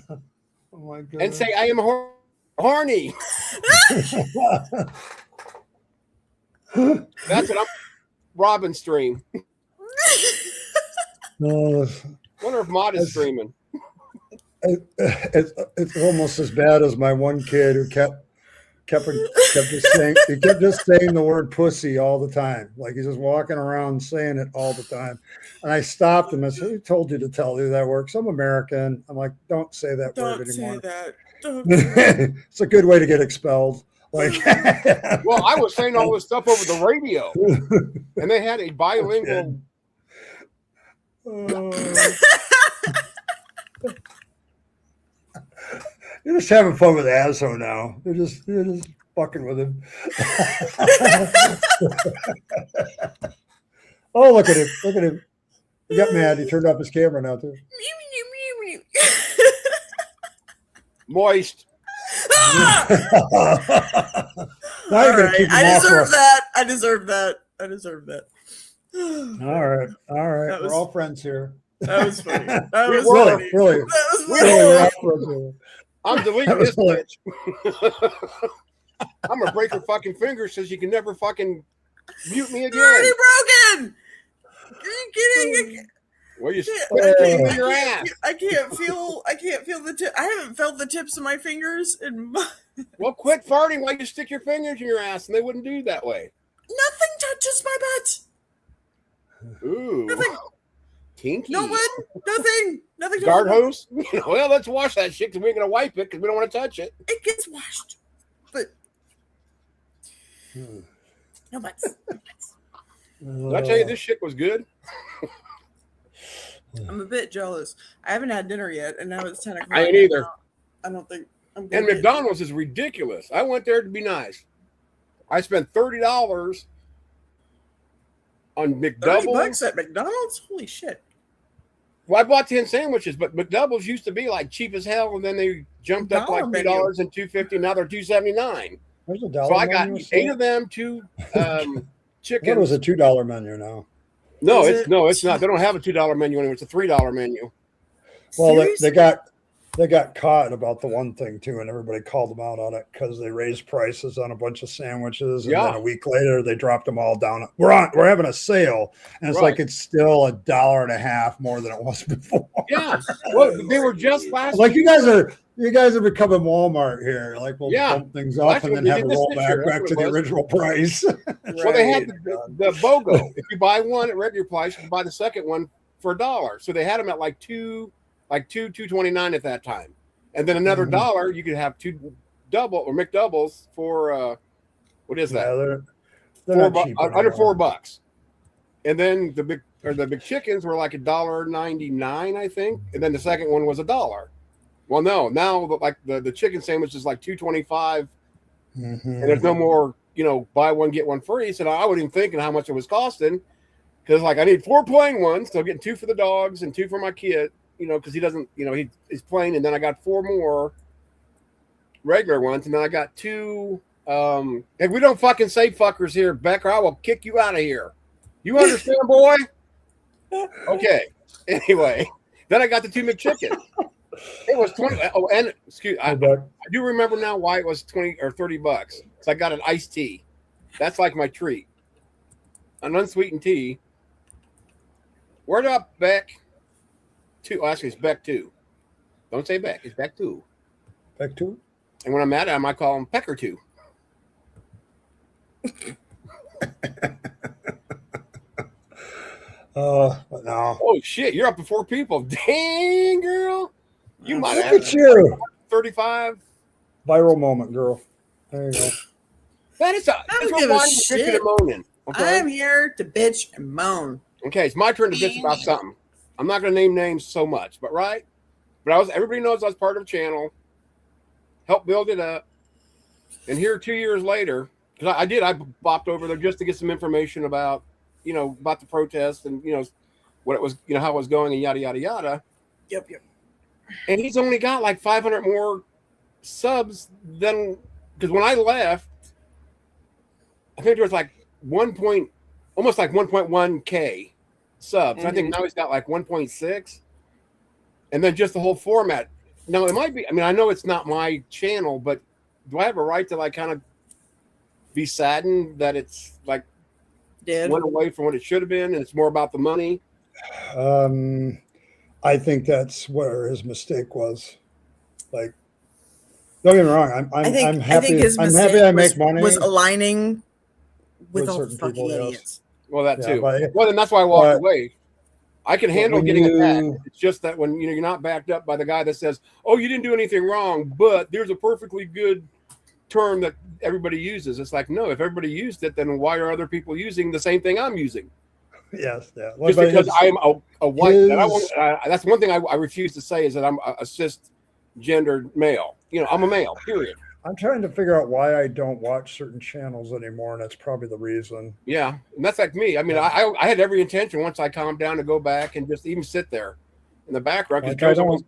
my goodness! and say, "I am a Horny. That's what I'm. Robin stream. No, Wonder if Mod is streaming. it's almost as bad as my one kid who kept just saying the word pussy all the time. Like he's just walking around saying it all the time. And I stopped him. I said, "Who told you to tell you that works? I'm American." I'm like, "Don't say that word Don't say anymore." that. Don't say It's a good way to get expelled. Like, Well, I was saying all this stuff over the radio, and they had a bilingual. You're just having fun with Azzo now. You're just fucking with him. Oh, look at him! Look at him! He got mad. He turned off his camera now too. Moist. Ah! Now you're All gonna right. keep him I off deserve for- that. I deserve that. I deserve that. All right, That was- we're all friends here. That was funny. That We was were. funny. Really, That was We funny. really, we're all friends here. I'm deleting That was this hilarious. bitch. I'm gonna break her fucking fingers so she can never fucking mute me You're already again. broken. Are you kidding? Well, you Yeah, spit it in your ass. I can't feel the tip. I haven't felt the tips of my fingers in Well, quit farting while you stick your fingers in your ass, and they wouldn't do that way. nothing touches my butt. Ooh, Nothing. kinky. No one. Nothing. Nothing. touches Guard my- hose. Well, let's wash that shit because we're gonna wipe it because we don't want to touch it. It gets washed, but no butts. No butts. Did I tell you this shit was good? I'm a bit jealous. I haven't had dinner yet, and now it's 10 o'clock. I ain't either. I don't think I'm. And gonna get- McDonald's is ridiculous. I went there to be nice. I spent $30 on $30 McDoubles. at McDonald's. Holy shit! Well, I bought 10 sandwiches, but McDoubles used to be like cheap as hell, and then they jumped up like Dollar $3 and $2.50. Now they're $2.79. There's a dollar. So I got menu, 8 of them, 2 I chickens. thought it was a $2 menu now. No, Is it's it? not. They don't have a $2 menu anymore. It's a $3 menu. Well, Seriously? they got caught about the one thing too, and everybody called them out on it because they raised prices on a bunch of sandwiches, and Yeah. then a week later they dropped them all down. We're having a sale, and it's Right. like it's still $1.50 more than it was before. Yeah. Well, they were just last Like you guys are becoming Walmart here. Like we'll Yeah. bump things Well, up that's and what then we have a did this year. rollback That's back what to it the was. original price. Well, they had Right. the BOGO. If you buy one at regular price, you can buy the second one for $1. So they had them at like $2.29 at that time, and then another Mhm. $1 you could have 2 double or McDoubles for what is Yeah, that? they're not cheap Under anymore. $4. And then the big chickens were like $1.99, I think, and then the second one was $1. Well, no, now like the chicken sandwich is like $2.25. Mhm. And there's no more, buy one get one free. So I wasn't even thinking how much it was costing, because like I need 4 plain ones, so I'm getting 2 for the dogs and 2 for my kid. Because he doesn't, he's plain, and then I got 4 more regular ones, and then I got 2. And we don't fucking say fuckers here, Becker. I will kick you out of here. You understand, boy? Okay. Anyway, then I got the 2 McChickens. It was 20. Oh, and I do remember now why it was 20 or $30. So I got an iced tea. That's like my treat. An unsweetened tea. Word up, Beck. 2. Oh, actually, it's Beck 2. Don't say Beck. It's Beck 2. Back to it. And when I'm mad at him, I call him Pecker 2. But no. Oh, shit. You're up to 4 people. Dang, girl. You might Look have at you. 35. Viral moment, girl. There you go. That is don't that's give what a why you're bitching shit. and moaning. Okay? I'm here to bitch and moan. Okay, it's my turn to bitch about something. I'm not going to name names so much, but right? But everybody knows I was part of a channel, helped build it up, and here 2 years later, because I bopped over there just to get some information about, about the protest and what it was, how it was going and yada yada yada. Yep. And he's only got like 500 more subs than, because when I left, I think there was like almost like 1.1K subs. Mm-hmm. I think now he's got like 1.6. And then just the whole format. Now it might be, I know it's not my channel, but do I have a right to like kind of be saddened that it's like Did went away from what it should have been, and it's more about the money? I think that's where his mistake was. Like, don't get me wrong. I'm I happy. think his I'm mistake happy I was, make money was aligning with with all certain fucking people, yes. idiots. Well, that Yeah, too. but- Well, then that's why I walked but- away. I can handle when getting you- attacked. It's just that when you're not backed up by the guy that says, "Oh, you didn't do anything wrong," but there's a perfectly good term that everybody uses. It's like, no, if everybody used it, then why are other people using the same thing I'm using? Yes, yeah. Well, Just but because it's- I'm a white. his- That that's one thing I refuse to say is that I'm a cisgendered male. I'm a male. Period. I'm trying to figure out why I don't watch certain channels anymore, and that's probably the reason. Yeah, and that's like me. I mean, I had every intention once I calmed down to go back and just even sit there in the background because Like, I Joe's always,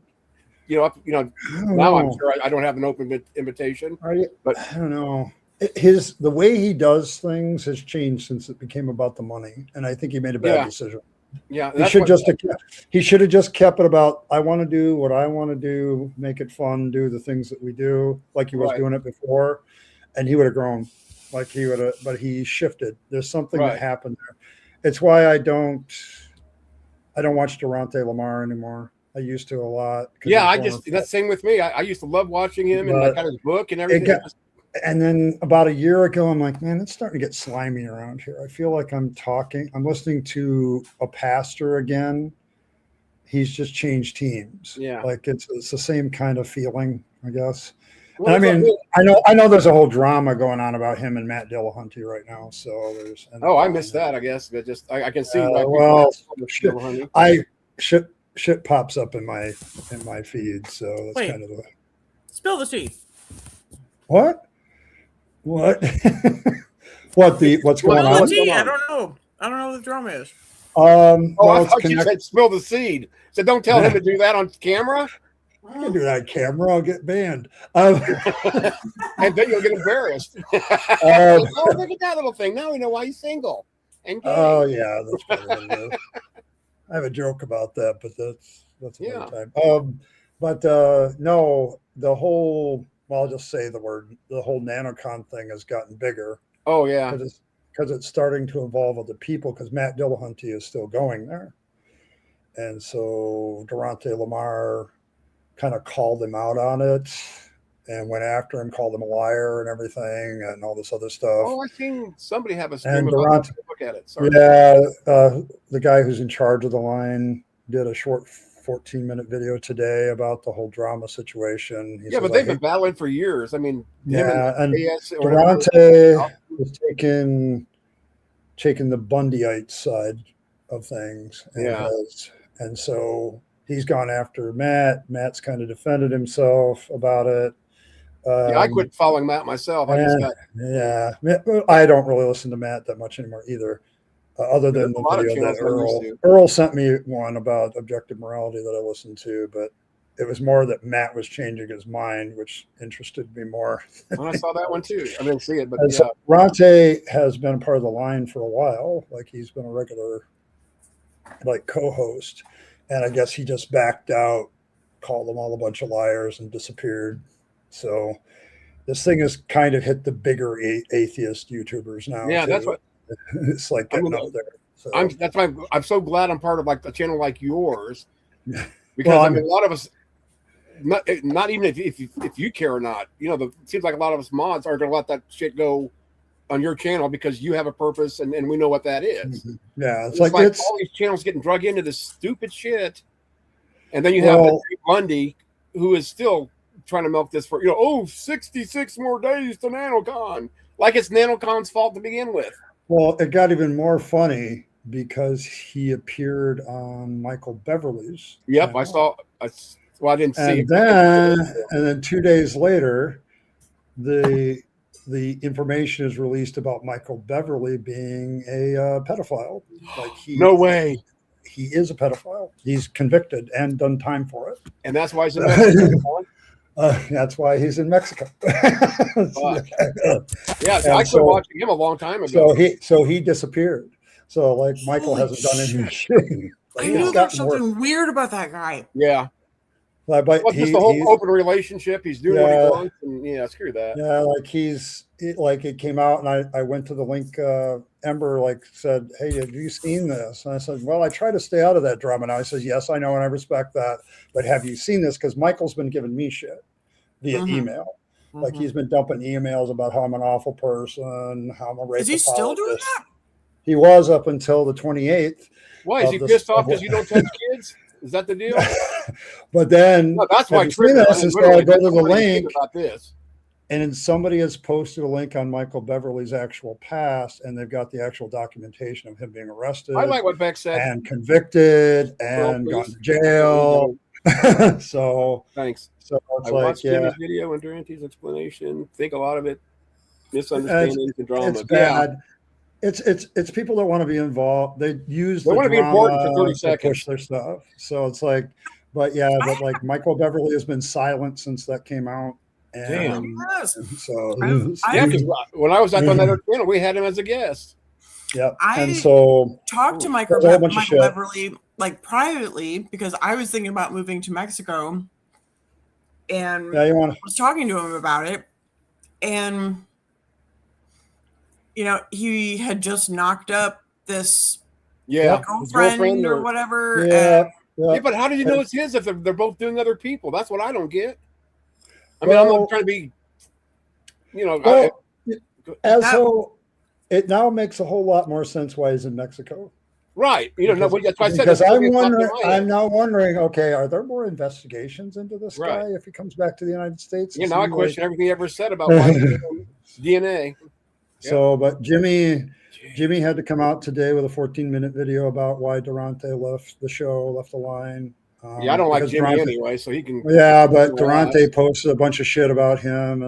don't now I'm know. sure I don't have an open invitation. But- I don't know. The way he does things has changed since it became about the money, and I think he made a bad Yeah. decision. Yeah, He that's should what- just he should have just kept it about I want to do what I want to do, make it fun, do the things that we do, like he was Right. doing it before, and he would have grown like he would have. But he shifted. There's something Right. that happened there. It's why I don't watch Durante Lamar anymore. I used to a lot. 'cause Yeah, he's wonderful. that's the same with me. I used to love watching him and I But got his book and everything. got- And then about a year ago, I'm like, man, it's starting to get slimy around here. I feel like I'm listening to a pastor again. He's just changed teams. Yeah. Like it's the same kind of feeling, I guess. Well, And I it's mean, like- I know there's a whole drama going on about him and Matt Dillahunty right now. So there's. oh, I missed that. I guess, but just I can see. why people well, have shit. trouble, honey. Shit pops up in my feed, so that's Wait. kind of the Spill the tea. what? What's going Well, Spill the on? what's tea. going I on? don't know. I don't know what the drama is. Oh, Well, I it's thought you connected. said spill the seed. So don't tell him to do that on camera, I can do that on camera. I'll get banned. and then you'll get embarrassed. Oh, look at that little thing. Now we know why he's single. And gay. Oh yeah, that's probably what it is. I have a joke about that, but that's another time. No, the whole I'll just say the whole NanoCon thing has gotten bigger Oh yeah. because it's starting to involve other people because Matt Dillahunty is still going there. And so Durante Lamar kind of called him out on it and went after him, called him a liar and everything and all this other stuff. Oh, I seen somebody have a stream And about Durant- that. Look at it. Sorry. Yeah, the guy who's in charge of the line did a short 14-minute video today about the whole drama situation. He Yeah, says, but they've been battling for years. I mean, yeah, and AS or Durante was taking the Bundyite side of things. Yeah. And so he's gone after Matt. Matt's kind of defended himself about it. yeah, I quit following Matt myself. I just got Yeah, I don't really listen to Matt that much anymore either. Other than There's a lot of the video that channels I'm used Earl sent me one about objective morality that I listened to, but it was more that Matt was changing his mind, which interested me more. and I saw that one too. I didn't see it, but And yeah. so Ronte has been a part of the line for a while. Like he's been a regular co-host. And I guess he just backed out, called them all a bunch of liars and disappeared. So this thing has kind of hit the bigger atheist YouTubers now. Yeah, that's too. what It's like I getting mean, up there. So, that's why I'm so glad I'm part of like a channel like yours. Yeah. Because Well, I mean a lot of us not even if you care or not, it seems like a lot of us mods aren't gonna let that shit go on your channel because you have a purpose and we know what that is. yeah, It's it's like it's all these channels getting drug into this stupid shit. And then you have Well- Dave Bundy who is still trying to milk this for 66 more days to NanoCon. Like it's NanoCon's fault to begin with. well, it got even more funny because he appeared on Michael Beverly's. Yep, channel. I saw. I didn't see it. And then 2 days later, the information is released about Michael Beverly being a pedophile. Like No way. he is a pedophile. He's convicted and done time for it. And that's why he's in Mexico. That's why he's in Mexico. Fuck. Yeah, And I quit so- watching him a long time ago. So he disappeared. So like Michael Holy hasn't done any shit. shit. I Like, knew it's there was gotten worse. something weird about that guy. Yeah. But Well, just the whole open relationship. He's doing what Yeah. he wants, and yeah, screw that. yeah, like like it came out, and I went to the link. Ember like said, "Hey, have you seen this?" And I said, "Well, I try to stay out of that drama now." He says, "Yes, I know, and I respect that, but have you seen this?" Because Michael's been giving me shit via Mhm. email. Like he's been dumping emails about how I'm an awful person, how I'm a racist. Is he still doing apologist. that? He was up until the 28th. Why is he pissed off because you don't touch kids? Is that the deal? But then No, that's why have you seen this? And so I go to the link, about this. and then somebody has posted a link on Michael Beverly's actual past, and they've got the actual documentation of him being arrested I like what Beck said. and convicted and gone to jail. So Thanks. So it's I like, watched yeah, Jimmy's video and Durante's explanation. Think a lot of it misunderstandings and drama. it's Yeah, bad. It's people that want to be involved. They use They the wanna be important for 30 drama to seconds. push their stuff. So it's like, but like Michael Beverly has been silent since that came out. And Yes. so yeah. Because when I was at on that other channel, we had him as a guest. yeah. I- And so Talked to There's a whole bunch of Michael shit. Beverly like privately because I was thinking about moving to Mexico, and yeah, you want was talking to him about it, and he had just knocked up this Yeah, his girlfriend or whatever. yeah, Yeah, but how did you know it's his if they're both doing other people? That's what I don't get. I mean, I'm Well- not trying to be, Well, and That- so it now makes a whole lot more sense why he's in Mexico. right. No, but that's why I said Because it's I'm gonna be wondering, fucking right. I'm now wondering, okay, are there more investigations into this Right. guy if he comes back to the United States? Now I question everything he ever said about why he's doing DNA. So, but Jimmy had to come out today with a 14-minute video about why Durante left the show, left the line. Yeah, I don't like because Jimmy Durante- anyway, so he can. Yeah, but Yeah. Durante posted a bunch of shit about him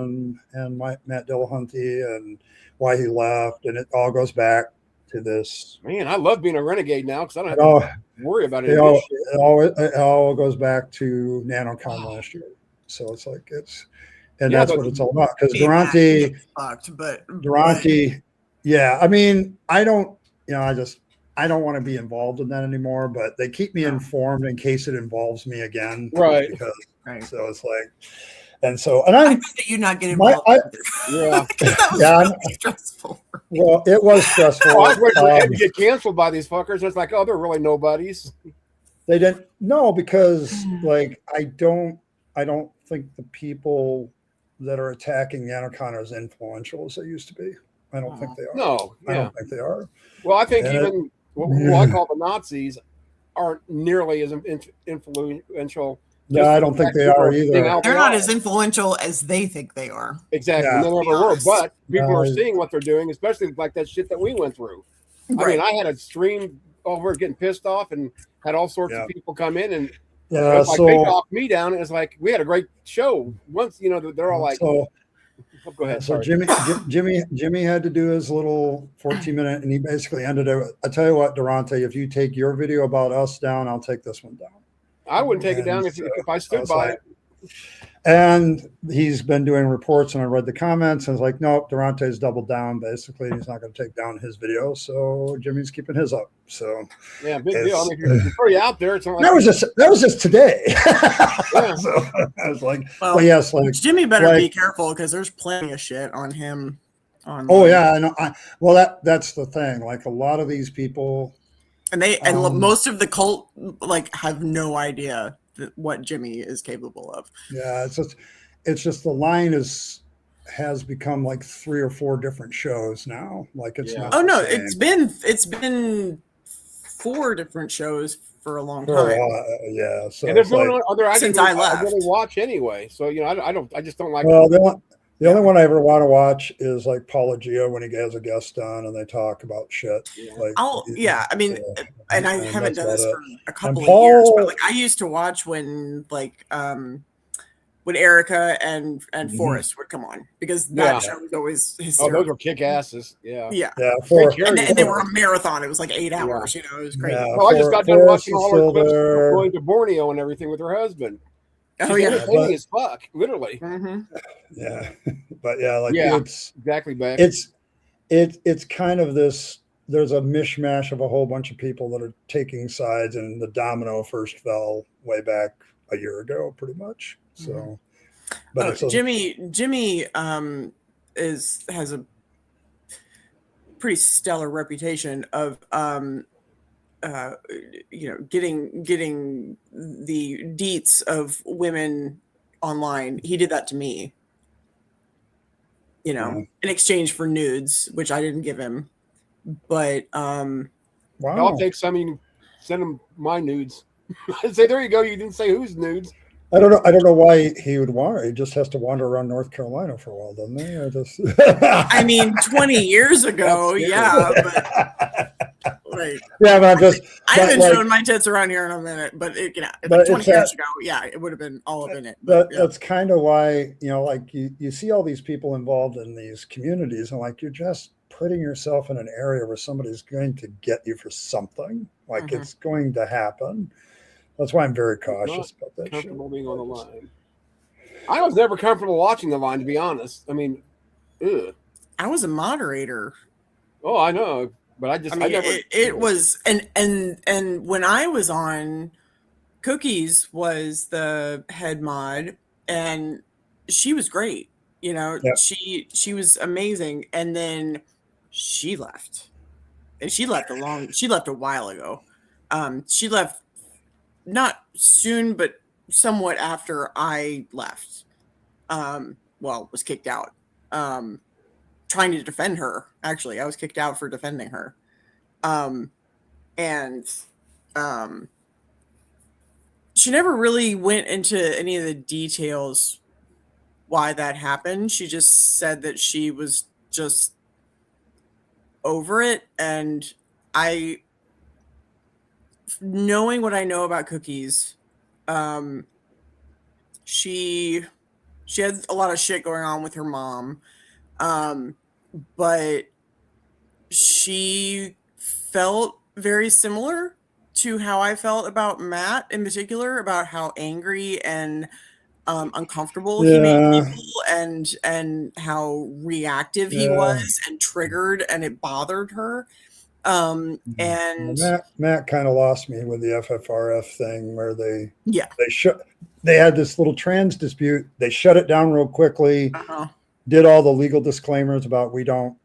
and Matt Dillahunty and why he left, and it all goes back to this. Man, I love being a renegade now because I don't have It all, to worry about it any of all, this shit. it all goes back to NanoCon last year. So it's like and Yeah, that's but- what it's all about. Because Hey, Matt, Durante, fucked, but yeah, I mean, I don't want to be involved in that anymore, but they keep me informed in case it involves me again. Right. Because, right. so it's like, and I I'm, think that you not get My- involved. I- Yeah. That was Yeah, really stressful. well, it was stressful. Oh, I was waiting for Ed Um, to get canceled by these fuckers. It's like, oh, they're really nobodies. They didn't because like I don't think the people that are attacking NanoCon are as influential as they used to be. I don't think they are. No, I yeah. don't think they are. Well, I think And even what I call the Nazis aren't nearly as influential. No, I don't think they are either. They're not as influential as they think they are. Exactly. Yeah. They never Be were. honest. But people are No. seeing what they're doing, especially like that shit that we went through. I mean, I had a stream over getting pissed off and had all sorts Yeah. of people come in and Yeah, it's like they knocked me down. And it's like we had a great show. Once they're all like, so go ahead. So Sorry. Jimmy had to do his little 14-minute, and he basically ended it. I tell you what, Durante, if you take your video about us down, I'll take this one down. I wouldn't take it And down if so I I stood was by like- it. And he's been doing reports, and I read the comments, and it's like, nope, Durante's doubled down. Basically, he's not going to take down his video, so Jimmy's keeping his up. So Yeah, big It's- deal. I mean, if you're pretty out there, it's not like that was just today. Yeah. So I was like, Well, but yes, like, Jimmy better like- be careful because there's plenty of shit on him. oh yeah, I know. Well, that's the thing. Like a lot of these people. and Um, most of the cult have no idea what Jimmy is capable of. Yeah, it's just the line has become like 3 or 4 different shows now. Like it's Yeah. not. Oh no, the same it's been 4 different shows for a long for a time. while. Yeah. So and there's it's no like, other items Since I I left. really watch anyway. So I just don't like. well, the only one I ever want to watch is like Paula Gio when he has a guest on and they talk about shit. Yeah. Like, I mean, and I and haven't that's done this about for a couple And of years, Paul- but like I used to watch when Erica and Mhm. Forrest would come on because Yeah. that show was always Oh, hysterical. those were kick asses. Yeah. Yeah. Yeah, for And they were a marathon. It was like 8 hours. It was crazy. Yeah. Well, I just got done Forrest watching is all her still clips there. going to Borneo and everything with her husband. Oh She's yeah. entertaining as fuck, literally. hmm yeah, but yeah, like Yeah. it's Exactly, Beck. it's kind of this. There's a mishmash of a whole bunch of people that are taking sides, and the domino first fell way back a year ago, pretty much. So, Mhm. but it's Jimmy has a pretty stellar reputation of getting the deets of women online. He did that to me, in exchange for nudes, which I didn't give him. But wow. I'll take some. You can send him my nudes. I say, there you go. You didn't say whose nudes. I don't know why he would want it. He just has to wander around North Carolina for a while, doesn't he? Or just... I mean, 20 years ago, yeah, but like, yeah, but I haven't shown my tits around here in a minute, but 20 years ago, yeah, it would have been all up in it. But, that's kind of why, like you see all these people involved in these communities, and like you're just putting yourself in an area where somebody's going to get you for something. Like it's going to happen. That's why I'm very cautious about that. Comfortable being on the line. I was never comfortable watching the line, to be honest. I mean, I was a moderator. Oh, I know, but I never. It was, and when I was on, Cookies was the head mod, and she was great. She was amazing, and then she left, and she left a while ago. She left. Not soon, but somewhat after I left. Was kicked out. Trying to defend her. Actually, I was kicked out for defending her. She never really went into any of the details why that happened. She just said that she was just over it, and knowing what I know about Cookies, she had a lot of shit going on with her mom, but she felt very similar to how I felt about Matt in particular, about how angry and uncomfortable he made people, and how reactive he was and triggered, and it bothered her. And Matt kind of lost me with the FFRF thing, where they had this little trans dispute. They shut it down real quickly, did all the legal disclaimers about we don't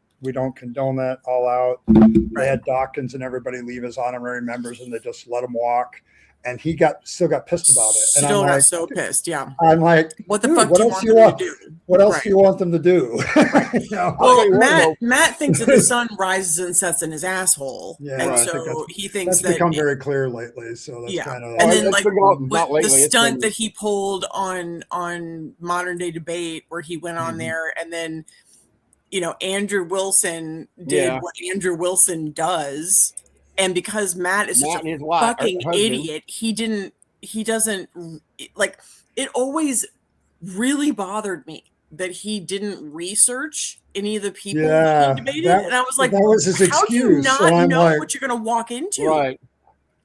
condone that all out. They had Dawkins and everybody leave as honorary members, and they just let him walk. And he still got pissed about it. And still got so pissed, yeah. I'm like, what the fuck do you want them to do? What else do you want them to do? Well, Matt thinks that the sun rises and sets in his asshole. Yeah, and so he thinks that's become very clear lately. So that's kind of, and then the stunt that he pulled on Modern Day Debate, where he went on there, and then Andrew Wilson did what Andrew Wilson does. And because Matt is such a fucking idiot, he doesn't like, it always really bothered me that he didn't research any of the people he debated. And I was like, that was his excuse. How do you not know what you're going to walk into? Right.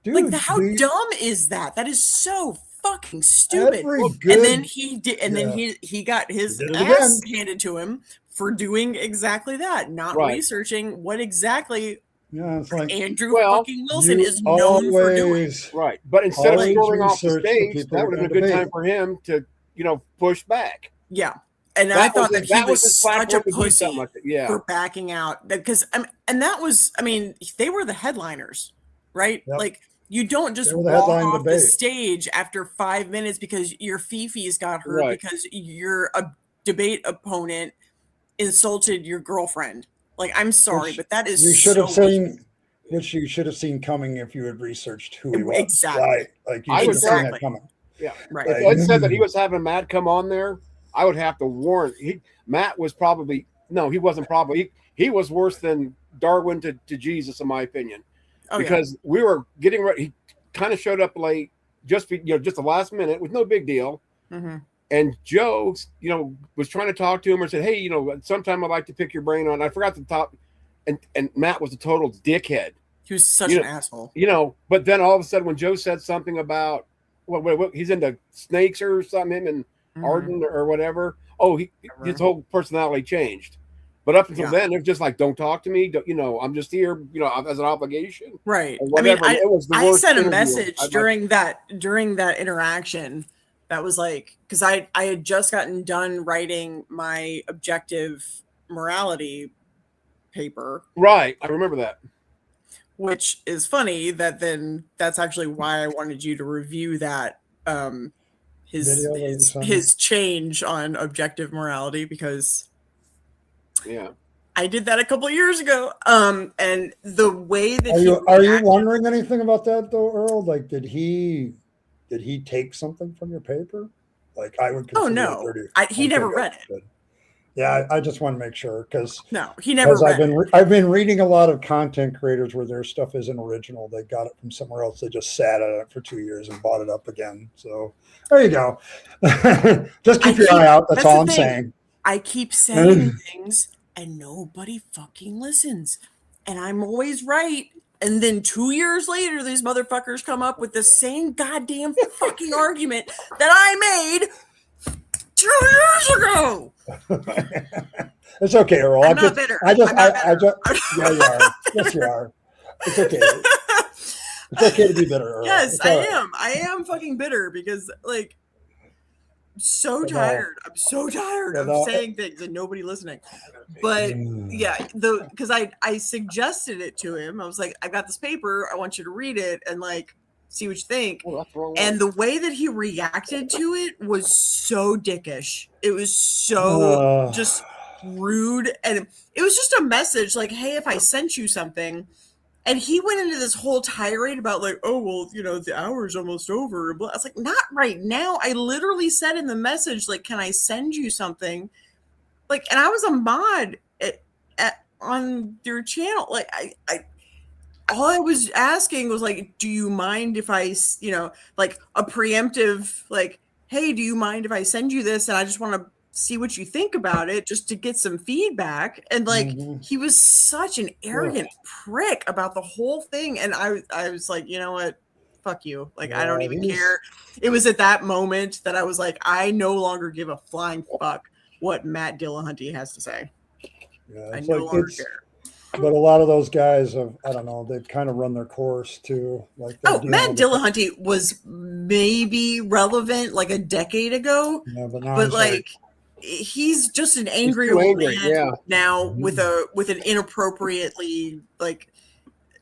Dude, how dumb is that? That is so fucking stupid. And then he did, and then he got his ass handed to him for doing exactly that, not researching what exactly it's like Andrew fucking Wilson is known for doing. Right. But instead of storming off the stage, that would have been a good time for him to, push back. Yeah. And I thought that he was such a pussy for backing out, because they were the headliners, right? Yep. Like, you don't just walk off the stage after 5 minutes because your Fifi's got hurt because your debate opponent insulted your girlfriend. Like, I'm sorry, but that is you should have seen, which you should have seen coming if you had researched who he was. Exactly. Right. Like, you should have seen that coming. Yeah. Right. If Ed said that he was having Matt come on there, I would have to warn. Matt was probably he wasn't probably he was worse than Darwin to Jesus, in my opinion, because we were getting ready. He kind of showed up late, just the last minute, with no big deal. Mm-hmm. And Joe, was trying to talk to him or said, "Hey, sometime I'd like to pick your brain on." I forgot the top, and Matt was a total dickhead. He was such an asshole. But then all of a sudden, when Joe said something about what he's into snakes or something, him and Arden or whatever, his whole personality changed. But up until then, it was just like, "Don't talk to me. I'm just here, as an obligation." Right. I mean, I sent a message during that interaction That was like, because I had just gotten done writing my objective morality paper, Right. I remember that. which is funny that then that's actually why I wanted you to review that Video that you sent me. his change on objective morality, because Yeah. I did that a couple of years ago. And the way that Are you wondering anything about that though, Earl? Like, did he take something from your paper? Like, I would. Oh consider no, it dirty. he never Okay, read it. good. Yeah, I just want to make sure because No, he never read it. I've been reading a lot of content creators where their stuff isn't original. They got it from somewhere else. They just sat on it for 2 years and bought it up again. So there you go. Just keep your eye out. That's all I'm saying. I keep saying things and nobody fucking listens. And I'm always right. And then 2 years later, these motherfuckers come up with the same goddamn fucking argument that I made 2 years ago. It's okay, Earl. I'm not bitter. Yeah, you are. Yes, you are. It's okay. It's okay to be bitter, Earl. Yes, I am. I am fucking bitter because, like, so tired. I'm so tired of saying things and nobody listening. But yeah, because I suggested it to him. I was like, I got this paper. I want you to read it and like see what you think. And the way that he reacted to it was so dickish. It was so just rude, and it was just a message like, hey, if I sent you something. And he went into this whole tirade about like, oh, well, you know, the hour's almost over. I was like, not right now. I literally said in the message, like, can I send you something? Like, and I was a mod on your channel. Like, I all I was asking was like, do you mind if I, you know, like a preemptive, like, hey, do you mind if I send you this? And I just want to see what you think about it just to get some feedback. And like he was such an arrogant prick about the whole thing, and I was like, you know what, fuck you, like I don't even care. It was at that moment that I was like, I no longer give a flying fuck what Matt Dillahunty has to say. I no longer care. But a lot of those guys have, I don't know, they've kind of run their course too. Like, Matt Dillahunty was maybe relevant like a decade ago, but like he's just an angry old man now with an inappropriately like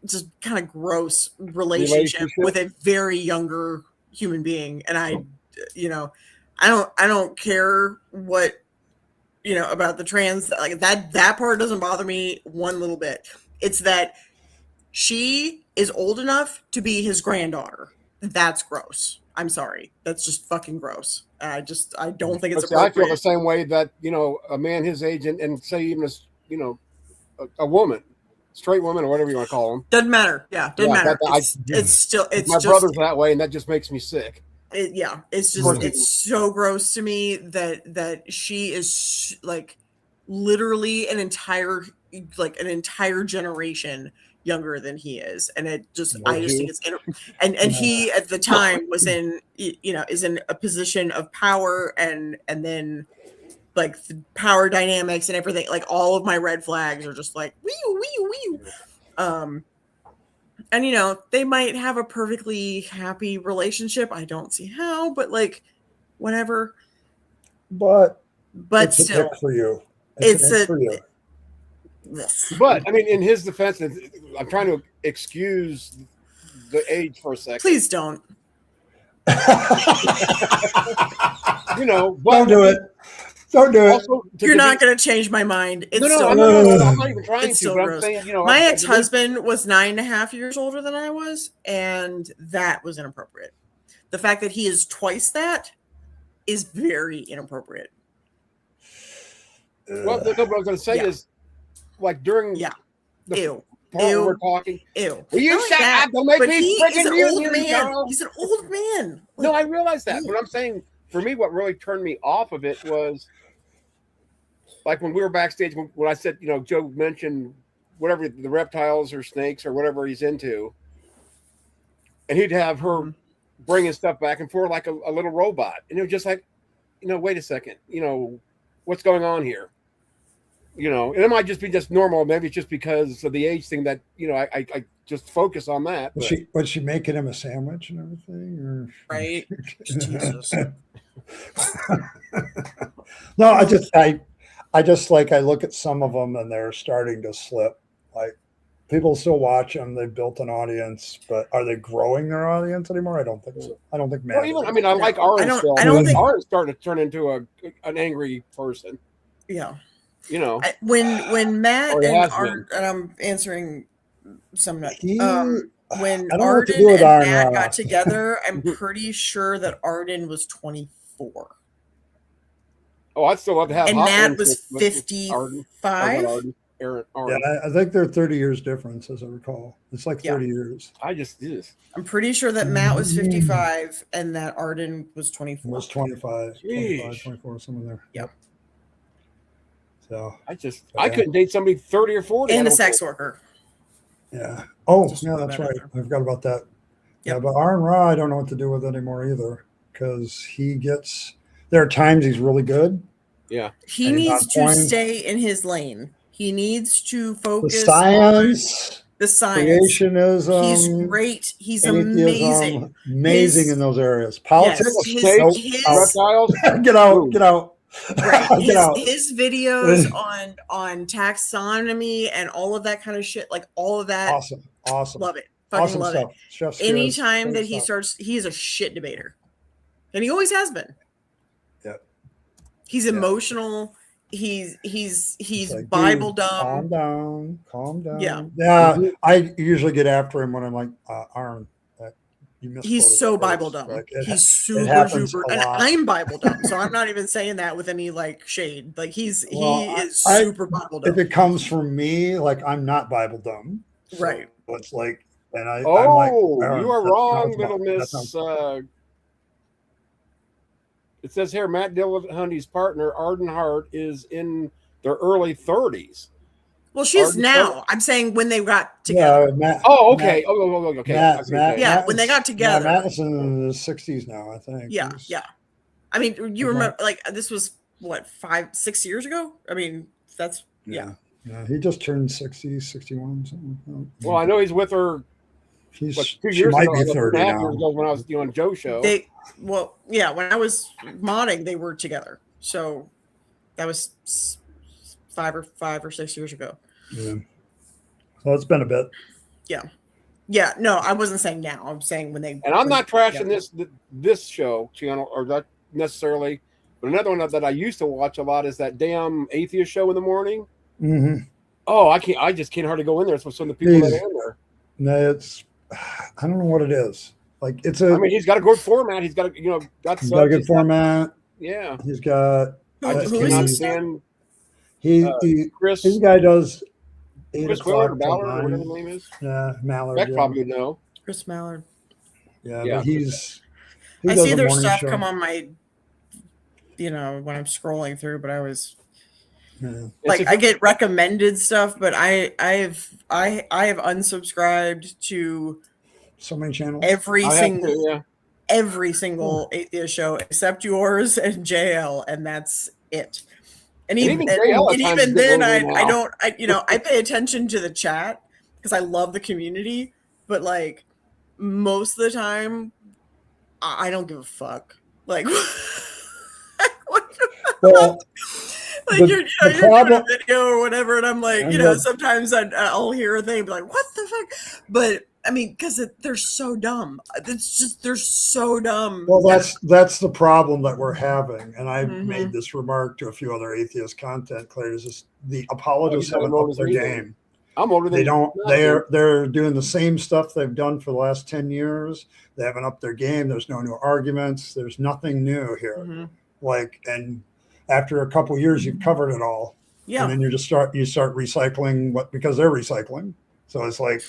just kind of gross relationship with a very younger human being. And I don't care what, you know, about the trans, like that part doesn't bother me one little bit. It's that she is old enough to be his granddaughter. That's gross. I'm sorry. That's just fucking gross. I don't think it's appropriate. I feel the same way that, you know, a man his age and say even as, you know, a woman, straight woman or whatever you want to call them. Doesn't matter. Yeah, doesn't matter. It's my brother's that way, and that just makes me sick. It's just it's so gross to me that she is like literally an entire generation younger than he is, and I just think it's and he at the time was is in a position of power, and then like the power dynamics and everything, like all of my red flags are just like wee. And you know, they might have a perfectly happy relationship. I don't see how, but like whatever. But it's still for you. For you. But I mean, in his defense, I'm trying to excuse the age for a second. Please don't. You know, don't do it. Don't do it. You're not going to change my mind. It's no, I'm not even trying to. But I'm saying, you know, my ex-husband was 9.5 years older than I was, and that was inappropriate. The fact that he is twice that is very inappropriate. Well, what I was going to say is, like during the part we're talking, will you shut up? Don't make me freaking mute. He's an old man. No, I realize that, but I'm saying for me, what really turned me off of it was like when we were backstage, when I said, you know, Joe mentioned whatever the reptiles or snakes or whatever he's into, and he'd have her bringing stuff back and forth like a little robot, and it was just like, you know, wait a second, you know, what's going on here? and it might just be just normal. Maybe it's just because of the age thing that I just focus on that. Was she making him a sandwich and everything? Or Right. Jesus. No, I just like I look at some of them and they're starting to slip. Like people still watch them. They've built an audience, but are they growing their audience anymore? I don't think so. I don't think Matt. Well, even I mean, I like Aaron still. I don't think Aaron's starting to turn into an angry person. Yeah. Or When Matt he has and I'm answering some when I don't know what to Arden do with and Arden Matt Ra. got together, I'm pretty sure that Arden was 24 Oh, I'd still love to have and hot Matt ones was with Arden. Or not 55. Arden, Yeah, Aaron. I think they're 30 years difference, as I recall. It's like 30 years. I just is. I'm pretty sure that Matt was 55 and that Arden was 24. Was 25, Jeez. 24, somewhere there. Yep. So I couldn't date somebody 30 or 40. And I a don't sex think. worker. yeah. Oh, Just yeah, put that's that out right. there. I forgot about that. Yeah, Yep. but Aaron Ra, I don't know what to do with anymore either because there are times he's really good. Yeah. He And needs on to point. stay in his lane. He needs to The focus science, on the science. creationism, He's great. He's atheism, amazing. in those areas. Politics, Yes, Snakes, his reptiles. get out, Boom. get out. right. Get out. His videos on taxonomy and all of that kind of shit, like all of that, Awesome. love it. Fucking Awesome love stuff. it. Chef's kiss, Anytime great that he stuff. starts, he is a shit debater, and he always has been. Yep. He's Yeah. emotional. He's Like, Bible dude, dumb. Calm down. Yeah. Yeah. I usually get after him when I'm like, Aaron, you misquoted He's so the verse. Bible dumb. Like, He's super, happens super, a and lot. I'm Bible dumb, so I'm not even saying that with any like shade. Like he is super Bible dumb. If it comes from me, like I'm not Bible dumb. So Right. It's like, and I'm Oh, like, Aaron, you are that's wrong, not- little that's miss. not- It says here Matt Dillahunty's partner, Arden Hart, is in their early 30s. Well, she's Arden now. Hart? I'm saying when they got together. Yeah, Matt, Oh, okay. Matt, Okay. Matt, I see what you're saying. Yeah, when they got together. Matt is in his 60s now, I think. Yeah, He's- yeah. I mean, you Okay. remember, like this was what 5-6 years ago. I mean, that's yeah. Yeah, he just turned 60, 61. Something like that. Well, I know he's with her. He's, What, 2 she years might ago, be 30 2.5 now. years ago when I was doing Joe's show. When I was modding, they were together. So that was 5 or 6 years ago. Yeah. So it's been a bit. Yeah, no, I wasn't saying now. I'm saying when they. And I'm not when they trashing got together. this show channel or not necessarily, but another one that I used to watch a lot is that damn atheist show in the morning. Mm-hmm. Oh, I just can't hardly go in there. So some of the people that are in there. No, I don't know what it is. Like it's I mean, he's got a good format. He's got he's got a good subjects. format. Yeah, He's got. Who- I just who is cannot this? stand Chris. Chris This guy does 8 Chris o'clock Willard, till Ballard, or 9. whatever his name is. Yeah, Mallard. Beck yeah. probably would know. Chris Mallard. Yeah, Yeah. but he I does see a their morning stuff show. come on my, when I'm scrolling through, but I was Yeah. like, It's I get recommended stuff, but I have unsubscribed to So many channels. every I have single to, yeah. every single atheist show except yours and JL, and that's it. And And even even JL at and times even is then, over I now. don't I pay attention to the chat because I love the community, but like most of the time, I don't give a fuck. Like, what Well, like The- you're the doing a problem- video or whatever, and I'm like, I know. sometimes I'll hear a thing, and be like, what the fuck? But I mean, because they're so dumb. It's just they're so dumb. well, that's the problem that we're having, and I've Mhm. made this remark to a few other atheist content creators: is the apologists Oh, you haven't haven't upped their noticed either. game. I'm older than They don't. nothing. They're doing the same stuff they've done for the last 10 years. They haven't upped their game. There's no new arguments. There's nothing new here. Mhm. Like, and after a couple years, you've covered it all. Yeah. And then you start recycling because they're recycling. So it's like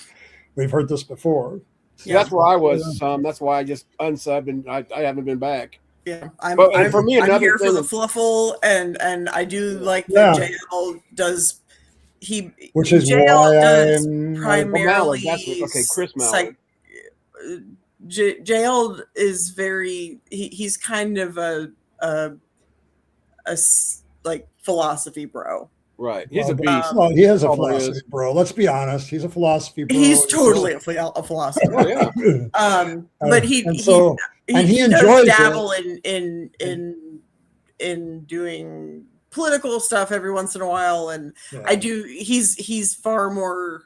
we've heard this before. See, that's where I was. That's why I just unsubbed and I haven't been back. Yeah, I'm, But- and I'm, for me, I'm another here for thing the is- fluffle, and I do like Yeah. that JL does. Which is JL why does I'm primarily that's what- okay, Chris Mallard. JL is very he's kind of a like philosophy bro. Right. He's a Well, beast. well, he is a Probably philosophy is. bro. Let's be honest. He's a philosophy bro. He's totally a philosopher. Oh yeah. But he and so and he does enjoys dabble it. in doing political stuff every once in a while, and Yeah. I do. He's far more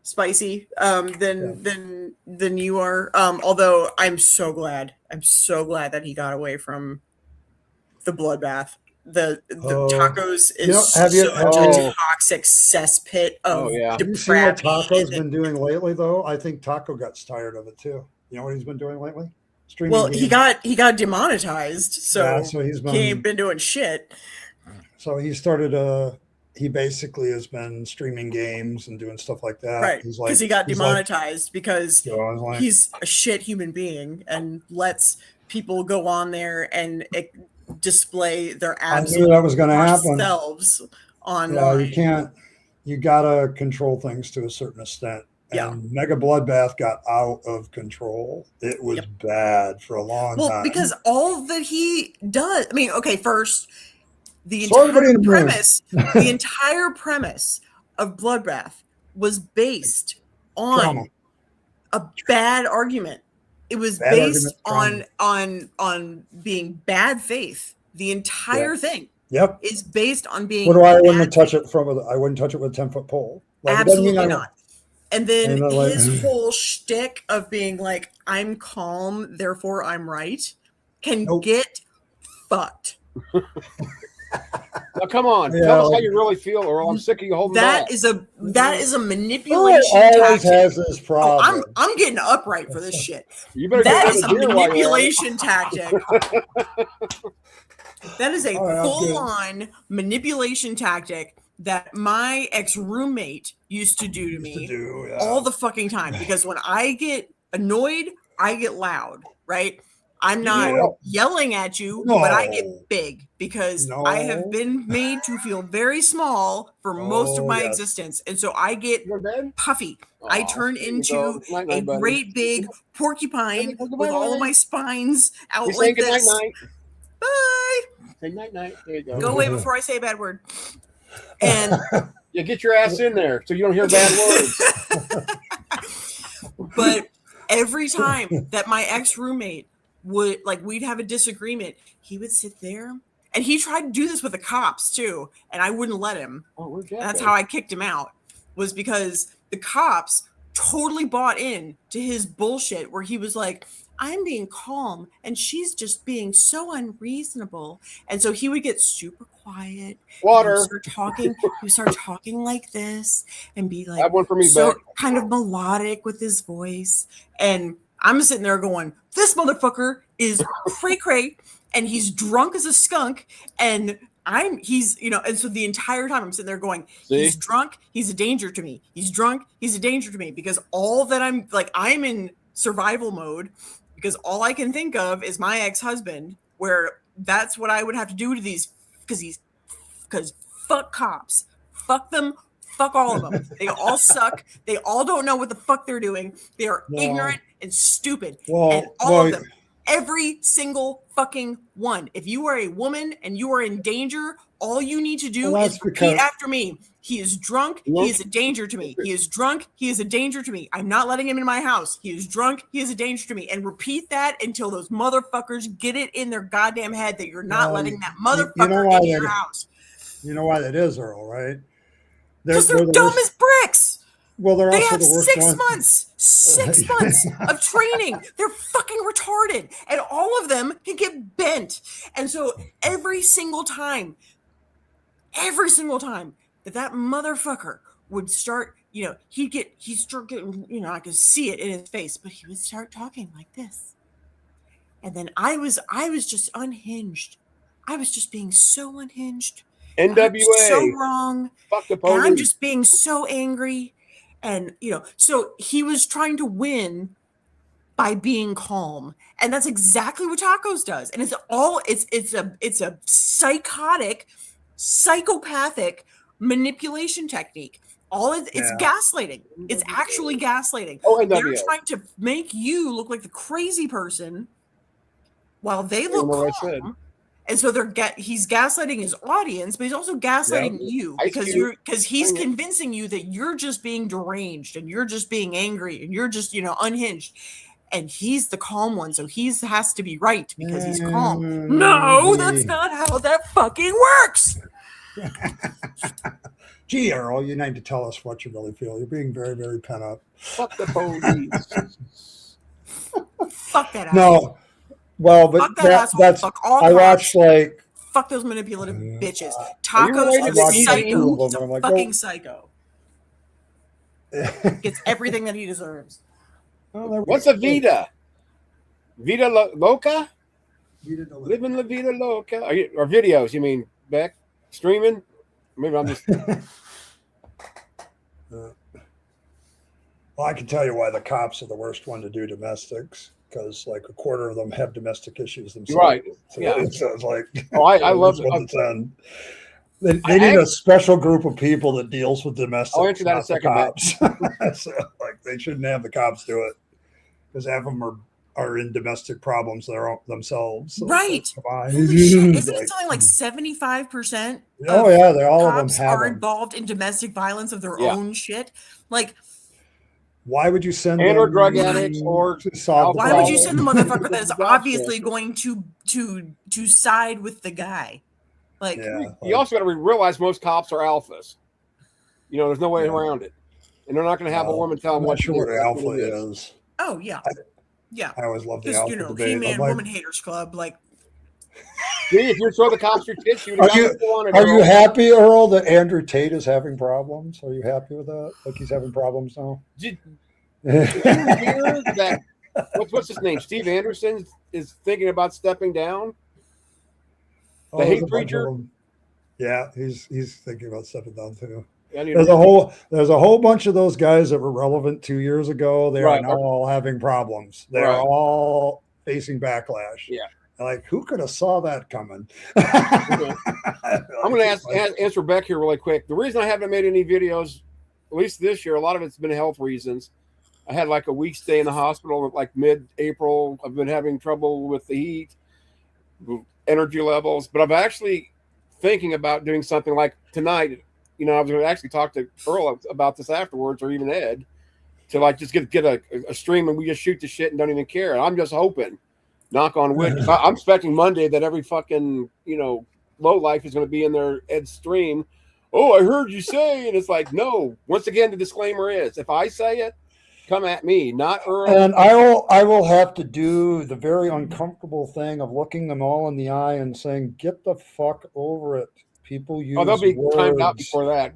spicy than you are. Although I'm so glad that he got away from the bloodbath. The tacos is have you- such have you- a toxic cesspit of Oh, yeah. Have you seen what depravity. Taco's been doing lately, though? I think Taco got tired of it too. You know what he's been doing lately? Streaming. Well, he games. got demonetized, so, Yeah, so he's he ain't been. been doing shit. So he started. He basically has been streaming games and doing stuff like that. Right, He's like, because he got he's like- demonetized because so I was like, he's a shit human being and lets people go on there and display their I knew absolute that was going to happen. selves Yeah, online. you can't. You gotta control things to a certain extent. Yeah. And Mega Bloodbath got out of control. It was bad for a long Well, time. because all that he does, I mean, okay, first, the So everybody entire in the room. premise, the entire premise of Bloodbath was based on Trauma. a bad argument. It was Bad based argument, on being bad faith. The entire thing Yep. is based on being. What do I wouldn't bad touch faith. it from? I wouldn't touch it with a 10-foot pole. Like, it doesn't mean Absolutely I- not. And then And then, like- his whole shtick of being like, "I'm calm, therefore I'm right," can Nope. get fucked. Now come on, Yeah, tell us how like- you really feel, or I'm sick of you holding That back. is a Who manipulation always tactic. has this Oh, problem. I'm getting upright for this shit. You better That get is out a of here while you're at it. manipulation tactic. That is a All right, I'm good. full-on manipulation tactic that my ex-roommate used to do to Used me to do, yeah. all the fucking time. Because when I get annoyed, I get loud, right? I'm not Yeah. yelling at you, but I No. get big because I have No. been made to feel very small for most of Oh, my yes. existence. And so I get You go to bed? puffy. I Aw, turn there you into go. Night, a night, buddy. great big porcupine Goodbye, with all of buddy. my spines out He's like saying good night, this. night. Bye. Say night, night. There you go. Go away before I say a bad word. And Yeah, get your ass in there so you don't hear bad words. but every time that my ex-roommate would we'd have a disagreement, he would sit there and he tried to do this with the cops too, and I wouldn't let him. Oh, where's Jack? And that's at? how I kicked him out, was because the cops totally bought in to his bullshit where he was like, I'm being calm and she's just being so unreasonable. And so he would get super quiet. Water. He would start talking like this and be like Have one for me, so Beck. kind of melodic with his voice. And I'm sitting there going, this motherfucker is cray cray and he's drunk as a skunk. And and so the entire time I'm sitting there going, See? he's drunk, he's a danger to me. He's drunk, he's a danger to me, because all that I'm in survival mode, because all I can think of is my ex-husband, where that's what I would have to do to these, because fuck cops, fuck them, fuck all of them. They all suck. They all don't know what the fuck they're doing. They are No. ignorant and stupid. Well, And all of well, them. Every single fucking one. If you are a woman and you are in danger, all you need to do Well, is that's repeat because- after me. He is drunk. He is a danger to me. He is drunk. He is a danger to me. I'm not letting him in my house. He is drunk. He is a danger to me. And repeat that until those motherfuckers get it in their goddamn head that you're not No, letting that you know motherfucker why in your that- house. You know why that is, Earl, right? Because they're the dumb worst- as bricks. Well, they're They also have the worst 6 ones. months, 6 months of training. They're fucking retarded. And all of them can get bent. And so every single time that motherfucker would start, he'd start getting, I could see it in his face, but he would start talking like this. And then I was just unhinged. I was just being so unhinged. I'm NWA. so wrong. Fuck the And I'm police. just being so angry. And, so he was trying to win by being calm. And that's exactly what Tacos does. And it's a psychopathic manipulation technique. It's gaslighting. It's actually gaslighting. Oh, They're NWA. trying to make you look like the crazy person while they don't know look what I said. calm. And so he's gaslighting his audience, but he's also gaslighting you because he's convincing you that you're just being deranged and you're just being angry and you're just, unhinged. And he's the calm one, so he has to be right because he's calm. No, that's not how that fucking works. Gee, Earl, you need to tell us what you really feel. You're being very, very pent up. Fuck the police. Fuck that ass. No. Well, but that's fuck all I watched like fuck those manipulative bitches. Taco's I a watched psycho. like He's a like, fucking psycho. Gets everything that he deserves. What's a Vita? Vita Loca? Vita Living La Vida Loca. Or videos, you mean, Beck? Streaming? Maybe I'm just... Well, I can tell you why the cops are the worst one to do domestics, because like a quarter of them have domestic issues themselves. Right. So Yeah. it sounds like I love it. They need a special group of people that deals with domestics. I'll answer that in a second. Cops. So, like, they shouldn't have the cops do it because half of them are in domestic problems themselves. So right. Isn't it something like 75%? Oh yeah, they all of them are involved in domestic violence of their own shit. Like, why would you send them or drug addicts or to solve? Why would you send the motherfucker that is obviously going to side with the guy? Like, you also got to realize most cops are alphas. There's no way around it, and they're not going to have a woman tell them what the alpha is. Oh yeah, yeah. I always love the alpha debate. He-Man Woman Haters Club. Like, if you throw the cops your tits, are you happy, Earl, that Andrew Tate is having problems? Are you happy with that? Like he's having problems now? Did you hear that? What's his name? Steve Anderson is thinking about stepping down. The hate preacher. Yeah, he's thinking about stepping down too. There's a whole bunch of those guys that were relevant 2 years ago. They are now all having problems. They are all facing backlash. Yeah. Like, who could have saw that coming? I'm going to answer Beck here really quick. The reason I haven't made any videos, at least this year, a lot of it's been health reasons. I had like a week stay in the hospital like mid-April. I've been having trouble with the heat, energy levels, but I'm actually thinking about doing something like tonight. I was going to actually talk to Earl about this afterwards, or even Ed, to like just get a stream and we just shoot the shit and don't even care. And I'm just hoping, knock on wood, I'm expecting Monday that every fucking low life is going to be in their Ed's stream. Oh, I heard you say, and it's like, no. Once again, the disclaimer is, if I say it, come at me, not Earl. And I will have to do the very uncomfortable thing of looking them all in the eye and saying, "Get the fuck over it." People use they'll be words. timed out before that.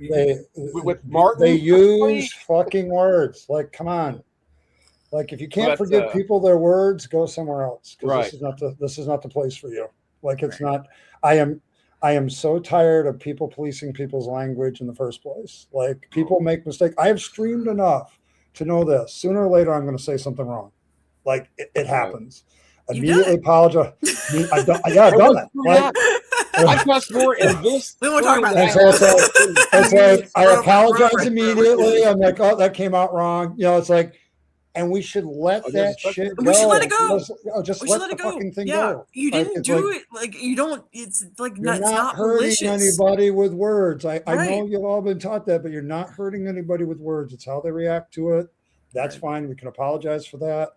With Martin, they use fucking words. Like, come on. Like, if you can't forgive people their words, go somewhere else. Right. This is not the place for you. Like, it's not. I am so tired of people policing people's language in the first place. Like, people make mistakes. I have streamed enough to know this. Sooner or later, I'm going to say something wrong. Like, it happens. Immediately apologize. I've done it. Like, I trust more in this. We won't talk about that. It's like I apologize immediately. I'm like, oh, that came out wrong. It's like, and we should let that shit go. We should let it go. Just let the fucking thing go. You didn't do it. Like, you don't. It's like you're it's not hurting anybody with words. I know you've all been taught that, but you're not hurting anybody with words. It's how they react to it. That's fine. We can apologize for that.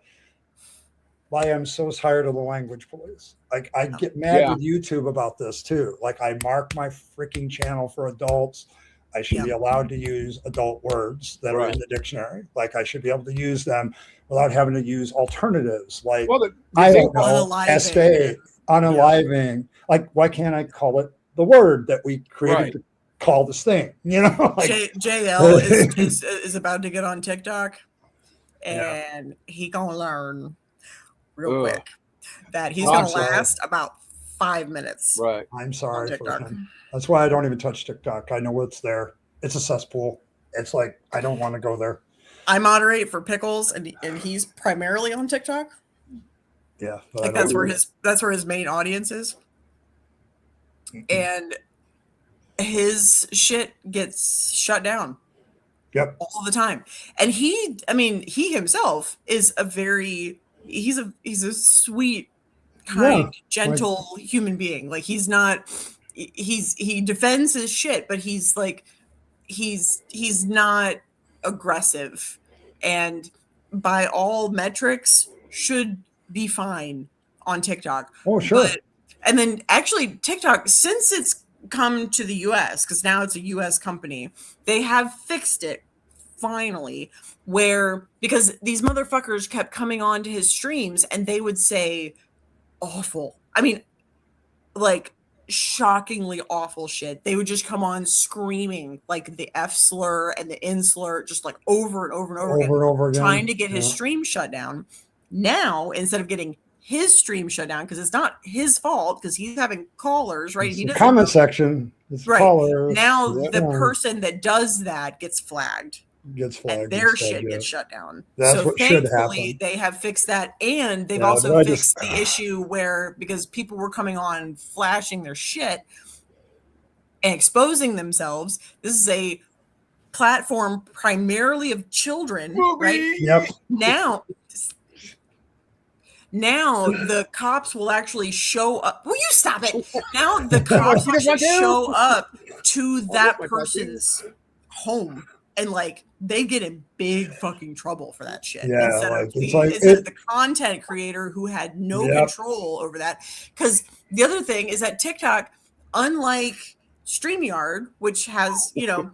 I am so tired of the language police. Like, I get mad with YouTube about this too. Like, I mark my freaking channel for adults. I should be allowed to use adult words that are in the dictionary. Like, I should be able to use them without having to use alternatives. Like, I don't know, estate, unaliving. Like, why can't I call it the word that we created to call this thing? Like, JL is about to get on TikTok, and he gonna learn real quick that he's going to last about 5 minutes. Right. I'm sorry for him. That's why I don't even touch TikTok. I know what's there. It's a cesspool. It's like, I don't want to go there. I moderate for Pickles, and he's primarily on TikTok. Yeah. Like, that's where his main audience is. Mm-hmm. And his shit gets shut down. Yep. All the time. And he himself is he's a sweet, kind, gentle human being. Like he defends his shit, but he's like he's not aggressive, and by all metrics should be fine on TikTok. Oh, sure. And then actually TikTok, since it's come to the US, because now it's a US company, they have fixed it finally, where because these motherfuckers kept coming on to his streams and they would say awful, I mean, like shockingly awful shit. They would just come on screaming like the F slur and the N slur, just like over and over and over again, trying to get his stream shut down. Now, instead of getting his stream shut down, because it's not his fault, because he's having callers, right? It's the comment section. It's right. Callers. Now the person that does that gets flagged. And their shit gets shut down. That's so what should thankfully happen. they have fixed that, and they've also fixed the issue where, because people were coming on flashing their shit and exposing themselves. This is a platform primarily of children, right? Yep. Now the cops will actually show up. Will you stop it? Now the cops actually show up to that person's home, and like they get in big fucking trouble for that shit. Yeah, instead of the content creator who had no control over that. Because the other thing is that TikTok, unlike StreamYard, which has, you know,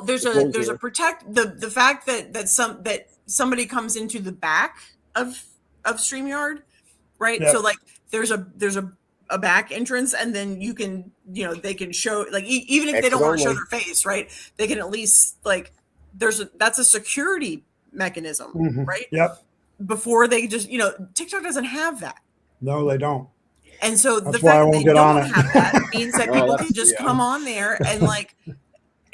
there's a protect the fact that somebody comes into the back of StreamYard, right? Yep. So like there's a back entrance, and then you can, you know, they can show, like, even if they don't want to show their face, right, they can at least, like, that's a security mechanism, right? Yep. Before they just, you know, TikTok doesn't have that. No, they don't. And so the fact that they don't have that means that people can just come on there and like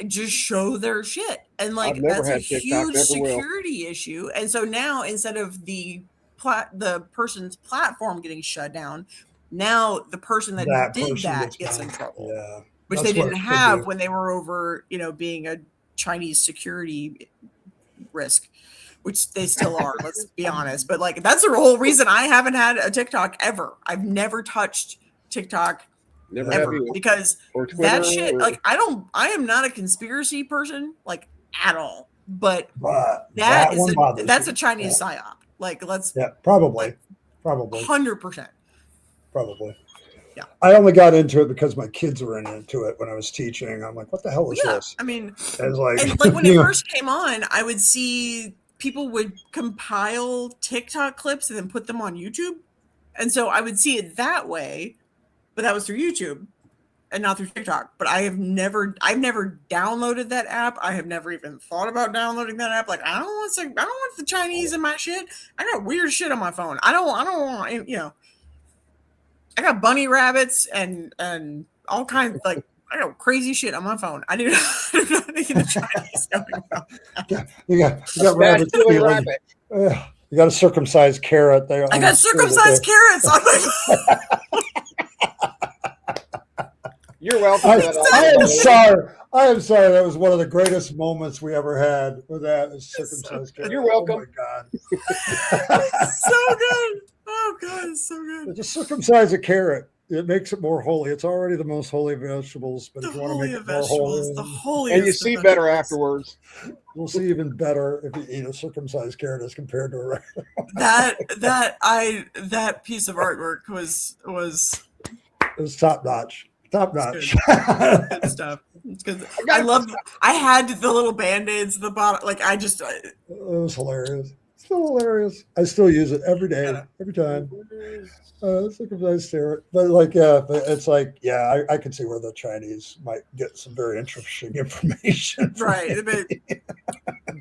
just show their shit, and like that's a huge security issue. And so now, instead of the person's platform getting shut down, now the person that did that gets in trouble, which they didn't have when they were over, you know, being a Chinese security risk, which they still are. Let's be honest. But like, that's the whole reason I haven't had a TikTok ever. I've never touched TikTok ever, because that shit, like, I am not a conspiracy person, like, at all. But that's a Chinese psyop. Like, probably 100%. Probably. Yeah. I only got into it because my kids were into it when I was teaching. I'm like, what the hell is this? I mean, and like when it first came on, I would see people would compile TikTok clips and then put them on YouTube. And so I would see it that way, but that was through YouTube and not through TikTok. But I've never downloaded that app. I have never even thought about downloading that app. Like, I don't want the Chinese in my shit. I got weird shit on my phone. I don't want, you know, I got bunny rabbits and all kinds of, like, I got crazy shit on my phone. I do not need the Chinese coming from. You got rabbits. You got a circumcised carrot there. I got circumcised carrots on my phone. You're welcome. I am sorry. I am sorry. That was one of the greatest moments we ever had with that circumcised carrot. You're welcome. Oh my God. So good. Oh God, it's so good. Just circumcise a carrot. It makes it more holy. It's already the most holy of vegetables, but if you want to make it more holy, the holiest, and you see better afterwards. You'll see even better if you eat a circumcised carrot as compared to a regular. That piece of artwork was it was top notch. Top notch. Good stuff. Because I had the little band-aids at the bottom. Like, it was hilarious. Still hilarious. I still use it every day, every time. Circumcised carrot. But like, but it's like, I can see where the Chinese might get some very interesting information. Right. But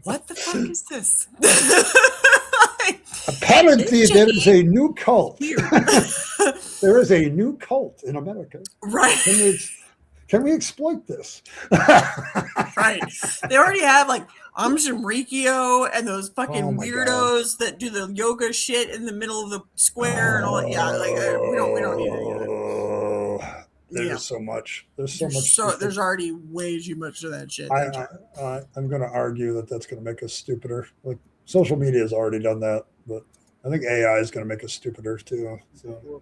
what the fuck is this? Apparently, there is a new cult. There is a new cult in America. Right. Can we exploit this? Right. They already have like Shinrikyo and those fucking weirdos that do the yoga shit in the middle of the square and all that. Yeah, like we don't need it. There's so much. There's so much. There's already way too much of that shit. I'm going to argue that that's going to make us stupider. Like, social media has already done that, but I think AI is going to make us stupider too. So.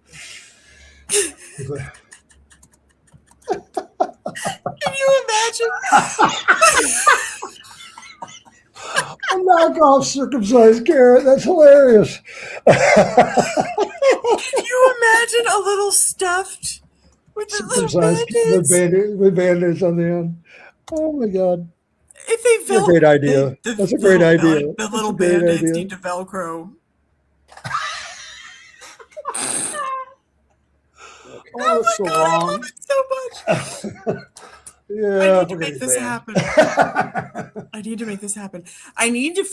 Can you imagine? A knockoff circumcised carrot. That's hilarious. Can you imagine a little stuffed with the little Circumcised band-aids? with band-aids on the end. Oh my god. If they That's a great idea. That's a great idea. The little That's a great band-aids idea. need to Velcro. Oh, that's so I wrong. love it so much. Yeah. I need to we're make gonna this be happen. banned. I need to make this happen.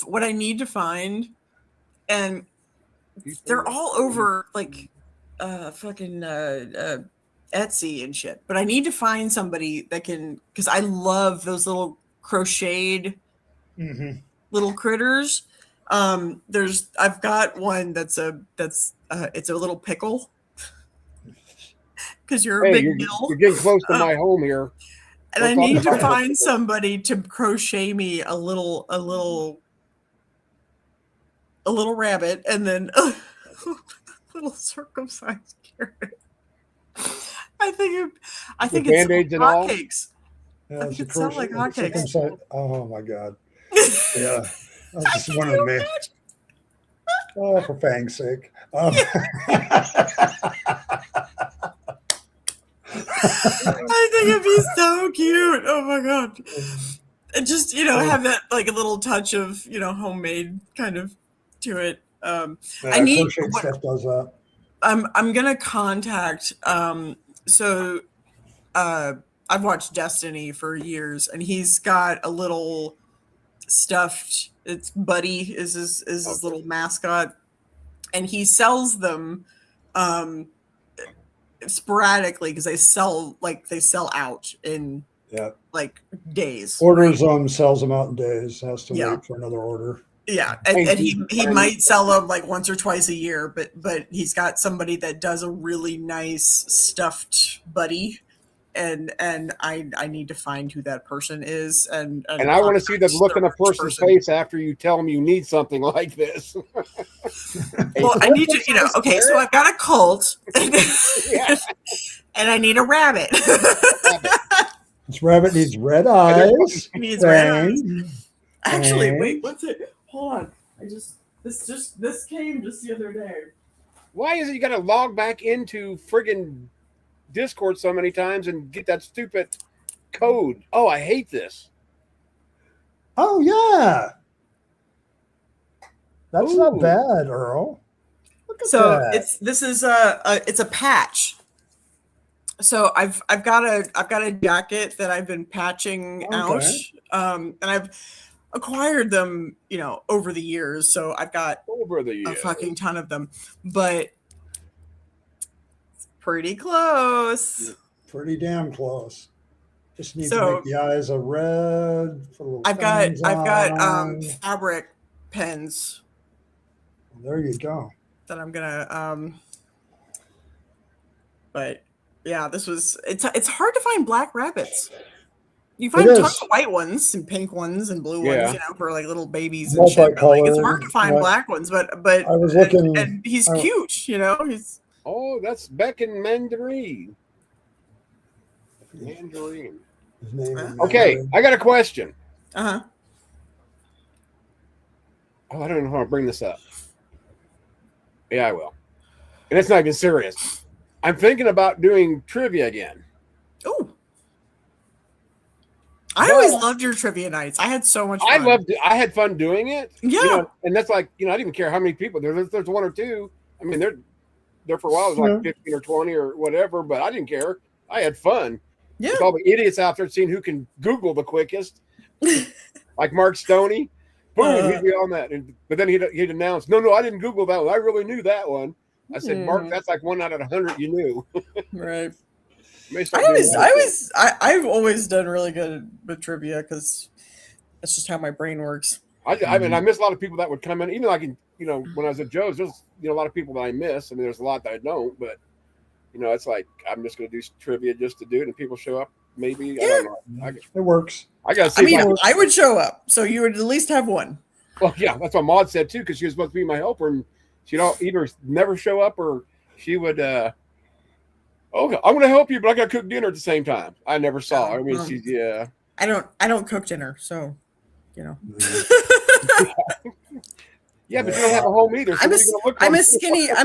What I need to find, and they're all over like fucking Etsy and shit. But I need to find somebody that can, because I love those little crocheted Mhm. little critters. I've got one that's it's a little pickle. Because you're a Hey, big you're Bill. getting close to my home here. And We'll I talk need to about it. find somebody to crochet me a little rabbit and then a little circumcised carrot. I think it's Band-Aids and all? hotcakes. Yeah, I it's think a it sounds like crochet- hotcakes. circumcised- Oh my god. Yeah. That's just one of me. Oh, for fang's sake. I think it'd be so cute. Oh my god. And just, have that like a little touch of, homemade kind of to it. I need crochet stuff does that. I'm gonna contact I've watched Destiny for years and he's got a little stuffed, it's Buddy is his little mascot, and he sells them sporadically because they sell out in like days. Orders them, sells them out in days, has to Yeah. wait for another order. Yeah, and he might sell them like once or twice a year, but he's got somebody that does a really nice stuffed Buddy, and I need to find who that person is, and I want to see the look on a person's person. face after you tell them you need something like this. Well, I need to, okay, so I've got a cult, Yeah. and I need a rabbit. This rabbit needs red eyes. He needs red eyes. fangs. Actually, Fangs. wait, what's it? Hold on. This came just the other day. Why is it you got to log back into friggin' Discord so many times and get that stupid code? Oh, I hate this. Oh yeah. That's Ooh. not bad, Earl. Look at So that. it's a patch. So I've got a jacket that I've been patching out, and I've acquired them, over the years. So I've got Over the a years. fucking ton of them, but it's pretty close. Pretty damn close. Just need to So- make the eyes a red. Put a little I've got fangs on. fabric pens There you go. that I'm gonna but yeah, it's hard to find black rabbits. You find It tons is. of white ones and pink ones and blue Yeah. ones, for like little babies and shit. But, like, it's hard to find Multicolored, black ones, but I was looking- and he's I- cute, he's Oh, that's Beck and Mandarin. Mandarin. His name is Okay, I got a question. uh-huh. Oh, I don't know how to bring this up. Yeah, I will. And it's not even serious. I'm thinking about doing trivia again. Oh. I always loved your trivia nights. I had so much fun. I had fun doing it. Yeah. And that's like, I didn't even care how many people there's one or two. I mean, there for a while it was like 15 or 20 or whatever, but I didn't care. I had fun. Yeah. There's all the idiots out there seeing who can Google the quickest. Like Mark Stoney. Boom, he'd be on that. But then he'd announce, no, I didn't Google that one. I really knew that one. I said, Mark, that's like 1 out of 100 you knew. Right. I've I've always done really good with trivia because that's just how my brain works. I mean, I miss a lot of people that would come in, even like, when I was at Joe's, there's, a lot of people that I miss. I mean, there's a lot that I don't, but, it's like, I'm just going to do trivia just to do it, and people show up, maybe. I don't know. It works. I got to see. I would show up, so you would at least have one. Well, yeah, that's what Maud said too, because she was supposed to be my helper, and she'd either never show up or she would. Okay, I'm gonna help you, but I gotta cook dinner at the same time. I never saw her. I mean, she's yeah. I don't cook dinner, so you know. Yeah, but you don't have a home either. So I'm a, what are you gonna look I'm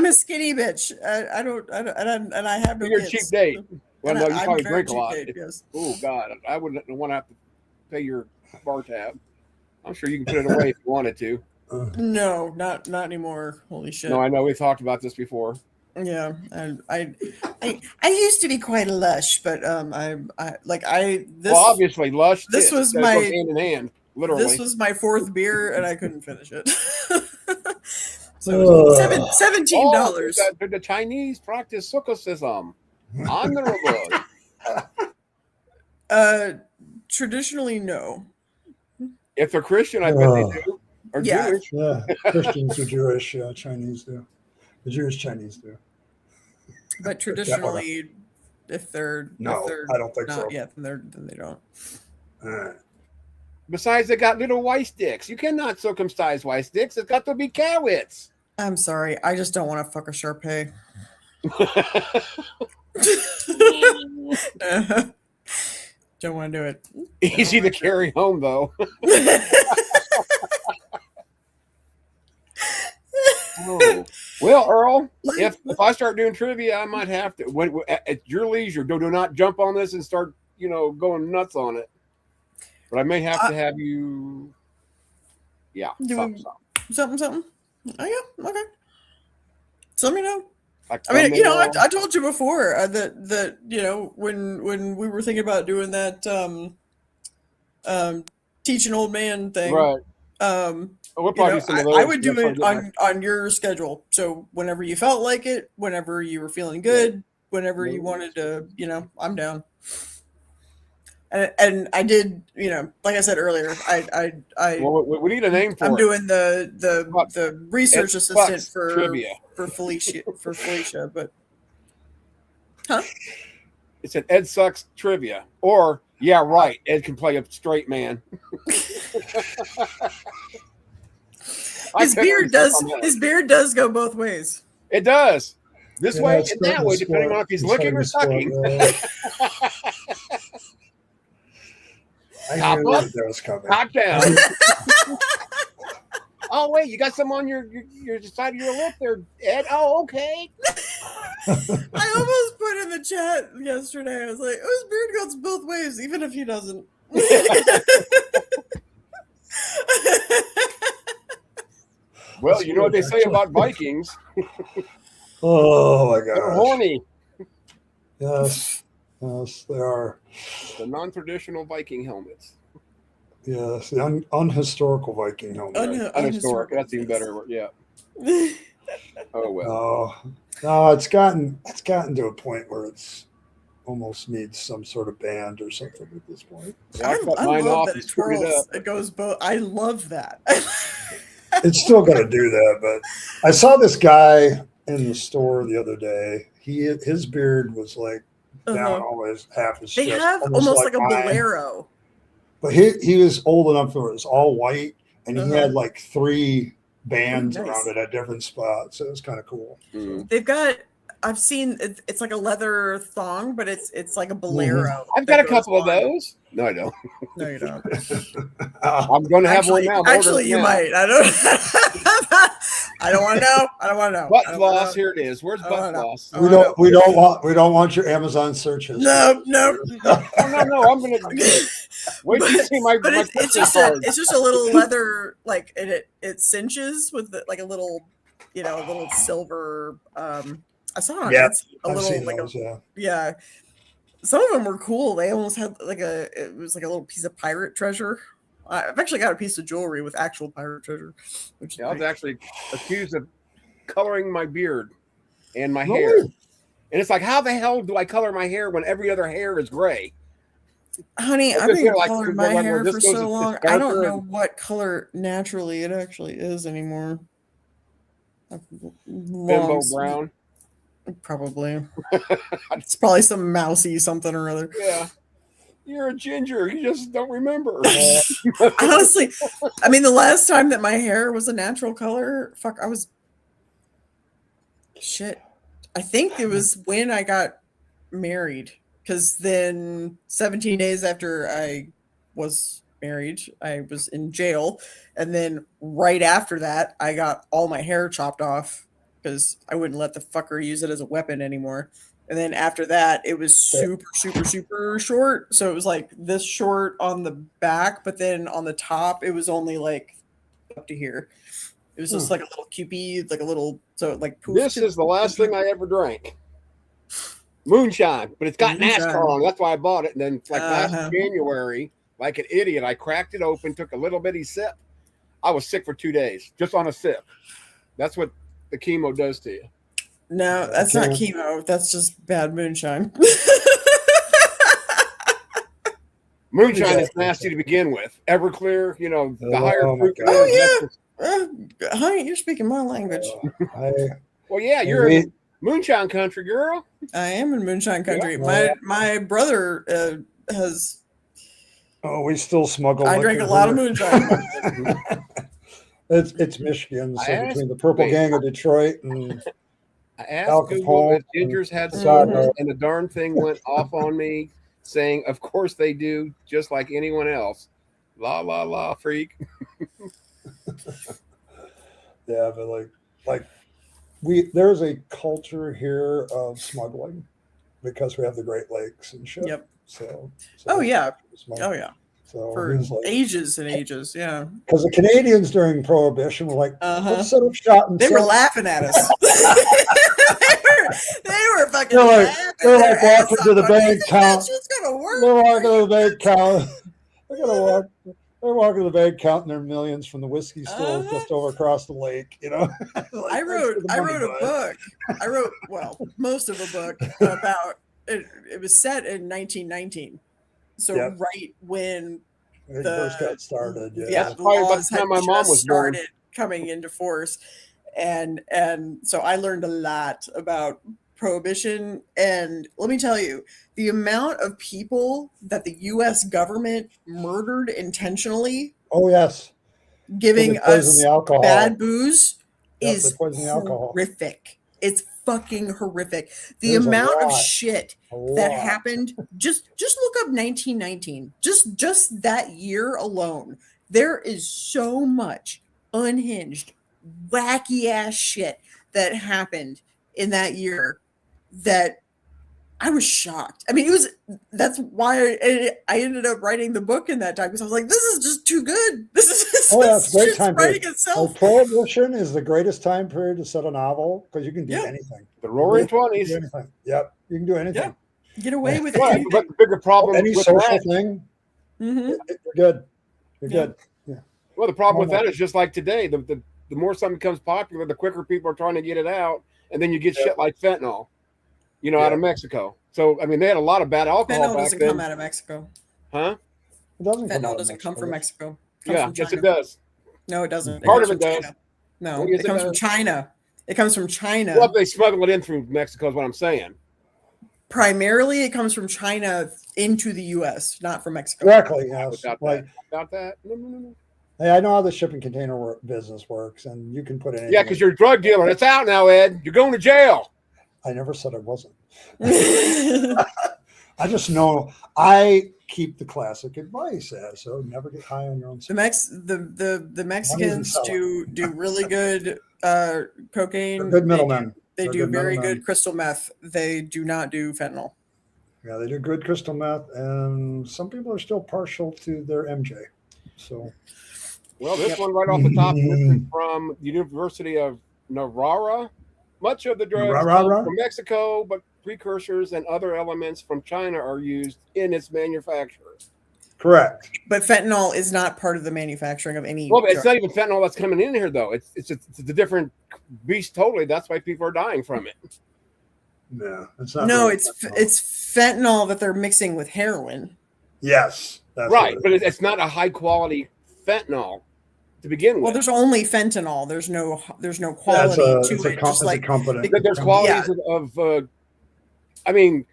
for? a skinny bitch. I don't and I have no You're a kids. cheap date. Well, no, you I'm probably very drink a lot. cheap date, yes. Oh God, I wouldn't want to have to pay your bar tab. I'm sure you can put it away if you wanted to. No, not anymore. Holy shit. No, I know we've talked about this before. Yeah, and I used to be quite a lush, but this Well, obviously, lush. this tits. was That my- goes hand in hand, literally. this was my fourth beer and I couldn't finish it. So it Ugh. was $17. The Chinese practice Sukhism. Honorable. Traditionally, no. If they're Christian, I bet they do. Or Yeah. Jewish. Yeah, Christians are Jewish. Chinese do. The Jewish Chinese do. But traditionally, if they're No, if they're I don't think not so. yet, then they don't. All right. Besides, they got little white sticks. You cannot circumcise white sticks. It's got to be carrots. I'm sorry, I just don't want to fuck a Sharpei. Don't want to do it. Easy to carry home, though. Oh. Well, Earl, if I start doing trivia, I might have to. At your leisure, do not jump on this and start, going nuts on it. But I may have to have you. Yeah, Doing something. something. Oh yeah, okay. So let me know. Like I mean, thumbnail. I told you before that when we were thinking about doing that teach an old man thing, Right. We'll probably do some of those. I would do That's it on your schedule. So whenever you felt like it, whenever you were feeling good, whenever you wanted to, I'm down. And I did, like I said earlier, Well, we need a name for I'm it. doing the research It's assistant Bucks for trivia. for Felicia, but It's an Ed Sucks trivia. Or, yeah, right. Ed can play a straight man. his beard does go both ways. It does. This Yeah, way it's and that starting way, to depending squat. on if he's It's licking or starting sucking. to squat, I Top knew up, that was coming. top down. Oh, wait, you got some on your side of your lip there, Ed? Oh, okay. I almost put in the chat yesterday. I was like, "Oh, his beard goes both ways, even if he doesn't." Well, you know what they say about Vikings? Oh my They're gosh. horny. Yes. Yes, they are. The non-traditional Viking helmets. Yes, the unhistorical Viking helmet. Unhistoric. That's even better. Yeah. Oh, well. No, it's gotten to a point where it's almost needs some sort of band or something at this point. Yeah, I cut I mine love off that and it screwed it twirls. up. It goes both. I love that. It's still going to do that, but I saw this guy in the store the other day. His beard was like down almost half his They chest, have almost like a mine. bolero. But he was old enough where it was all white, and he Uh-huh. had like 3 bands Oh, nice. around it at different spots. So it was kind of cool. Mm. They've got. I've seen it's like a leather thong, but it's like a bolero. I've that got a goes couple of on. those. No, I don't. No, you don't. I'm going to have one now. I'm Actually, ordering you now. might. I don't. I don't want to know. I don't want to know. Butt I don't wanna floss. know. Here it is. Where's I don't butt know. floss? Oh, we don't want your Amazon searches. No. No. I'm going to wait to see my. But my it's card. just a little leather, like it cinches with like a little, a little silver. I saw it on Yeah, Etsy, a I've little seen like those, yeah. Some of them were cool. They almost had it was like a little piece of pirate treasure. I've actually got a piece of jewelry with actual pirate treasure. Which is Yeah, I was pretty- actually accused of coloring my beard and my Really? hair. And it's like, how the hell do I color my hair when every other hair is gray? Honey, It's I've just been here, like, coloring where- my where hair this for goes, so it's long. I don't darker know and- what color naturally it actually is anymore. Bimbo brown. Probably. It's probably some mousy something or other. Yeah. You're a ginger. You just don't remember. Honestly, I mean, the last time that my hair was a natural color, I was shit. I think it was when I got married, because then 17 days after I was married, I was in jail, and then right after that, I got all my hair chopped off because I wouldn't let the fucker use it as a weapon anymore. And then after that, it was super, super, super short. So it was like this short on the back, but then on the top, it was only like up to here. It was just like a little cupid, like a little, so like poof. This is the last thing I ever drank. Moonshine, but it's got NASCAR on. That's why I bought it. And then, like last January, like an idiot, I cracked it open, took a little bitty sip. I was sick for 2 days just on a sip. That's what the chemo does to you. No, that's not chemo. That's just bad moonshine. Moonshine is nasty to begin with. Everclear, you know, the higher fruit. Oh, yeah. Honey, you're speaking my language. Well, yeah, you're in moonshine country, girl. I am in moonshine country. Yeah. My brother has. Oh, we still smuggle. I drink a lot of moonshine. It's Michigan, so between the Purple Gang of Detroit and I asked Google if gingers had soda, and the darn thing went off on me, saying, "Of course they do, just like anyone else." La la la, freak. Yeah, but like there's a culture here of smuggling because we have the Great Lakes and shit. Yep. So oh yeah. Smuggling. Oh yeah. So for ages and ages, yeah. Because the Canadians during Prohibition were like, let's set up shop and they were laughing at us. they were fucking laughing. They're like walking to the bank count. It's gonna work. They're walking to the bank count. They're walking to the bank counting their millions from the whiskey stores just over across the lake, you know. Like, I wrote a book. I wrote most of a book about it. It was set in 1919. So right when the first got started, that's probably about the time my mom was started coming into force, and so I learned a lot about Prohibition. And let me tell you, the amount of people that the U.S. government murdered intentionally. Oh yes, giving us bad booze is horrific. It's fucking horrific. The amount of shit that happened. Just look up 1919. Just that year alone. There is so much unhinged, wacky ass shit that happened in that year that I was shocked. I mean, that's why I ended up writing the book in that time, because I was like, this is just too good. This is it's a great time writing itself. Prohibition is the greatest time period to set a novel because you can do anything. The Roaring 20s. Yep, you can do anything. Yep. Get away with it. But the bigger problem any with social that, thing, you're good. You're good. Yeah. Well, the problem with that is just like today. The more something becomes popular, the quicker people are trying to get it out, and then you get shit like fentanyl. You know, out of Mexico. So, I mean, they had a lot of bad alcohol fentanyl back doesn't then. come out of Mexico. Huh? Fentanyl doesn't come from Mexico. Yeah, yes, it does. No, it doesn't. Part of it does. China. No, it comes from China. It comes from China. Well, they smuggle it in through Mexico is what I'm saying. Primarily, it comes from China into the U.S., not from Mexico. Exactly, yes. About that? No. Hey, I know how the shipping container business works, and you can put it in. Yeah, because you're a drug dealer. It's out now, Ed. You're going to jail. I never said I wasn't. I just know I keep the classic advice, so never get high on your own. The Mexicans do really good cocaine. They're good middlemen. They do very good crystal meth. They do not do fentanyl. Yeah, they do good crystal meth, and some people are still partial to their MJ. So, well, this one right off the top is from the University of Navarra. Much of the drugs come from Mexico, but precursors and other elements from China are used in its manufacture. Correct. But fentanyl is not part of the manufacturing of any. Well, it's not even fentanyl that's coming in here, though. It's a different beast totally. That's why people are dying from it. No, it's not. No, it's fentanyl that they're mixing with heroin. Yes, that's right, but it's not a high quality fentanyl to begin with. Well, there's only fentanyl. There's no quality to it. Just like there's qualities of I mean,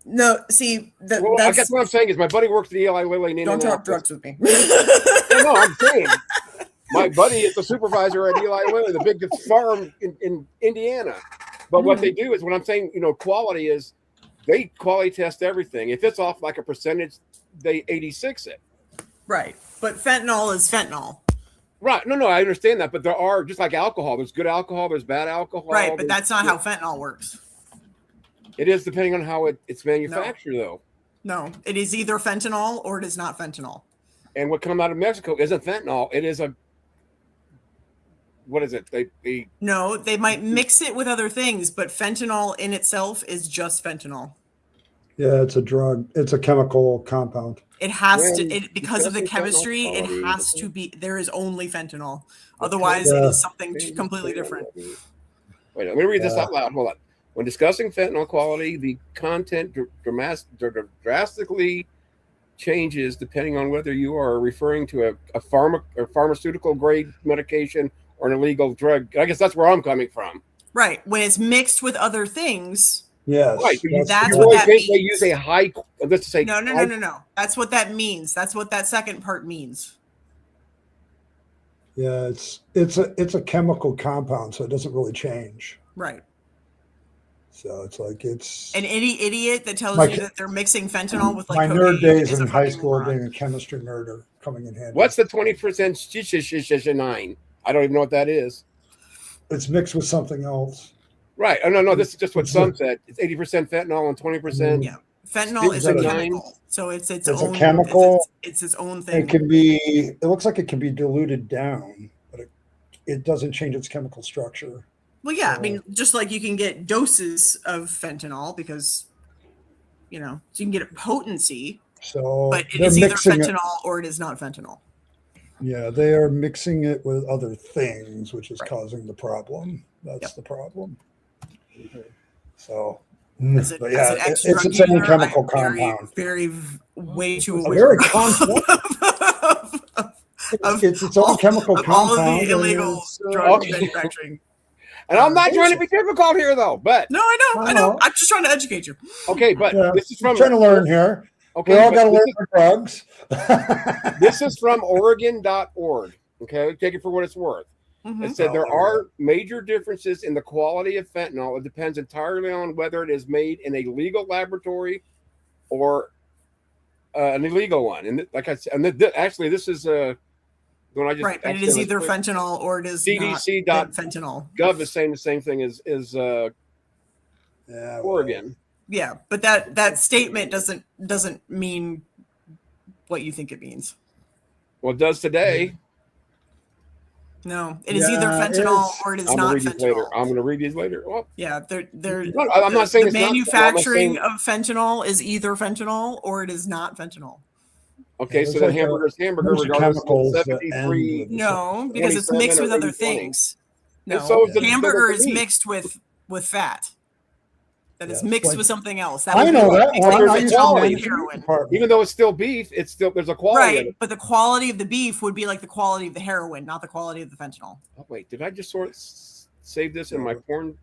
No, see, Well, I that's guess what I'm saying is my buddy works at Eli Lilly in don't talk Indianapolis. drugs with me. No, I'm saying my buddy is the supervisor at Eli Lilly, the big farm in Indiana. But what they do is, when I'm saying, quality is, they quality test everything. If it's off like a percentage, they 86 it. Right. But fentanyl is fentanyl. Right. No, I understand that. But there are, just like alcohol, there's good alcohol, there's bad alcohol. Right. But that's not how fentanyl works. It is, depending on how it's manufactured, though. No, it is either fentanyl or it is not fentanyl. And what comes out of Mexico isn't fentanyl. It is what is it? No, they might mix it with other things, but fentanyl in itself is just fentanyl. Yeah, it's a drug. It's a chemical compound. It has to, because of the chemistry, it has to be, there is only fentanyl. Otherwise, it is something completely different. Wait, let me read this out loud. Hold on. When discussing fentanyl quality, the content drastically changes depending on whether you are referring to a pharmaceutical grade medication or an illegal drug. I guess that's where I'm coming from. Right. When it's mixed with other things. Yes. Right. That's what that means. They use a high, let's say. No. That's what that means. That's what that second part means. Yeah, it's a chemical compound, so it doesn't really change. Right. So it's like and any idiot that tells you that they're mixing fentanyl with my cocaine nerd days in a high fucking school moron. being a chemistry nerd are coming in handy. What's the 20% 9? I don't even know what that is. It's mixed with something else. Right. Oh no, this is just what some said. It's 80% fentanyl and 20%. Yeah. Fentanyl is a chemical. So it's a chemical. It's its own thing. It looks like it can be diluted down, but it doesn't change its chemical structure. Well, yeah, I mean, just like you can get doses of fentanyl because, so you can get potency. So, but it is either fentanyl or it is not fentanyl. Yeah, they are mixing it with other things, which is causing the problem. That's the problem. So, but yeah, it's its own chemical compound. Way too aware. It's its own chemical compound. All of the illegal drug manufacturing. And I'm not trying to be difficult here, though. But no, I know. I'm just trying to educate you. Okay, but this is from. I'm trying to learn here. Okay, we all got to learn for drugs. This is from Oregon.org. Okay, take it for what it's worth. Mm-hmm. It said there are major differences in the quality of fentanyl. It depends entirely on whether it is made in a legal laboratory or an illegal one. And like I said, actually, this is when I just right. And it is either fentanyl or it is CDC.gov fentanyl. is saying the same thing as Oregon. Yeah, but that statement doesn't mean what you think it means. Well, it does today. No, it is either fentanyl or it is not fentanyl. I'm going to read these later. Well, yeah, I'm not saying the manufacturing of fentanyl is either fentanyl or it is not fentanyl. Okay, so the hamburger regardless of 73. No, because it's mixed with other things. No, hamburger is mixed with fat. That is mixed with something else. That I know that. Even though it's still beef, there's a quality. Right, but the quality of the beef would be like the quality of the heroin, not the quality of the fentanyl. Oh wait, did I just save this in my porn?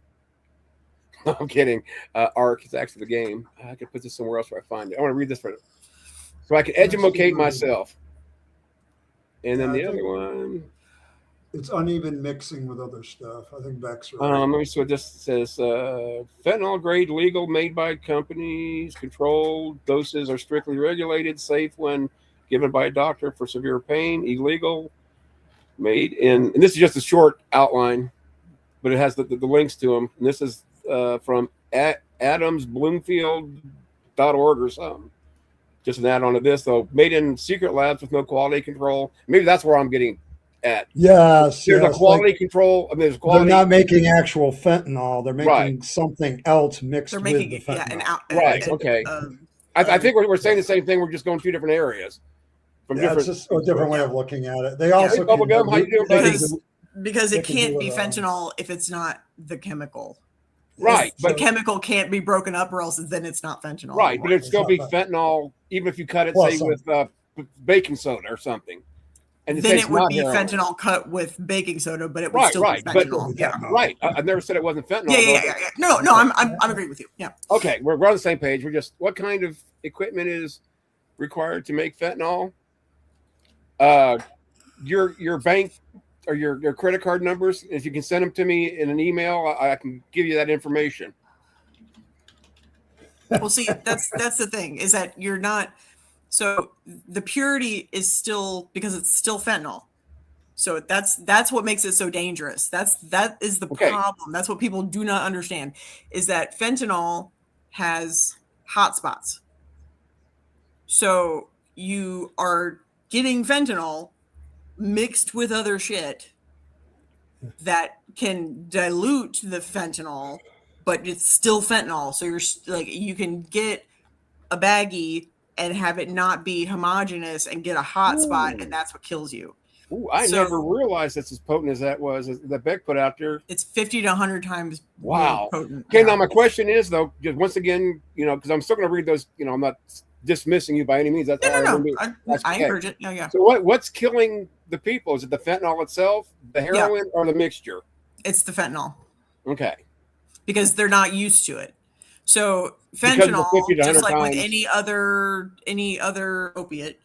No, I'm kidding. Arc is actually the game. I could put this somewhere else where I find it. I want to read this so I can educate myself. And then the other one. It's uneven mixing with other stuff. I think Beck's right. Let me see what this says. Fentanyl grade legal, made by companies, controlled doses are strictly regulated, safe when given by a doctor for severe pain, illegal, made in, and this is just a short outline, but it has the links to them. And this is from adamsbloomfield.org or something. Just an add-on to this, though. Made in secret labs with no quality control. Maybe that's where I'm getting at. Yes, there's a quality control. I mean, there's quality. They're not making actual fentanyl. They're making something else mixed with the fentanyl. Okay. I think we're saying the same thing. We're just going two different areas. It's just a different way of looking at it. They also bubblegum. How you doing, buddy? Because it can't be fentanyl if it's not the chemical. Right, but the chemical can't be broken up, or else then it's not fentanyl. Right, but it'd still be fentanyl, even if you cut it, say, with baking soda or something. and then it's it would not be heroin. fentanyl cut with baking soda, but it would Right, still right, be but- fentanyl. Yeah. Right. I've never said it wasn't fentanyl. Yeah. No, I'm agreeing with you. Yeah. Okay, we're on the same page. We're just, what kind of equipment is required to make fentanyl? Your bank or your credit card numbers, if you can send them to me in an email, I can give you that information. Well, see, that's the thing, is that you're not. So the purity is still, because it's still fentanyl. So that's what makes it so dangerous. That is the Okay. problem. That's what people do not understand, is that fentanyl has hot spots. So you are getting fentanyl mixed with other shit that can dilute the fentanyl, but it's still fentanyl. So you're like, you can get a baggie and have it not be homogenous and get a hot spot, and that's what kills you. Ooh, I So- never realized that's as potent as that was that Beck put out there. It's 50 to 100 times Wow. more potent. Okay, Yeah. now my question is though, just once again, because I'm still going to read those. I'm not dismissing you by any means. That's all I No. want to do. That's I okay. encourage it. Yeah. So what's killing the people? Is it the fentanyl itself, the heroin, or the mixture? It's the fentanyl, Okay. because they're not used to it. So Because of the fentanyl, 50 to just 100 like with times. any other opiate,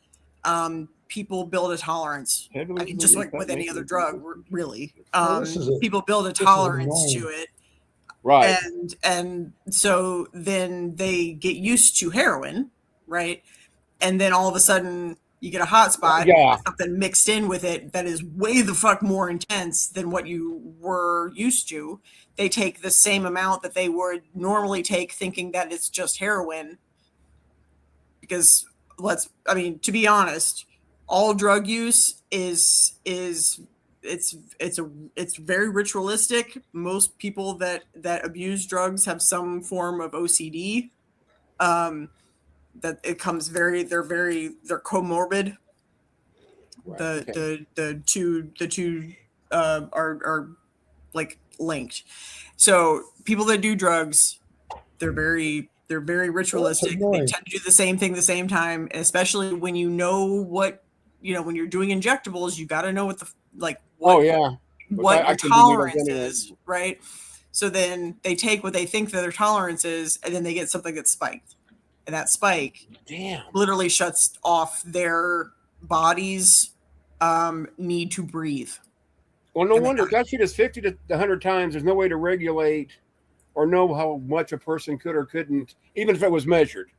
people build a tolerance. I mean, just like with any other drug, really. Well, this is People build a is tolerance annoying. to it, Right. and so then they get used to heroin, right? And then all of a sudden you get a hot spot, Yeah. something mixed in with it that is way the fuck more intense than what you were used to. They take the same amount that they would normally take, thinking that it's just heroin. Because to be honest, all drug use is it's very ritualistic. Most people that abuse drugs have some form of OCD. That it comes they're comorbid. Right. Okay. The two are like linked. So people that do drugs, they're very ritualistic. They annoying. tend to do the same thing the same time, and especially when you know what when you're doing injectables, you got to know what Oh yeah. what I your can do needles tolerance anyway. is, right? So then they take what they think that their tolerance is, and then they get something that's spiked, and that spike Damn. literally shuts off their body's need to breathe. Well, no And they wonder. die. If that shit is 50 to 100 times, there's no way to regulate or know how much a person could or couldn't, even if it was measured.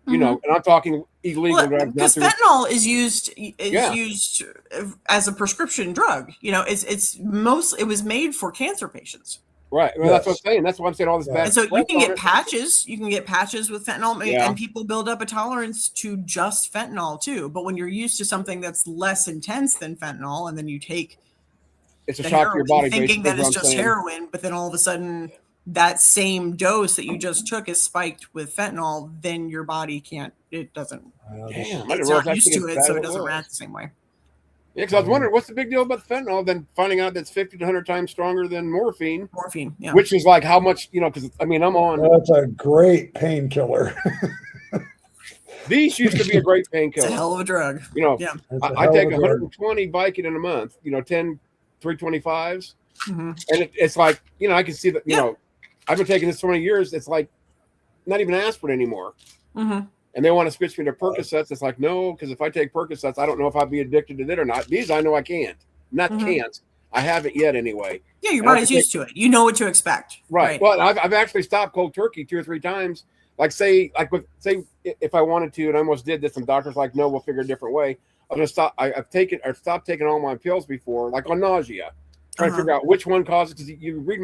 And I'm talking illegal Well, drugs. because not through- fentanyl is used Yeah. used as a prescription drug. It was made for cancer patients. Right. Well, that's what Yes. I'm saying. That's why I'm saying all this Yeah. bad. And so you press can on get it. patches. You can get patches with fentanyl, Yeah. and people build up a tolerance to just fentanyl too. But when you're used to something that's less intense than fentanyl, and then you take It's a the shock to your heroin body. thinking that basically, is it's what I'm just saying. heroin, but then all of a sudden that same dose that you just took is spiked with fentanyl, then your body can't. It doesn't. Damn, I It's didn't not realize that used shit to as it, bad so as it doesn't was. react the same way. Yeah, because I was wondering what's the big deal about the fentanyl, then finding out that's 50 to 100 times stronger than morphine, Morphine, yeah. which is like how much, because I'm on. That's a great painkiller. These used to be a great It's a painkiller. hell of a drug. Yeah. Yeah. That's a I hell take of a drug. 120 Vicodin in a month, 10 325s. Mhm. And it's like, I can see that, Yeah. I've been taking this so many years. It's like not even aspirin anymore. Mhm. And they want to switch me to Percocets. It's like, no, because if I take Percocets, I don't know if I'd be addicted to it or not. These I know I can't. Not Mhm. can't. I haven't yet anyway. Yeah, your And I body's think- used to it. You know what to expect. Right. Well, I've actually stopped cold turkey 2 or 3 times. Like say if I wanted to, and I almost did this, some doctors like, no, we'll figure a different way. I'm gonna stop. I've stopped taking all my pills before, like on nausea, trying to Uh-huh. figure out which one causes. Because you read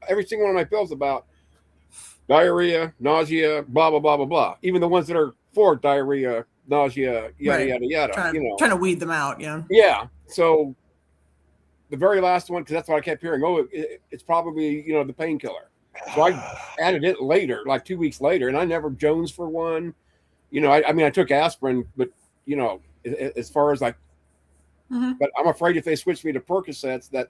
every single one of my pills about diarrhea, nausea, blah blah blah blah blah. Even the ones that are for diarrhea, nausea, yada Right. yada yada. Trying to weed them out. Yeah. Yeah. So the very last one, because that's what I kept hearing. Oh, it's probably the painkiller. So I added it later, like 2 weeks later, and I never Jones for one. I took aspirin, but as far as like, Mhm. but I'm afraid if they switch me to Percocets, that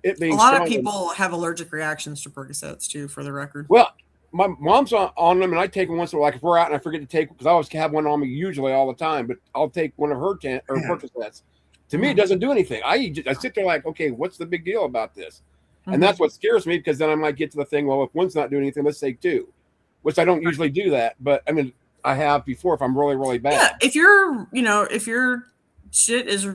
it being A lot of strong- people have allergic reactions to Percocets too, for the record. Well, my mom's on them, and I take them once in a while. Like if we're out and I forget to take, because I always have one on me usually all the time, but I'll take one of her Percocets. To me, it doesn't do anything. I sit there like, okay, what's the big deal about this? Mhm. And that's what scares me, because then I might get to the thing, well, if one's not doing anything, let's take two, which I don't usually do that. But I mean, I have before if I'm really, really bad. Yeah, if you're, if your shit is,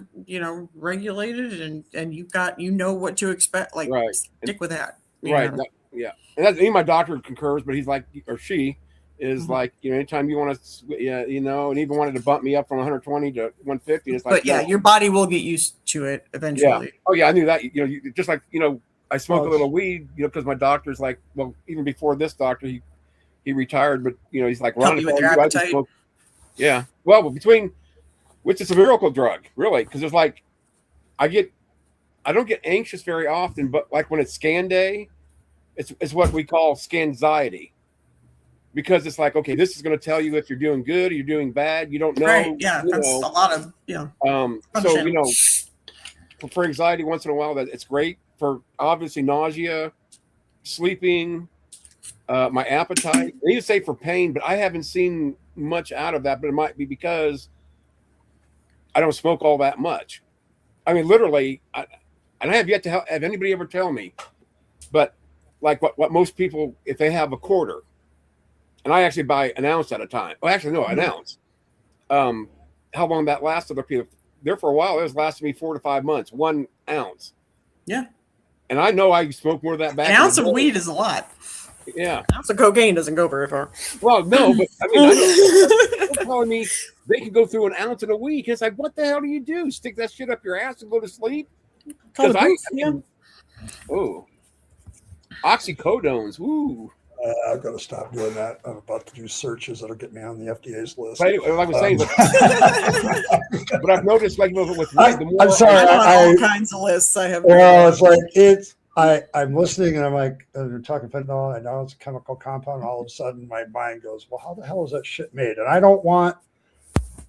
regulated and you've got, what to expect, like Right. stick with that. Right. Yeah. And that's, even my doctor concurs, but he's like, or she is Mhm. like, anytime you want to, and even wanted to bump me up from 120 to 150. It's like, But yeah, no. your body will get used to it eventually. Oh yeah, I knew that. Just like I smoke Oh, a little weed, because my doctor's like, well, even before this doctor, he retired, but he's like, Help Ron, you with if your I just appetite? smoke- yeah. Well, which is a miracle drug, really, because it's like I don't get anxious very often, but like when it's scan day, it's what we call scanxiety. Because it's like, okay, this is going to tell you if you're doing good or you're doing bad. You don't know. Right. Yeah. That's a lot of, So, understandable. for anxiety once in a while, that it's great for obviously nausea, sleeping, my appetite. I need to say for pain, but I haven't seen much out of that, but it might be because I don't smoke all that much. I mean, literally, and I have yet to have anybody ever tell me, but like what most people, if they have a quarter, and I actually buy an ounce at a time. Well, actually, no, an ounce. How long that lasts other people? There for a while, it was lasting me 4 to 5 months, 1 ounce. Yeah. And I know I smoked more of that back. An ounce of weed is a lot. Yeah. An ounce of cocaine doesn't go very far. Well, no, but I mean, they're telling me they can go through an ounce in a week. It's like, what the hell do you do? Stick that shit up your ass and go to sleep? Call Because the booth, oxycodones. Woo. I've got to stop doing that. I'm about to do searches that'll get me on the FDA's list. But anyway, like I was saying, but I've noticed, like with weed, the more I'm sorry. I'm on I- all kinds of lists. I have. Well, it's like I'm listening and I'm like, they're talking fentanyl. I know it's a chemical compound. And all of a sudden, my mind goes, well, how the hell is that shit made? And I don't want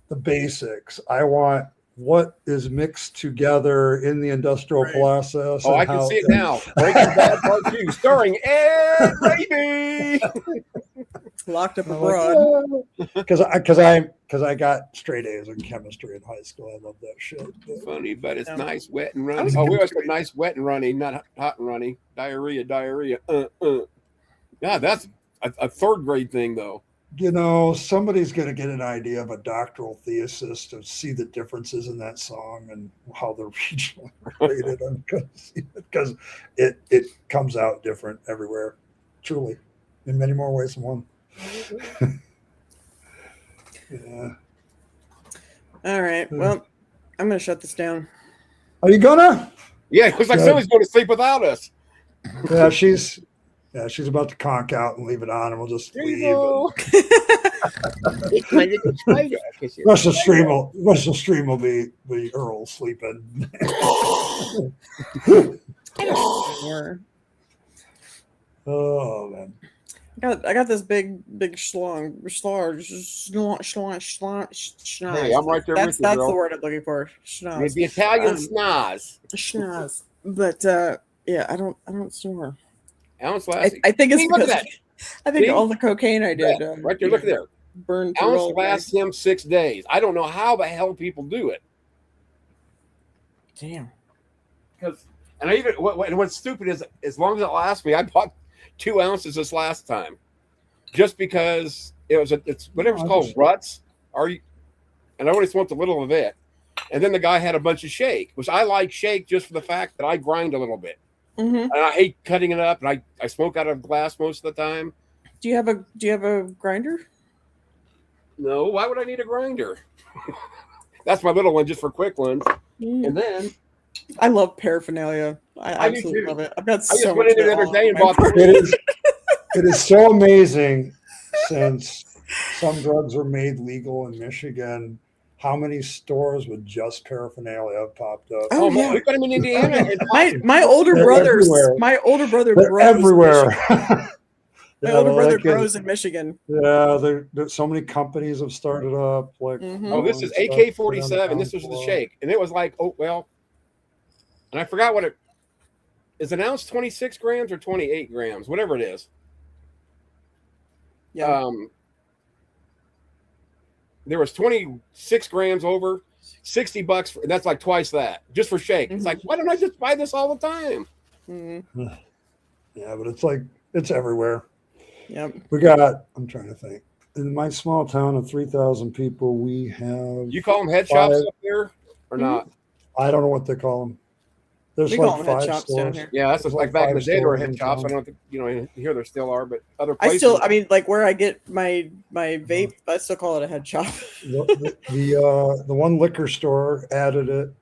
the basics. I want what is mixed together in the industrial Right. process. Oh, and I can how- see it now. Breaking Bad Part 2, starring Ed Raby. Locked up I'm abroad. like, because I got straight A's in chemistry in high school. I love that shit. Funny, but it's Yeah. nice, wet and I runny. was a Oh, we always chemistry- put nice, wet and runny, not hot and runny. Diarrhea. Yeah, that's a third grade thing, though. Somebody's going to get an idea of a doctoral thesis to see the differences in that song and how they're regionally related. I'm going to see it because it comes out different everywhere, truly, in many more ways than one. Yeah. All right. Well, I'm gonna shut this down. Are you gonna? Yeah, it was like Good. somebody's going to sleep without us. Yeah, she's about to conk out and leave it on, and we'll just There you leave. go. The rest of the stream will be Earl sleeping. More. Oh man. I got this big schlong. Hey, I'm right there with That's you, the girl. word I'm looking for. Schnoz. The Italian Um, schnoz. Schnoz. But yeah, I don't snore. Ounce Lassie. I think it's See, look at because that. I think See? all the cocaine I did Right there, look there. burned through all Ounce of my- lasts him 6 days. I don't know how the hell people do it. Damn. And I even what's stupid is, as long as it lasts me, I bought 2 ounces this last time, just because it's whatever it's called, ruts. And I only smoked a little of it, and then the guy had a bunch of shake, which I like shake just for the fact that I grind a little bit, Mm-hmm. and I hate cutting it up, and I smoke out of glass most of the time. Do you have a grinder? No, why would I need a grinder? That's my little one, just for quick ones. And then I love paraphernalia. I do absolutely too. love it. I've got I so just much went in of the it other all day in and my bought It is so amazing since some drugs were made legal in Michigan. How many stores with just paraphernalia have popped up? Oh, man, yeah. we got them in Indiana. And My older They're brother everywhere. They're grows everywhere. Michigan. My Yeah, older brother like it- grows in Michigan. Yeah, there's so many companies have started up. Like, Mhm. Oh, this is stuff AK-47. around This was town the for- shake, and it was like, oh well. And I forgot what it is. An ounce 26 grams or 28 grams, whatever it is. Yeah. There was 26 grams over, $60 for, that's like twice that just for shake. It's like, why don't I just buy this all the time? Yeah, but it's like it's everywhere. Yep. We got. I'm trying to think. In my small town of 3,000 people, we have. You call them head shops up there or not? I don't know what they call them. There's We like call them head 5 shops down stores. here. Yeah, that's There's like back in the five day there were stores head in shops. I town. don't think here there still are, but other I places. still, I mean, like where I get my vape, I still call it a head shop. The one liquor store added it.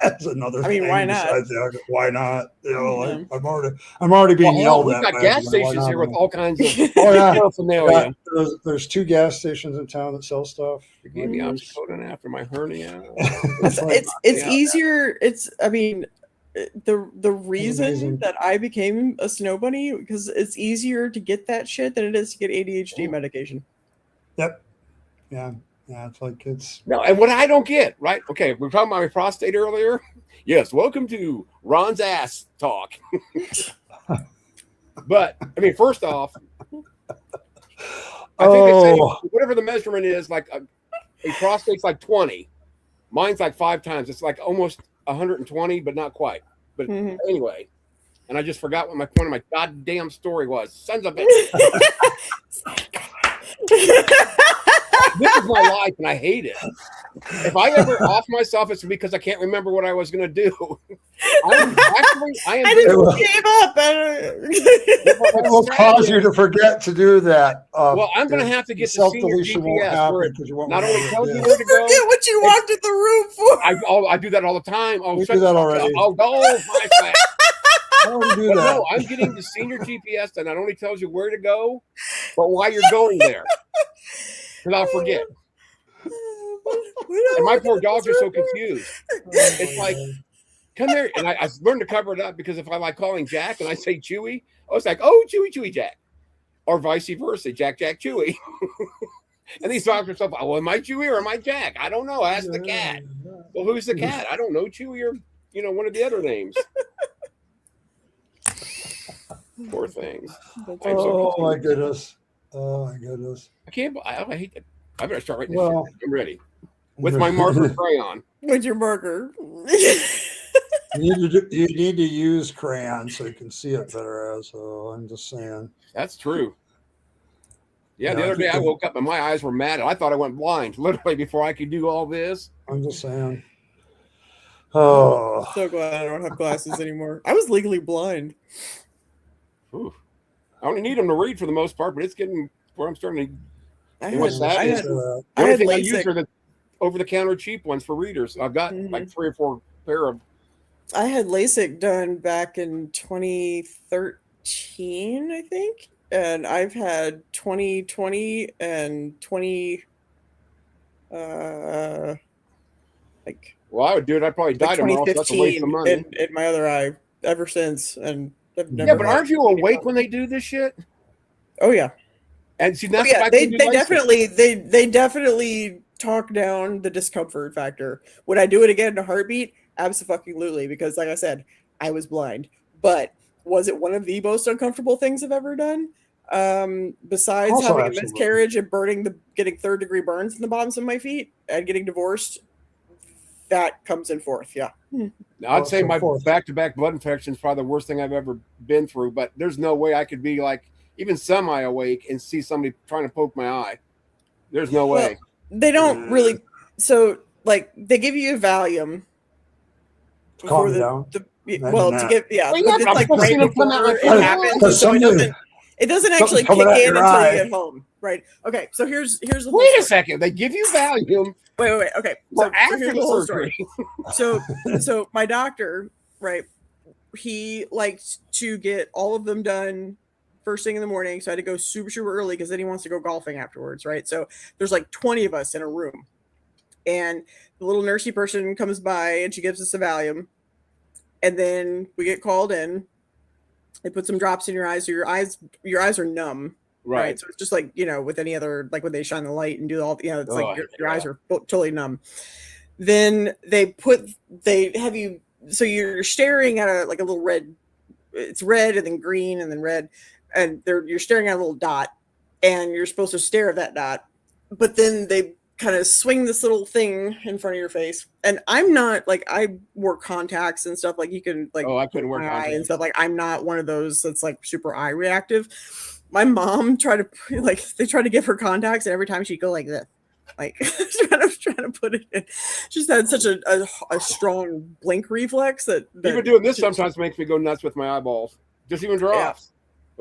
That's another. I mean, thing why not? besides the- why not? You know, like, I'm already being Well, yelled we've at. got by gas everybody. Why stations not? here with all kinds of Oh yeah. paraphernalia. There's 2 gas stations in town that sell stuff. You gave me oxycodone after my hernia. It's easier. It's, I mean, the reason amazing. that I became a snow bunny, because it's easier to get that shit than it is to get ADHD medication. Yep. Yeah. Yeah. It's like it's. No, and what I don't get, right? Okay, we were talking about my prostate earlier. Yes, welcome to Ron's ass talk. But I mean, first off, I think they say whatever the measurement is, like a prostate's like 20. Mine's like 5 times. It's like almost 120, but not quite. But anyway, and I just forgot what my point of my goddamn story was. Sons of bitch. This is my life, and I hate it. If I ever off myself, it's because I can't remember what I was going to do. I am. I just gave up. It will cause you to forget to do that. Well, I'm going to have to get the senior self-deletion won't GPS happen where it because you won't not only tells you You where to go. forget what you walked in the room for. I do that all the time. Oh, We do that already. Oh, my bad. I already do But that. no, I'm getting the senior GPS that not only tells you where to go, but why you're going there. Because I'll forget. And my poor dogs are so confused. It's like, come here. And I learned to cover it up because if I like calling Jack and I say Chewy, I was like, oh, Chewy, Jack. Or vice versa, Jack, Chewy. And these dogs are so, oh, am I Chewy or am I Jack? I don't know. Ask the cat. Well, who's the cat? I don't know. Chewy or, one of the other names. Poor things. Oh, my goodness. Oh, my goodness. I can't, I hate that. I better start writing Well- this shit. I'm ready. With my marker crayon. With your burger. You need to use crayon so you can see it better. So I'm just saying. That's true. Yeah, Yeah, the I other day think I that- woke up and my eyes were mad. I thought I went blind literally before I could do all this. I'm just saying. Oh, So glad I don't have glasses anymore. I was legally blind. Ooh. I only need them to read for the most part, but it's getting where I'm starting to. I And what's that I is- had, The I only had thing I use LASIK. are the over-the-counter cheap ones for readers. I've got like 3 or 4 pair of. I had LASIK done back in 2013, I think, and I've had 2020 and 20. Like Well, I would do it. I'd probably die tomorrow. So that's a waste of 2015 money. in my other eye ever since, and I've never. Yeah, but had aren't you any awake problem. when they do this shit? Oh yeah. And see, Oh, that's yeah, what I they can do definitely they definitely talk down the discomfort factor. Would I do it again in a heartbeat? Absolutely, because like I said, I was blind. But was it one of the most uncomfortable things I've ever done? Besides Also, having a absolutely. miscarriage and getting 3rd-degree burns in the bottoms of my feet and getting divorced, that comes in fourth. Yeah. I'd say So my fourth. back-to-back blood infection is probably the worst thing I've ever been through. But there's no way I could be like even semi-awake and see somebody trying to poke my eye. There's no Well, way. They don't really. So like they give you a Valium calm before you the, down. well Imagine to that. get yeah, Well, but yeah, it's but I'm like supposed right to see them come out before like it that. happens, Because so something- it doesn't something's actually kick coming out in your until eye. you get home, right? Okay, so here's the whole Wait a story. second. They give you Valium Wait. Okay, for so after here's the the whole surgery. story. So my doctor, right? He liked to get all of them done first thing in the morning, so I had to go super early because then he wants to go golfing afterwards, right? So there's like 20 of us in a room, and the little nursey person comes by and she gives us a Valium, and then we get called in. They put some drops in your eyes, so your eyes are numb, right? So it's just like with any other, like when they shine the light and do all, it's Oh, like your yeah. eyes are totally numb. Then they have you, so you're staring at a little red. It's red and then green and then red, and you're staring at a little dot and you're supposed to stare at that dot, but then they kind of swing this little thing in front of your face. And I'm not like, I wore contacts and stuff, like you can like Oh, I couldn't wear my eye and contacts. stuff. Like I'm not one of those that's like super eye reactive. My mom tried to like, they tried to give her contacts, and every time she'd go like this, like trying to put it in. She's had such a strong blink reflex that Even doing this sometimes makes me go nuts with my eyeballs. Just even drops.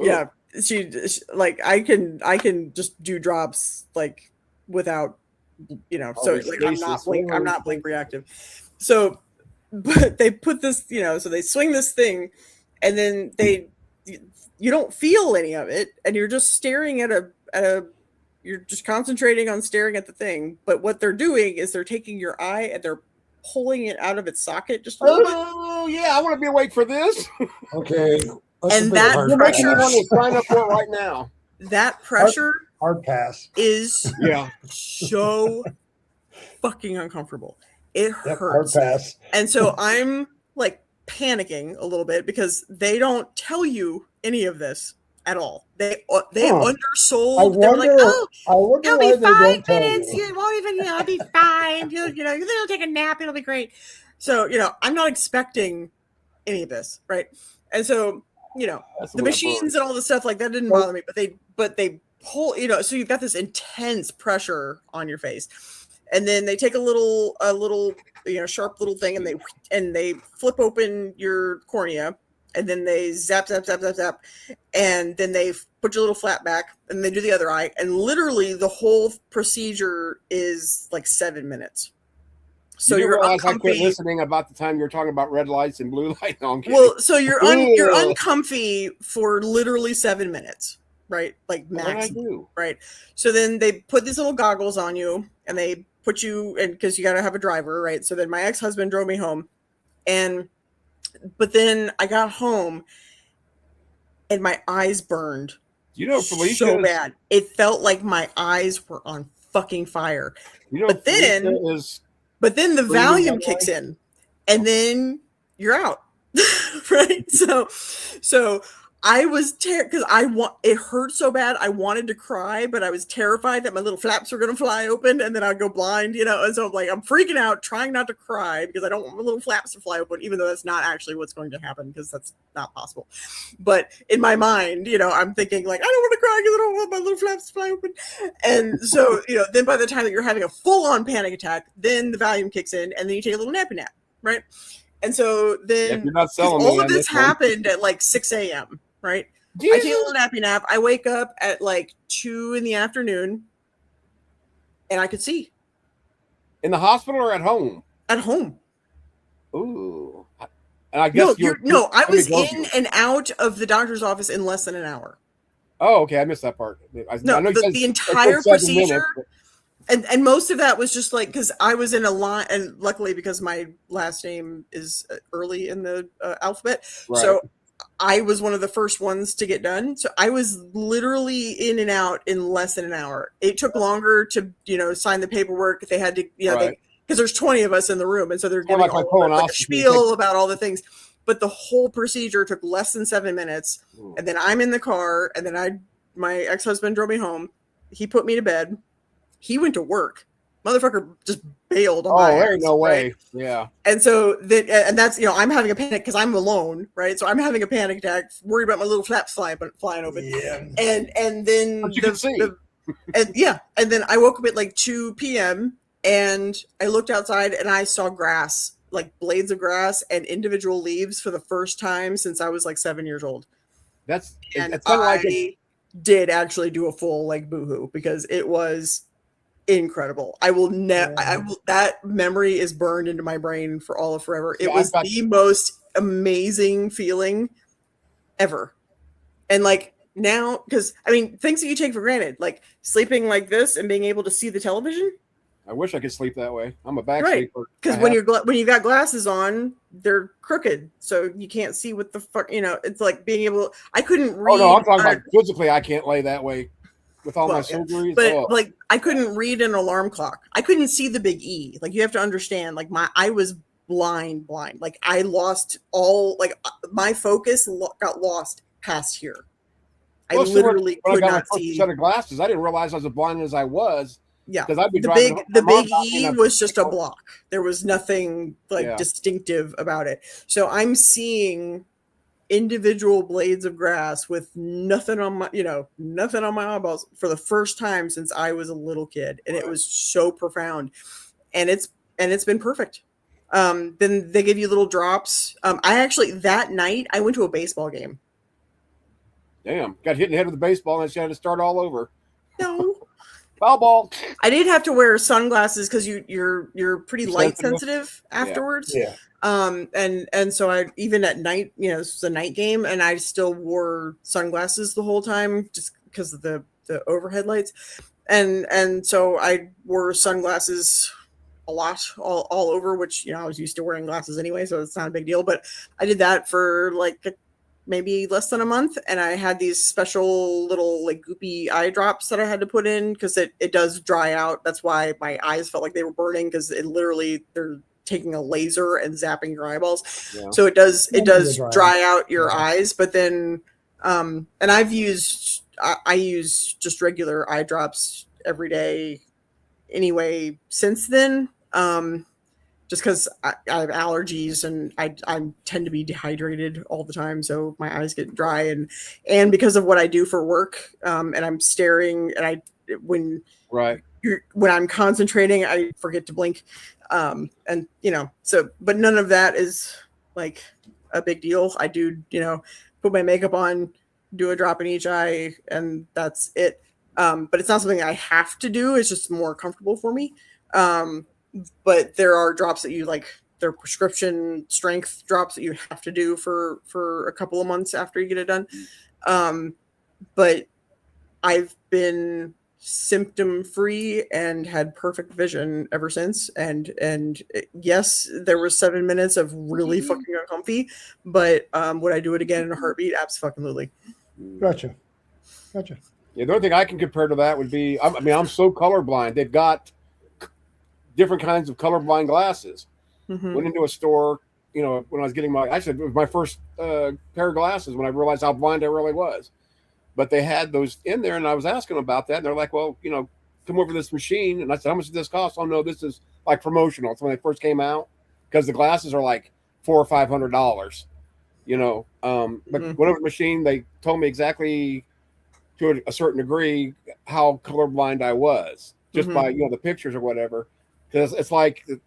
Ooh. yeah, she like I can just do drops like without, you know, so Oh, like stasis. I'm not blink reactive. So but they put this, you know, so they swing this thing, and then you don't feel any of it, and you're just staring at a you're just concentrating on staring at the thing. But what they're doing is they're taking your eye and they're pulling it out of its socket just a little bit. Oh yeah, I want to be awake for this. Okay. And that You're making me pressure- want to sign up for it right now. That pressure Hard pass. is Yeah. so fucking uncomfortable. It Yep, hard hurts. pass. And so I'm like panicking a little bit because they don't tell you any of this at all. They undersold. They're like, oh, I wonder it'll why be they don't 5 tell minutes. you. You won't even, you know, it'll be fine. You know, you'll take a nap. It'll be great. So, you know, I'm not expecting any of this, right? And so, you know, That's the way machines and all the stuff like that didn't bother me, but they pull, you know, so you've got this intense pressure on your face, and then they take a little, you know, sharp little thing, and they flip open your cornea, and then they zap, and then they put your little flap back, and they do the other eye, and literally the whole procedure is like 7 minutes. So you you're realize I quit uncomfy. listening about the time you're talking about red lights and blue lights. No, I'm kidding. Well, so you're Ew. uncomfy for literally 7 minutes, right? Like What did I maximum, do? right? So then they put these little goggles on you, and they put you in, because you got to have a driver, right? So then my ex-husband drove me home, but then I got home, and my eyes burned You know, Felicia so bad. It felt like my eyes were on fucking fire. You know, But then- Felicia is But then the Breathing Valium that kicks way? in, and then you're out, right? So I was because it hurt so bad. I wanted to cry, but I was terrified that my little flaps were going to fly open, and then I'd go blind, you know. And so I'm freaking out, trying not to cry because I don't want my little flaps to fly open, even though that's not actually what's going to happen, because that's not possible. But in my mind, you know, I'm thinking like, I don't want to cry because I don't want my little flaps to fly open. And so, you know, then by the time that you're having a full-on panic attack, then the Valium kicks in, and then you take a little nappy nap, right? And so if then you're not selling all me of on this one. happened at like 6 a.m., right? I take a little nappy nap. I wake up at like 2 in the afternoon, and I could see In the hospital or at home? at home. Ooh. And I guess I was drove in you. and out of the doctor's office in less than an hour. Oh, okay. I missed that part. I No, know you said- the it entire said 7 procedure, but- and most of that was just like, because I was in a line, and luckily because my last name is early in the alphabet, right. so I was one of the first ones to get done. So I was literally in and out in less than an hour. It took longer to, you know, sign the paperwork. They had to, you know, Right. because there's 20 of us in the room, and so they're Kinda giving like my all, like a colonoscopy. spiel about all the things. But the whole procedure took less than 7 minutes. Ooh. And then I'm in the car, and then my ex-husband drove me home. He put me to bed. He went to work. Motherfucker just bailed on Oh, my there ass, ain't no right? way. Yeah. And so and that's, you know, I'm having a panic because I'm alone, right? So I'm having a panic attack, worried about my little flaps flying open. Yeah. And then But you can see. and then I woke up at like 2 p.m. and I looked outside and I saw grass, like blades of grass and individual leaves for the first time since I was like 7 years old. That's And it's kind of like I did actually do a full like boohoo because it was incredible. I will that memory is burned into my brain for all of forever. It Yeah, was I've got- the most amazing feeling ever. And like now, because I mean, things that you take for granted, like sleeping like this and being able to see the television. I wish I could sleep that way. I'm a back Right. sleeper. Because I when have- you've got glasses on, they're crooked, so you can't see what the fuck. You know, it's like being able. I couldn't read. Oh no, I'm talking on- about physically. I can't lay that way with all my Well, yeah. surgeries. but oh. like I couldn't read an alarm clock. I couldn't see the big E. Like you have to understand. Like I was blind. Like I lost all. Like my focus got lost past here. I Well, similar to literally when I could got my not first see. set of glasses. I didn't realize I was as blind as I was Yeah, because I'd be the driving. big the my mom big got me E in a- was just a block. There was nothing like Yeah. distinctive about it. So I'm seeing individual blades of grass with nothing on my nothing on my eyeballs for the first time since I was a little kid, and it was so profound, and it's been perfect. Then they give you little drops. I actually that night I went to a baseball game. Damn, got hit in the head with a baseball and she had to start all over. No, Foul ball. I did have to wear sunglasses because you're pretty You're light sensitive? sensitive afterwards. Yeah. And so I even at night, this was a night game, and I still wore sunglasses the whole time just because of the overhead lights, and so I wore sunglasses a lot all over, which I was used to wearing glasses anyway, so it's not a big deal. But I did that for like maybe less than a month, and I had these special little like goopy eye drops that I had to put in because it does dry out. That's why my eyes felt like they were burning, because it literally they're taking a laser and zapping your eyeballs. Yeah. So it does Dry. dry out your Yeah. eyes. But then and I use just regular eye drops every day anyway since then, just because I have allergies and I tend to be dehydrated all the time, so my eyes get dry, and because of what I do for work, and I'm staring, and when I'm concentrating, I forget to blink, and so, but none of that is like a big deal. I do put my makeup on, do a drop in each eye, and that's it. But it's not something I have to do. It's just more comfortable for me. But there are drops that you like, they're prescription strength drops that you have to do for a couple of months after you get it done. But I've been symptom free and had perfect vision ever since. And yes, there was 7 minutes of really fucking uncomfy, but would I do it again in a heartbeat? Absolutely. Gotcha. Yeah, the only thing I can compare to that would be, I'm so colorblind. They've got different kinds of colorblind glasses. Mm-hmm. Went into a store, when I was getting it was my first pair of glasses when I realized how blind I really was. But they had those in there, and I was asking about that, and they're like, well, come over to this machine. And I said, how much does this cost? Oh, no, this is like promotional. It's when they first came out, because the glasses are like $400 or $500. But went over the machine, they told me exactly to a certain degree how colorblind I was just by the pictures or whatever. Because it's like it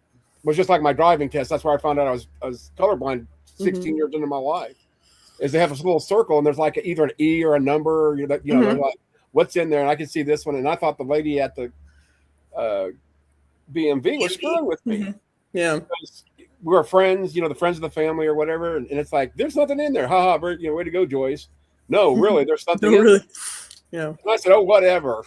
was just like my driving test. That's where I found out I was colorblind 16 years into my life. Is they have this little circle, and there's like either an E or a number. They're like, what's in there, and I can see this one. And I thought the lady at the BMV was screwing with me. Yeah, because we were friends, the friends of the family or whatever, and it's like there's nothing in there. Ha ha! Way to go, Joyce. No, really, there's something. No, in really. there. Yeah. And I said, oh, whatever,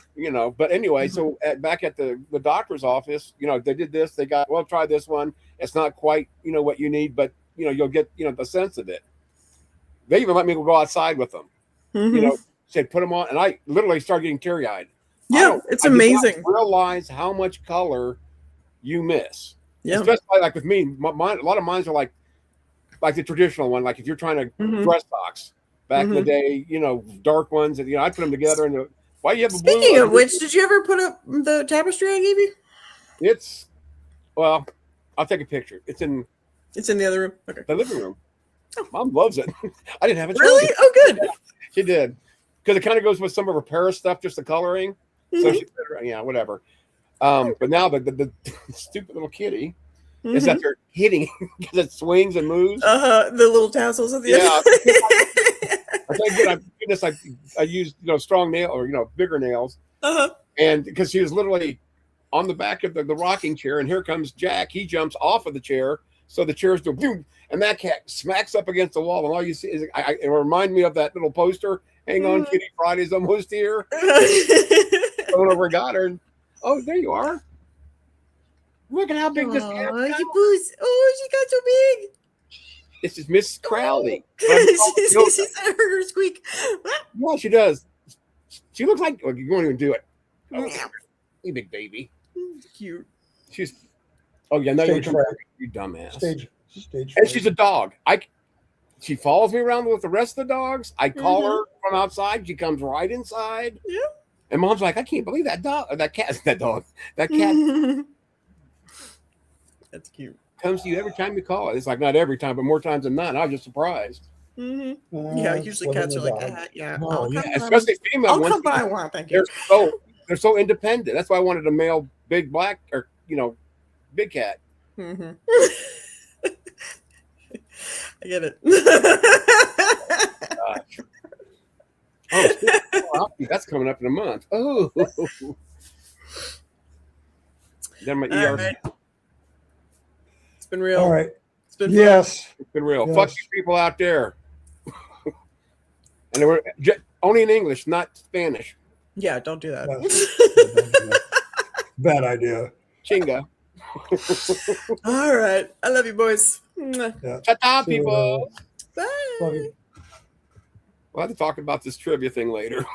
But anyway, so back at the doctor's office, they did this. They got, well, try this one. It's not quite, what you need, but you'll get, the sense of it. They even let me go outside with them. Said put them on, and I literally started getting teary eyed. Yeah, it's amazing. I did not realize how much color you miss. Yeah, especially like with me, mine, a lot of mines are like the traditional one. Like if you're trying to dress socks. Back in the day, dark ones, and I'd put them together. And why you have a blue? Speaking of which, did you ever put up the tapestry I gave you? Well, I'll take a picture. It's in the other room. Okay. the living room. Mom loves it. I didn't have it. Really? Oh, good. She did, because it kind of goes with some of her Paris stuff, just the coloring. So she, whatever. But now the stupid little kitty is that they're hitting because it swings and moves. The little tassels at the end. Thank goodness I used strong nail or bigger nails, and because she was literally on the back of the rocking chair, and here comes Jack. He jumps off of the chair, so the chair's doing boom, and that cat smacks up against the wall, and all you see is it reminded me of that little poster. Hang on, Kitty, Friday's almost here. Going over and got her. And, oh, there you are. Look at how big this cat is. She got so big. This is Miss Crowley. She heard her squeak. Yeah, she does. She looks like you won't even do it. Oh, you big baby. Cute. She's. Oh yeah, no, you dumbass. Stage. And she's a dog. She follows me around with the rest of the dogs. I call her from outside. She comes right inside. Yeah. And mom's like, I can't believe that that cat That's cute. comes to you every time you call it. It's like not every time, but more times than not. I was just surprised. Yeah, usually cats are like that. Yeah. No, I'll Yeah, come especially female I'll ones. come by one. Thank you. They're so independent. That's why I wanted a male big black or big cat. Mhm. I get it. Gosh. Oh, that's coming up in a month. Oh. Then my All ER. right. It's been real. All right. It's been Yes. It's been real. Yes. Fuck you people out there. And they were only in English, not Spanish. Yeah, don't do that. Yes. Bad idea. Chinga. All right. I love you, boys. Mwah. Yeah. Ta-ta, See you people. Bye. Love you. We'll have to talk about this trivia thing later.